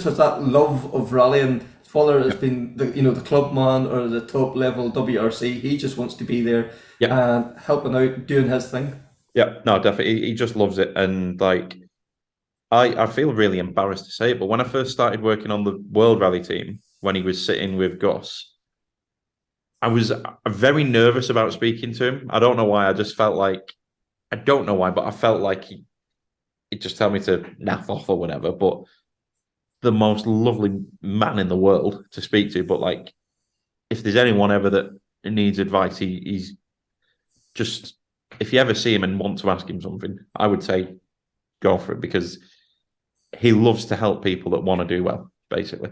has that love of rallying. His father has been the club man or the top level WRC. He just wants to be there and helping out, doing his thing. Yeah, no, definitely. He just loves it. And like, I feel really embarrassed to say it, but when I first started working on the World Rally team, when he was sitting with Gus, I was very nervous about speaking to him. I don't know why. I just felt like, I don't know why, but I felt like he'd just tell me to naff off or whatever. But the most lovely man in the world to speak to. But like, if there's anyone ever that needs advice, he's just, if you ever see him and want to ask him something, I would say go for it, because he loves to help people that want to do well, basically.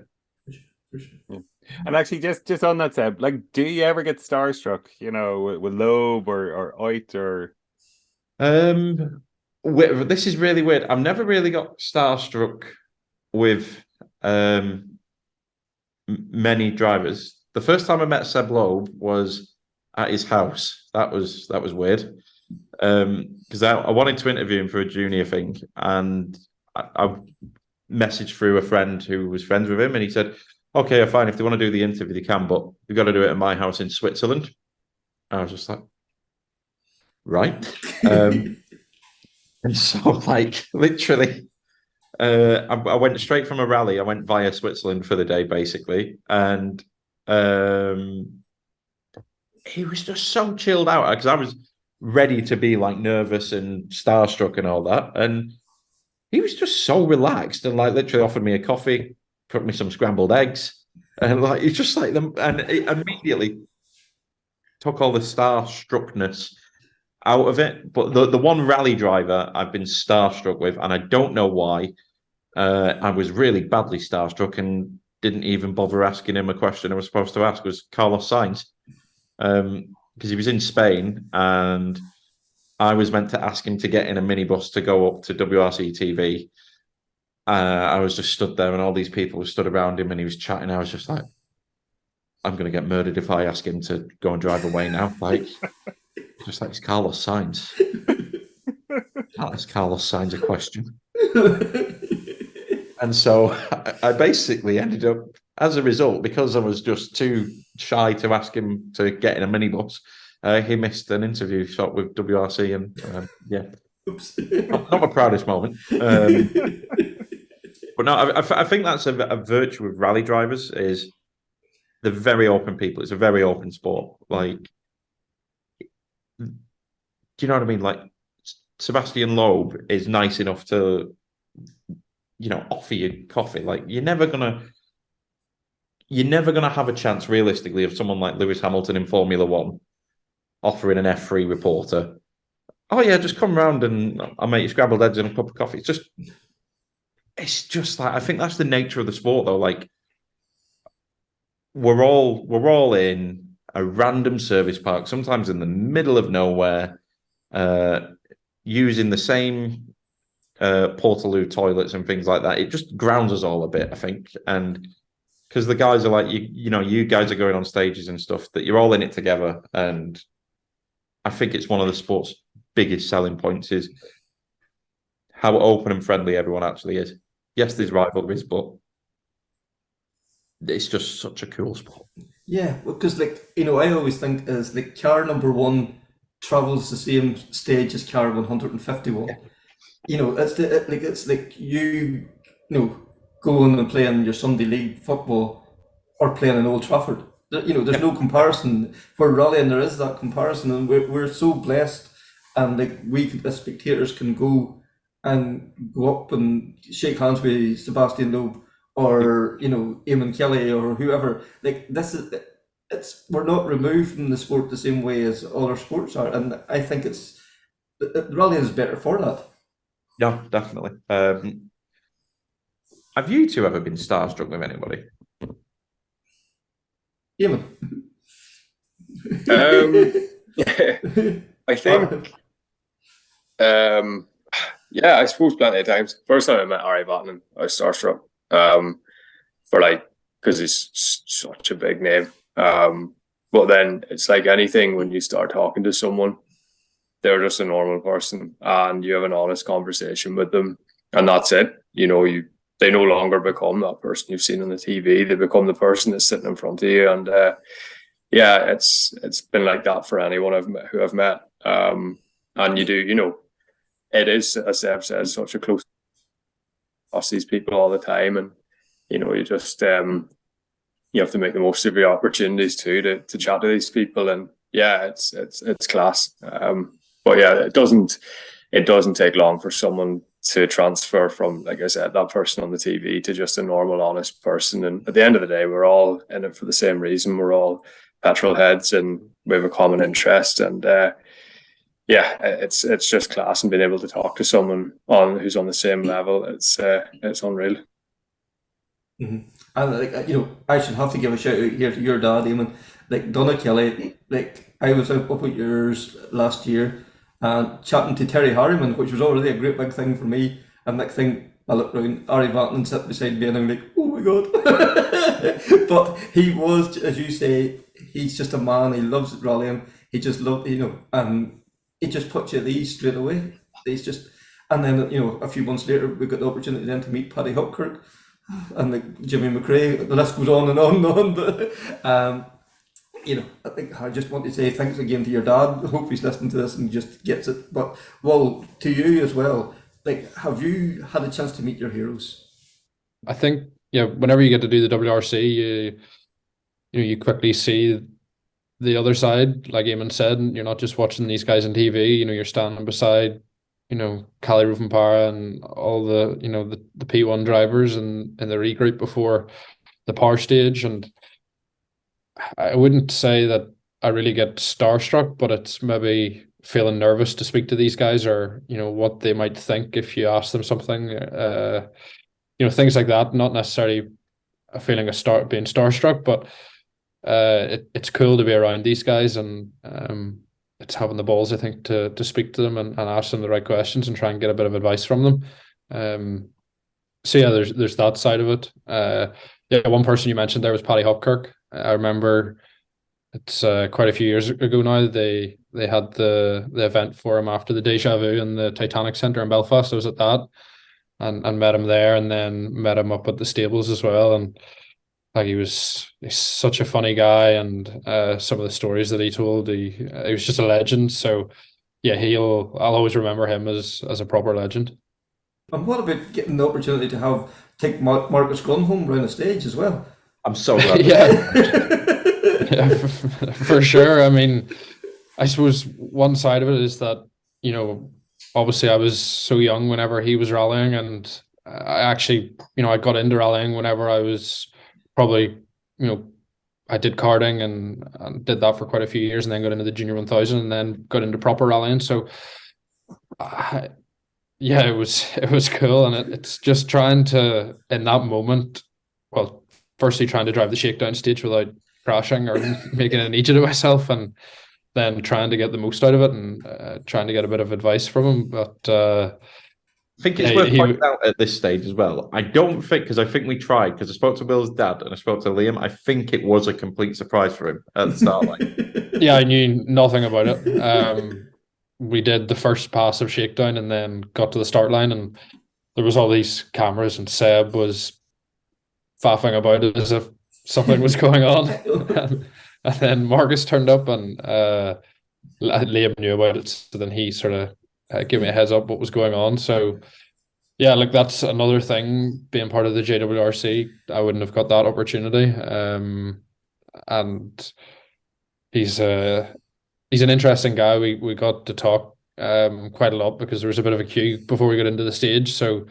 For sure. Yeah. And actually, just on that, Seb, like, do you ever get starstruck, with Loeb or Oit or? This is really weird. I've never really got starstruck with many drivers. The first time I met Seb Loeb was at his house. That was weird. Because I wanted to interview him for a junior thing, and I messaged through a friend who was friends with him, and he said, "Okay, fine. If they want to do the interview, they can, but they've got to do it at my house in Switzerland." I was just like, right. And so, like, literally, I went straight from a rally. I went via Switzerland for the day, basically, and he was just so chilled out because I was ready to be like nervous and starstruck and all that, and he was just so relaxed and like literally offered me a coffee, cooked me some scrambled eggs, and like it's just like them, and it immediately took all the starstruckness out of it. But the one rally driver I've been starstruck with, and I don't know why. I was really badly starstruck and didn't even bother asking him a question I was supposed to ask, was Carlos Sainz. Because he was in Spain and I was meant to ask him to get in a minibus to go up to WRC TV. I was just stood there and all these people were stood around him and he was chatting. I was just like, I'm going to get murdered if I ask him to go and drive away now. Like, just like, it's Carlos Sainz. Can't ask Carlos Sainz a question. And so I basically ended up, as a result, because I was just too shy to ask him to get in a minibus, he missed an interview shot with WRC, and yeah, Oops. not my proudest moment. But no, I think that's a virtue of rally drivers is they're very open people. It's a very open sport. Like, do you know what I mean? Like, Sebastian Loeb is nice enough to, offer you coffee. Like, you're never gonna have a chance realistically of someone like Lewis Hamilton in Formula One offering an F3 reporter, "Oh yeah, just come round and I'll make you scrambled eggs and a cup of coffee." It's just like, I think that's the nature of the sport though. Like, we're all in a random service park, sometimes in the middle of nowhere, using the same Portaloo toilets and things like that. It just grounds us all a bit, I think. And because the guys are like, you guys are going on stages and stuff, that you're all in it together. And I think it's one of the sport's biggest selling points is how open and friendly everyone actually is. Yes, there's rivalries, but it's just such a cool sport. Yeah, because I always think is like car number one travels the same stage as car 151. It's like going and playing your Sunday league football or playing in Old Trafford. There's no comparison. For rallying, there is that comparison, and we're so blessed, and like we as spectators can go and go up and shake hands with Sebastian Loeb or Eamon Kelly or whoever. Like, this is we're not removed from the sport the same way as other sports are, and I think rallying is better for that. Yeah, definitely. Have you two ever been starstruck with anybody? Eamon. I think, yeah, I suppose plenty of times. First time I met Ari Vatanen, I was starstruck. Because he's such a big name. But then it's like anything when you start talking to someone, they're just a normal person and you have an honest conversation with them, and that's it. They no longer become that person you've seen on the TV. They become the person that's sitting in front of you. And yeah, it's been like that for anyone who I've met. And you do, it is, as Seb says, such a close across these people all the time, and you just you have to make the most of your opportunities too to chat to these people, and yeah, it's class. But yeah, it doesn't take long for someone to transfer from, like I said, that person on the TV to just a normal, honest person. And at the end of the day, we're all in it for the same reason. We're all petrol heads, and we have a common interest. And yeah, it's just class, and being able to talk to someone who's on the same level, it's unreal. Mm-hmm. And I should have to give a shout out here to your dad, Eamon. Like Donna Kelly, like I was up at yours last year and chatting to Terry Harriman, which was already a great big thing for me. And next thing I looked around, Ari Vatanen sat beside me, and I'm like, oh my god! But he was, as you say, he's just a man. He loves rallying. He just loved, he just puts you at ease straight away. He's just, And then, a few months later, we got the opportunity then to meet Paddy Hopkirk and Jimmy McRae. The list goes on and on and on. But, I think I just want to say thanks again to your dad. I hope he's listening to this and just gets it. But, well, to you as well, have you had a chance to meet your heroes? I think, whenever you get to do the WRC, you quickly see the other side, like Eamon said, and you're not just watching these guys on TV, you're standing beside, Cali Roof-and-Para and all the, the P1 drivers and in the regroup before the power stage. And I wouldn't say that I really get starstruck, but it's maybe feeling nervous to speak to these guys, or, what they might think if you ask them something, things like that. Not necessarily a feeling of being starstruck, but it's cool to be around these guys, and it's having the balls, I think, to speak to them and ask them the right questions and try and get a bit of advice from them. So yeah, there's that side of it. One person you mentioned there was Paddy Hopkirk. I remember it's quite a few years ago now. They had the event for him after the Deja Vu in the Titanic Centre in Belfast. I was at that and met him there, and then met him up at the stables as well. And like he's such a funny guy, and some of the stories that he told, he was just a legend. So yeah, I'll always remember him as a proper legend. And what about getting the opportunity to take Marcus Gunn home around the stage as well? I'm so glad. Yeah, for sure. I mean, I suppose one side of it is that, obviously I was so young whenever he was rallying, and I actually, I got into rallying whenever I was probably, I did karting and did that for quite a few years, and then got into the Junior 1000 and then got into proper rallying. So yeah, it was cool, and it's just trying to, in that moment, well, firstly trying to drive the shakedown stage without crashing or making an idiot of myself, and then trying to get the most out of it, and trying to get a bit of advice from him. But I think it's worth pointing out at this stage as well. I don't think, because I think we tried, because I spoke to Will's dad and I spoke to Liam. I think it was a complete surprise for him at the start line. Yeah, I knew nothing about it. We did the first pass of shakedown and then got to the start line, and there was all these cameras, and Seb was faffing about it as if something was going on. And then Marcus turned up, and Liam knew about it, so then he sort of gave me a heads up what was going on. So yeah, like that's another thing, being part of the JWRC. I wouldn't have got that opportunity. And he's an interesting guy. We got to talk quite a lot because there was a bit of a queue before we got into the stage. So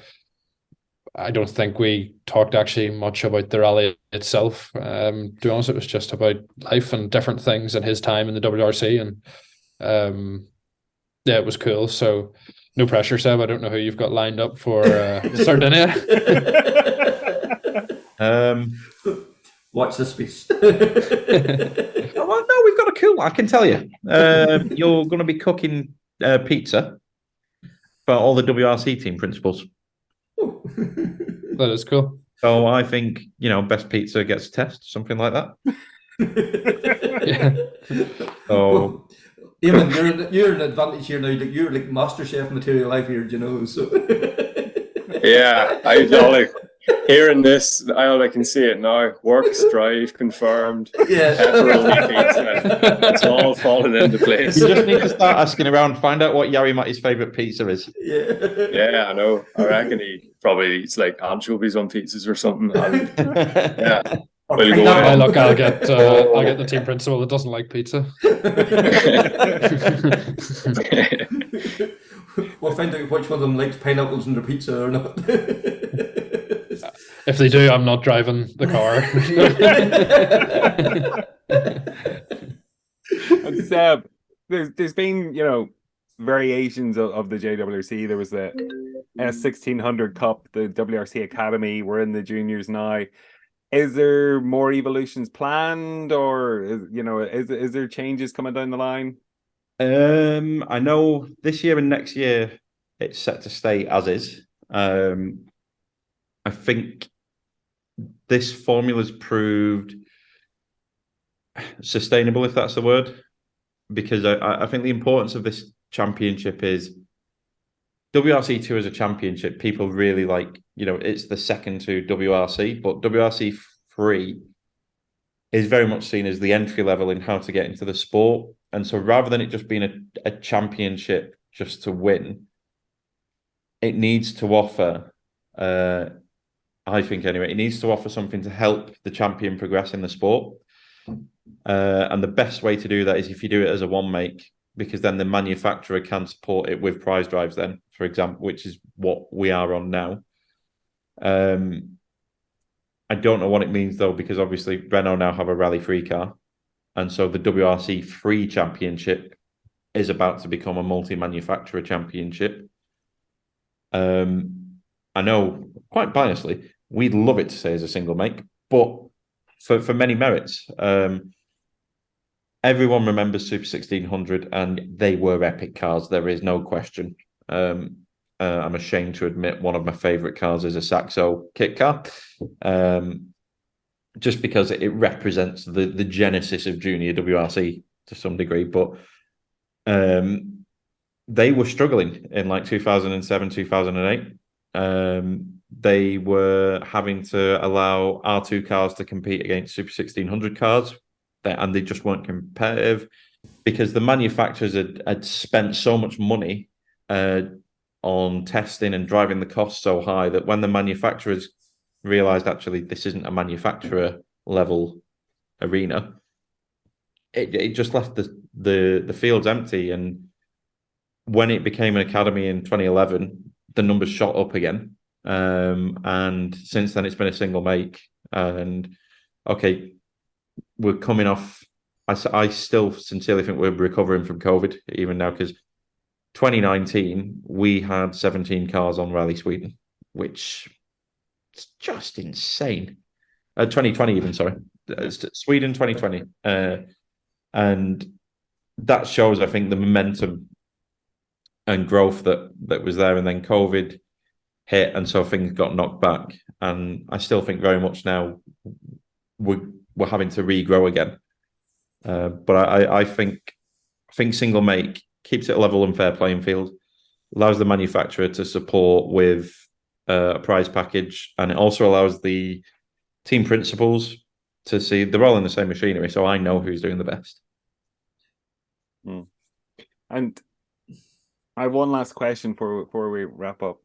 I don't think we talked actually much about the rally itself. To be honest, it was just about life and different things and his time in the WRC. And yeah, it was cool. So no pressure, Seb. I don't know who you've got lined up for Sardinia. Watch this space. Well, no, we've got a cool one, I can tell you. You're going to be cooking pizza for all the WRC team principals. That is cool. So I think, best pizza gets a test, something like that. Yeah. So, Eamon, you're an advantage here now. You're like MasterChef material out here, So Yeah, I know. Like hearing this, I can see it now. Works, drive, confirmed. Yeah, pepperoni pizza. It's all falling into place. you just need to start asking around, find out what Yari Matty's favourite pizza is. Yeah, I know. I reckon he probably eats like anchovies on pizzas or something. And, yeah. Look, I'll get the team principal that doesn't like pizza. We'll find out which one of them likes pineapples in their pizza or not. If they do, I'm not driving the car. And Seb, there's been variations of the JWRC. There was the S1600 Cup, the WRC Academy. We're in the juniors now. Is there more evolutions planned, or is there changes coming down the line? I know this year and next year it's set to stay as is. I think this formula's proved sustainable, if that's the word, because I think the importance of this championship is WRC2 as a championship, people really like, it's the second to WRC, but WRC3 is very much seen as the entry level in how to get into the sport. And so rather than it just being a championship just to win, it needs to offer, I think anyway, it needs to offer something to help the champion progress in the sport. And the best way to do that is if you do it as a one make, because then the manufacturer can support it with prize drives then, for example, which is what we are on now. I don't know what it means though, because obviously Renault now have a Rally 3 car. And so the WRC 3 championship is about to become a multi-manufacturer championship. I know, quite biasly, we'd love it to say as a single make, but for many merits. Everyone remembers Super 1600 and they were epic cars. There is no question. I'm ashamed to admit one of my favourite cars is a Saxo kit car, just because it represents the genesis of junior WRC to some degree. But they were struggling in like 2007, 2008. They were having to allow R2 cars to compete against Super 1600 cars, and they just weren't competitive because the manufacturers had spent so much money on testing and driving the costs so high that when the manufacturers realized actually this isn't a manufacturer level arena, it just left the fields empty. And when it became an academy in 2011, the numbers shot up again. And since then it's been a single make. And okay, we're coming off. I still sincerely think we're recovering from COVID even now, because 2019 we had 17 cars on Rally Sweden, which is just insane. 2020 even, sorry, Sweden 2020, and that shows, I think, the momentum and growth that was there. And then COVID hit, and so things got knocked back. And I still think very much now we're having to regrow again. But I think single make keeps it a level and fair playing field, allows the manufacturer to support with a prize package, and it also allows the team principals to see they're all in the same machinery, so I know who's doing the best. And I have one last question before we wrap up,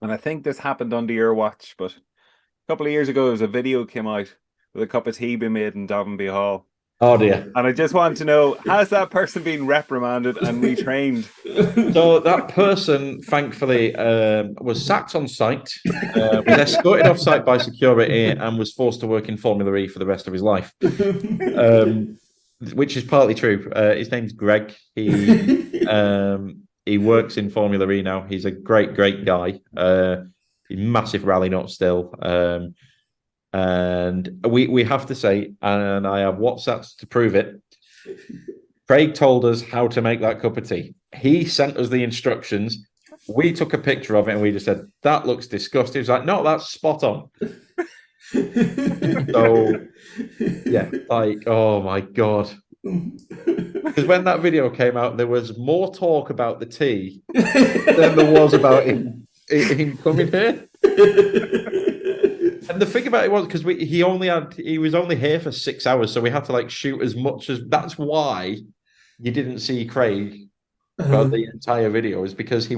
and I think this happened under your watch, but a couple of years ago there was a video came out with a cup of tea being made in Davonby Hall. Oh dear. And I just want to know, has that person been reprimanded and retrained? So that person, thankfully, was sacked on site, was escorted off site by security, and was forced to work in Formula E for the rest of his life. Which is partly true. His name's Greg. He works in Formula E now. He's a great guy. He's massive rally nut still. And we have to say, and I have WhatsApps to prove it, Craig told us how to make that cup of tea. He sent us the instructions. We took a picture of it and we just said, that looks disgusting. He was like, no, that's spot on. So, yeah, like, oh my God. Because when that video came out, there was more talk about the tea than there was about him coming here. And the thing about it was, because he was only here for 6 hours, so we had to like shoot as much as. That's why you didn't see Craig for the entire video, is because he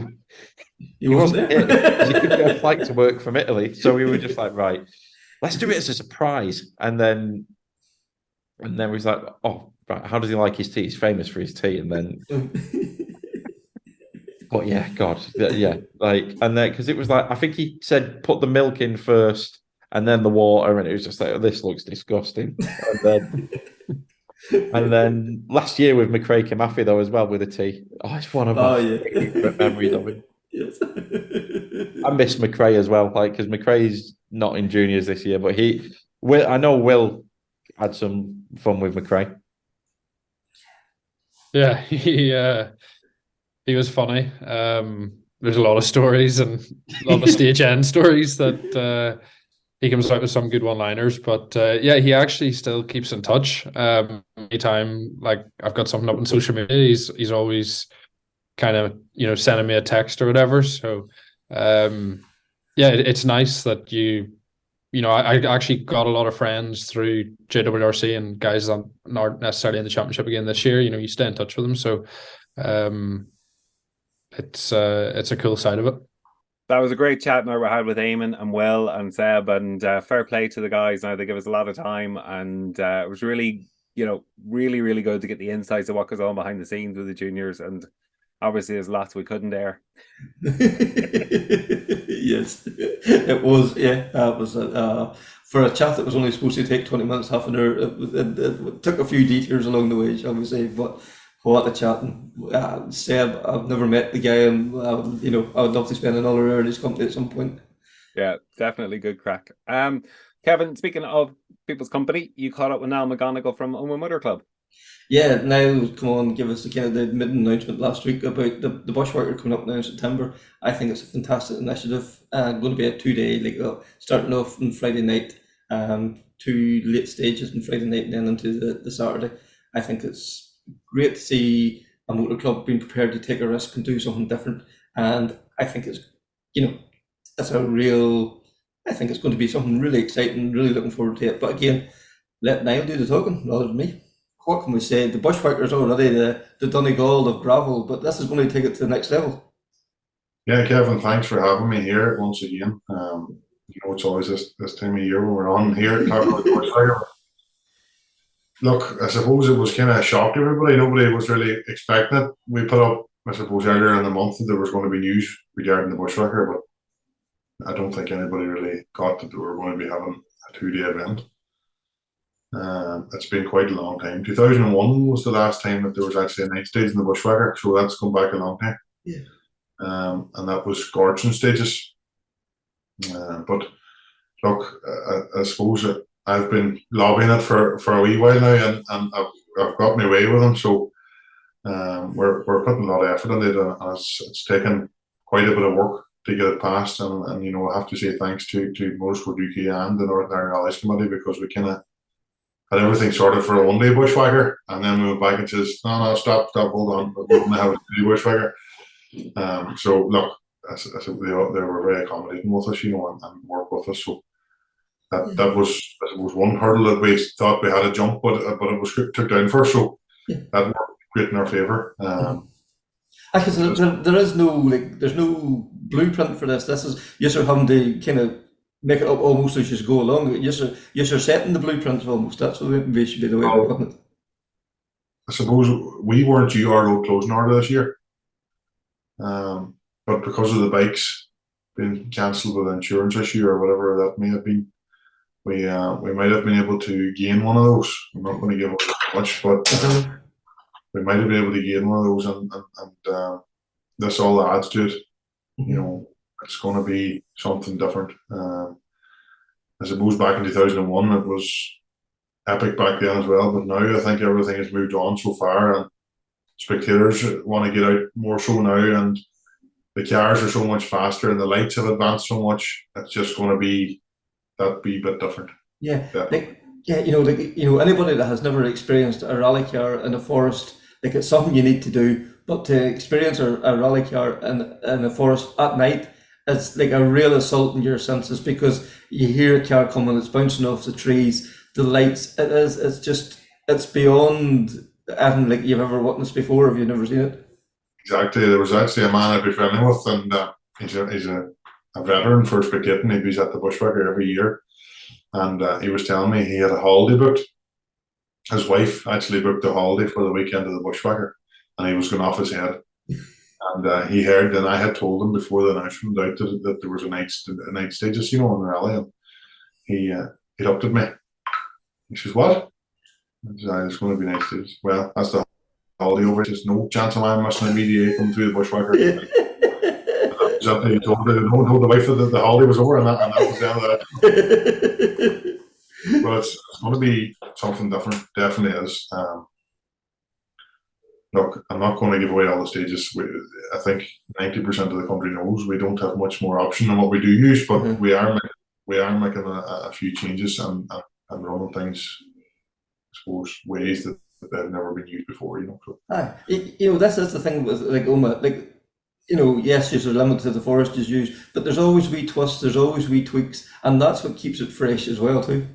wasn't here. He could get a flight to work from Italy, so we were just like, right, let's do it as a surprise. And then we was like, oh, right, how does he like his tea? He's famous for his tea. And then, but yeah, God, yeah, like, and then because it was like, I think he said put the milk in first and then the water, and it was just like, oh, this looks disgusting. And then last year with McRae Kamafi though as well with the tea. Oh, it's one of my favorite memories of him. Yes. I miss McRae as well, like, because McRae's not in juniors this year, but I know Will had some fun with McRae. Yeah, he was funny. There's a lot of stories and a lot of stage end stories that he comes out with some good one-liners. But yeah, he actually still keeps in touch. Anytime like I've got something up on social media, he's always kind of, you know, sending me a text or whatever. So yeah, it's nice that you know, I actually got a lot of friends through JWRC and guys that aren't necessarily in the championship again this year. You know, you stay in touch with them. So it's a cool side of it. That was a great chat now we had with Eamon and Will and Seb, and fair play to the guys. Now they give us a lot of time, and it was really, you know, really good to get the insights of what goes on behind the scenes with the juniors. And obviously, there's lots we couldn't air. Yes, it was. Yeah, it was for a chat that was only supposed to take 20 minutes, half an hour. It took a few detours along the way, shall we say? But what a chat! And Seb, I've never met the guy, and you know, I would love to spend another hour in his company at some point. Yeah, definitely good crack. Kevin, speaking of people's company, you caught up with Niall McGonigal from Oma Motor Club. Yeah, Niall come on, give us the kind of the mid announcement last week about the Bushwhacker coming up now in September. I think it's a fantastic initiative. Going to be a 2-day, like starting off on Friday night, 2 late stages on Friday night, and then into the Saturday. I think it's great to see a motor club being prepared to take a risk and do something different. And I think it's, you know, it's a real. I think it's going to be something really exciting. Really looking forward to it. But again, let Niall do the talking rather than me. What can we say? The Bushwhacker is already the Donegal of gravel, but this is going to take it to the next level. Yeah, Kevin, thanks for having me here once again. You know, it's always this time of year when we're on here talking about the Bushwhacker. Look, I suppose it was kind of a shock to everybody. Nobody was really expecting it. We put up, I suppose, earlier in the month that there was going to be news regarding the Bushwhacker, but I don't think anybody really got that we were going to be having a 2-day event. It's been quite a long time. 2001 was the last time that there was actually a night stage in the Bushwhacker, so that's come back a long time. Yeah. And that was Krunching stages. But look, I suppose that I've been lobbying it for a wee while now, and I've got my way with them. So we're putting a lot of effort in it, and it's taken quite a bit of work to get it passed. And you know, I have to say thanks to Motorsport UK and the Northern Ireland Rallies Committee, because we kind of had everything sorted for a 1-day Bushwhacker, and then we went back and says, no, stop, hold on, we're going to have a 2-day Bushwhacker. So look, I said they were very accommodating with us, you know, and worked with us. So that was, I suppose, one hurdle that we thought we had to jump, but it was took down first. So that worked great in our favour. Actually, there is no there's no blueprint for this. This is you're having to kind of make it up almost as you go along. You're setting the blueprints almost. That's what maybe should be the way of putting it. I suppose we weren't due our road closing order this year, but because of the bikes being cancelled with an insurance issue or whatever that may have been, we might have been able to gain one of those. I'm not going to give away much, but we might have been able to gain one of those, and this all adds to it. You know, it's going to be something different. I suppose back in 2001 it was epic back then as well, but now I think everything has moved on so far, and spectators want to get out more so now, and the cars are so much faster, and the lights have advanced so much. It's just going to be that wee bit different. Yeah, anybody that has never experienced a rally car in a forest, it's something you need to do. But to experience a rally car in a forest at night, it's like a real assault on your senses, because you hear a car coming, it's bouncing off the trees, the lights. It's beyond anything like you've ever witnessed before if you've never seen it. Exactly. There was actually a man I'd be friendly with, and he's a veteran for spectating. He was at the Bushwhacker every year, and he was telling me he had a holiday booked. His wife actually booked a holiday for the weekend of the Bushwhacker, and he was going off his head. And he heard, and I had told him before the announcement out that there was a night stages, you know, on the rally, and he looked at me. He says, "What?" I said, "It's going to be night stages." Well, that's the holiday over. There's no chance of I missing a media coming through the Bushwhacker. He told the wife that the holiday was over, and that was the end of that. But it's going to be something different. Definitely is. Look, I'm not going to give away all the stages. I think 90% of the country knows we don't have much more option than what we do use, but we are making a few changes and running things, I suppose, ways that that they've never been used before, you know. So. This is the thing with like Oma, like, yes, you're limited to the forest is used, but there's always wee twists, there's always wee tweaks, and that's what keeps it fresh as well too.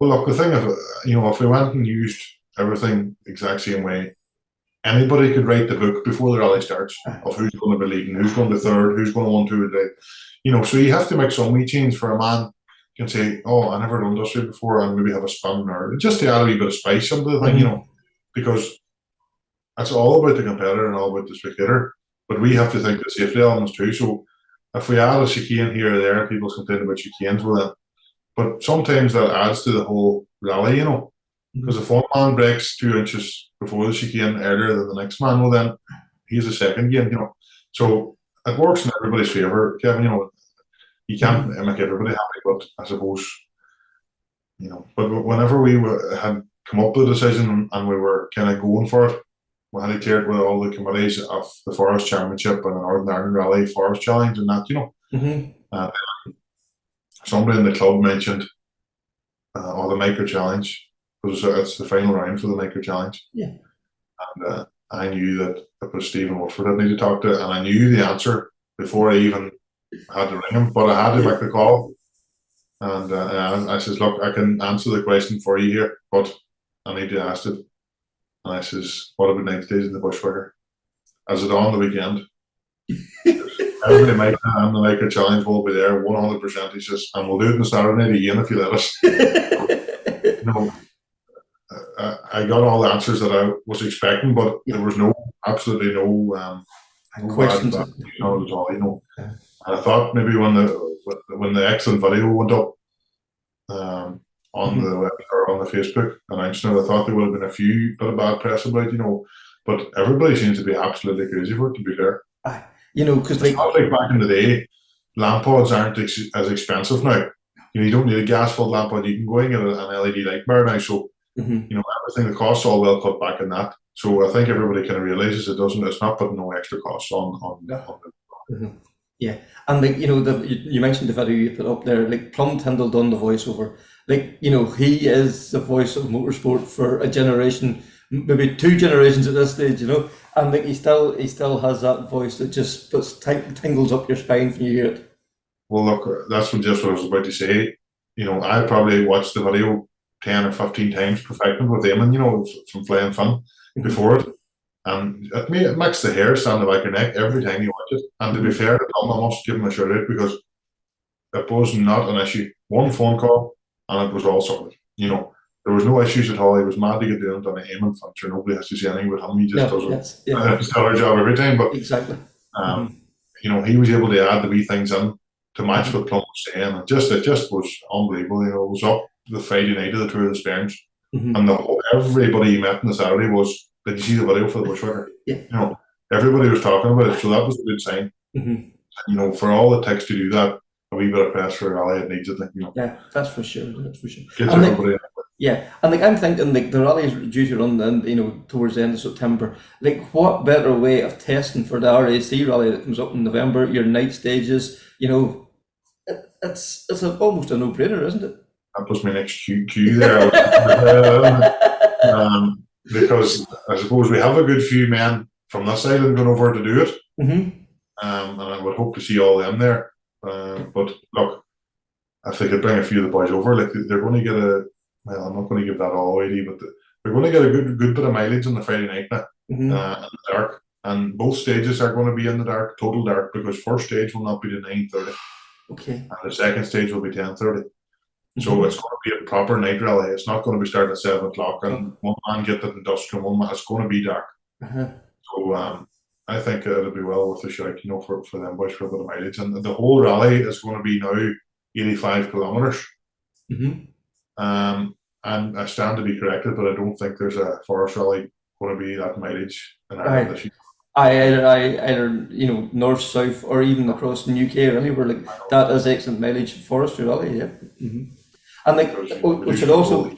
Well, look, the thing of, if we went and used everything the exact same way, anybody could write the book before the rally starts of who's going to be leading, who's going to be third, who's going to 1, 2 a day. So you have to make some wee change for a man can say, oh, I never done this before, and maybe have a spin, or just to add a wee bit of spice into the thing, because it's all about the competitor and all about the spectator, but we have to think the safety elements too. So if we add a chicane here or there, people complain about chicanes with it, but sometimes that adds to the whole rally, because if one man breaks 2 inches before the chicane earlier than the next man, well then he's a second gain, So it works in everybody's favour, Kevin. You can't make everybody happy, but I suppose, but whenever we had come up with a decision and we were kind of going for it, we had it cleared with all the committees of the Forest Championship and the Northern Ireland Rally Forest Challenge and that, somebody in the club mentioned the Micro Challenge, because it's the final round for the Micro Challenge. Yeah. And I knew that it was Stephen Woodford I needed to talk to, and I knew the answer before I even had to ring him, but I had to make the call. And I says, look, I can answer the question for you here, but I need to ask it. And I says, what about 9 days in the Bushwhacker? Is it on the weekend? Everybody might and the Micro Challenge will be there 100%. He says, and we'll do it on Saturday night again if you let us. I got all the answers that I was expecting, but there was absolutely no questions. At all, And I thought maybe when the excellent video went up on the web or on the Facebook announcement, I thought there would have been a few bit of bad press about, but everybody seems to be absolutely crazy for it, to be fair. Because it's not like back in the day, lamp pods aren't as expensive now. You don't need a gas-filled lamp pod. You can go and get an LED light bar now. So everything, the costs all well cut back in that. So I think everybody kind of realizes it's not putting no extra costs on Yeah, and you mentioned the video you put up there. Like Plum Tyndall done the voiceover. He is the voice of motorsport for a generation, maybe 2 generations at this stage. And he still has that voice that just puts tingles up your spine when you hear it. Well, look, that's what I was about to say. I probably watched the video 10 or 15 times perfecting with Eamon, from Flying Fun before it. And it makes the hair stand on the back of your neck every time you watch it. And to be fair to Tom, I must give him a shout out, because it was not an issue. One phone call and it was all sorted. There was no issues at all. He was mad to get down on a Eamon Fun. Sure, nobody has to say anything with him. He just does his stellar job every time. But exactly. He was able to add the wee things in to match what Plum was saying. It just was unbelievable. It was up the Friday night of the Tour of the Sperms, and everybody he met on the Saturday was, did you see the video for the Bushwhacker? Yeah. Everybody was talking about it, so that was a good sign. For all it takes to do that, a wee bit of press for a rally, it needs it. Yeah, that's for sure. Gets everybody. And I'm thinking the rally is due to run towards the end of September. What better way of testing for the RAC rally that comes up in November? Your night stages, it's almost a no-brainer, isn't it? That was my next cue there. Because I suppose we have a good few men from this island going over to do it, and I would hope to see all them there. But look, if they could bring a few of the boys over, they're going to get I'm not going to give that all away, but they're going to get a good bit of mileage on the Friday night now, in the dark. And both stages are going to be in the dark, total dark, because first stage will not be to 9:30. Okay. And the second stage will be 10:30. So it's going to be a proper night rally. It's not going to be starting at 7 o'clock and one man get it in dusk and one man. It's going to be dark. So I think it'll be well worth a shout, for them boys for a bit of mileage. And the whole rally is going to be now 85 kilometres. And I stand to be corrected, but I don't think there's a forest rally going to be that mileage in Ireland this year. Either north, south, or even across the UK or anywhere that is excellent mileage forestry rally. Yeah. And we should also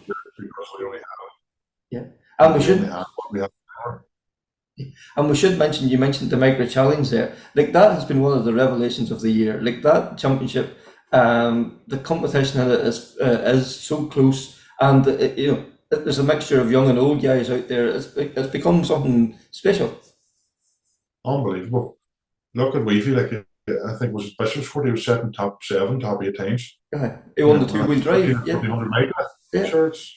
and we should mention, you mentioned the Micro Challenge there. That has been one of the revelations of the year. That championship, the competition in it is so close, and there's a mixture of young and old guys out there. It's become something special. Unbelievable. Look at Weavy, like I think it was Bishopscourt, he was setting top 7, top 8 times. He won the 2-wheel drive. 1,500 mile. Sure, it's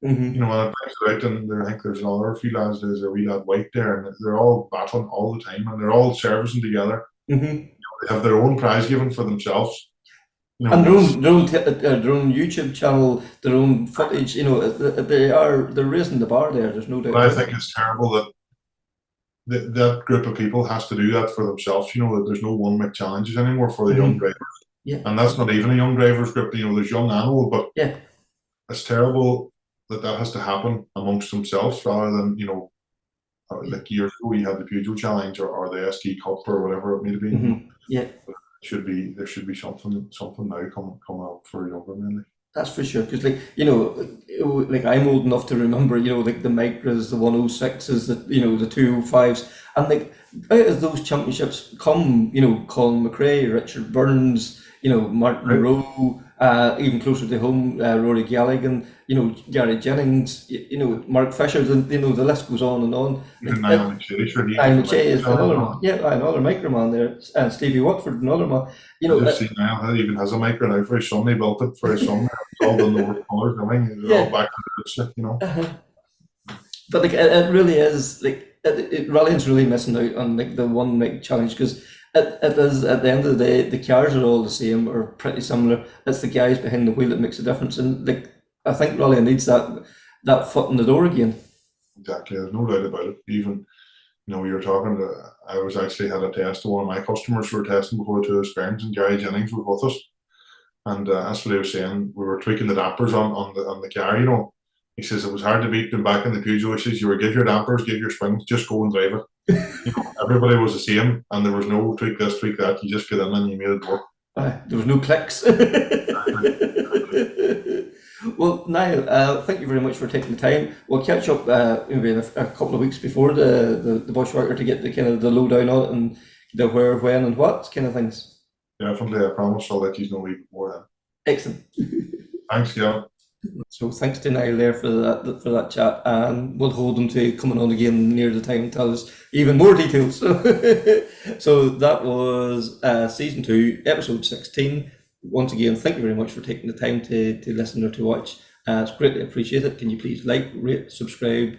Mm-hmm. you know, when it brings it out, and I think there's another few lads, there's a wee lad White there, and they're all battling all the time, and they're all servicing together. Mm-hmm. You know, they have their own prize given for themselves. You know, And their own YouTube channel, their own footage. You know, they're raising the bar there. There's no doubt. But I think it's terrible that that group of people has to do that for themselves. You know, that there's no one mic challenges anymore for the young drivers. Yeah. And that's not even a young drivers group. You know, there's young and old, but yeah, it's terrible that has to happen amongst themselves rather than, you know, like years ago you had the Peugeot Challenge or the SD Cup or whatever it may be. Mm-hmm. Yeah. There should be something now coming up for younger men. That's for sure. Because, like, you know, like I'm old enough to remember, you know, like the Micras, the 106s, the 205s, and like out of those championships come, you know, Colin McRae, Richard Burns, you know, Martin Rowe, even closer to home, Rory Gallagher, you know, Gary Jennings, you know, Mark Fisher, the list goes on and on. Niall McShay is another one. Yeah, another micro man there, and Stevie Watford, another one. You know, just see Niall that even has a micro now for his son. He built it for his son. It's all done the work colours. I mean, they're all back to the roots, you know. But like, it really is like Rallying's really missing out on like the one mic challenge, because it is, at the end of the day, the cars are all the same or pretty similar. It's the guys behind the wheel that makes a difference, and like I think Rallying needs that foot in the door again. Exactly, there's no doubt about it. Even, you know, you were talking to, I was actually had a test to one of my customers who were testing before the experience, and Gary Jennings was with us, and that's what he was saying. We were tweaking the dampers on the car, you know. He says it was hard to beat them back in the Peugeot. He says you were give your dampers, give your springs, just go and drive it. You know, everybody was the same, and there was no tweak this, tweak that. You just get in and you made it work. There was no clicks. Well, Niall, thank you very much for taking the time. We'll catch up maybe in a couple of weeks before the Bushwhacker to get the kind of the lowdown on it and the where, when, and what kind of things. Definitely, I promise I'll let you know even more then. Excellent. Thanks, Gavin. So thanks to Niall there for that chat, and we'll hold him to coming on again near the time and tell us even more details. So that was season 2, episode 16. Once again, thank you very much for taking the time to listen or to watch. It's greatly appreciated. Can you please like, rate, subscribe,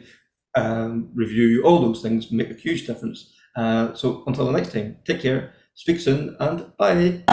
review, all those things make a huge difference. So until the next time, take care, speak soon, and bye.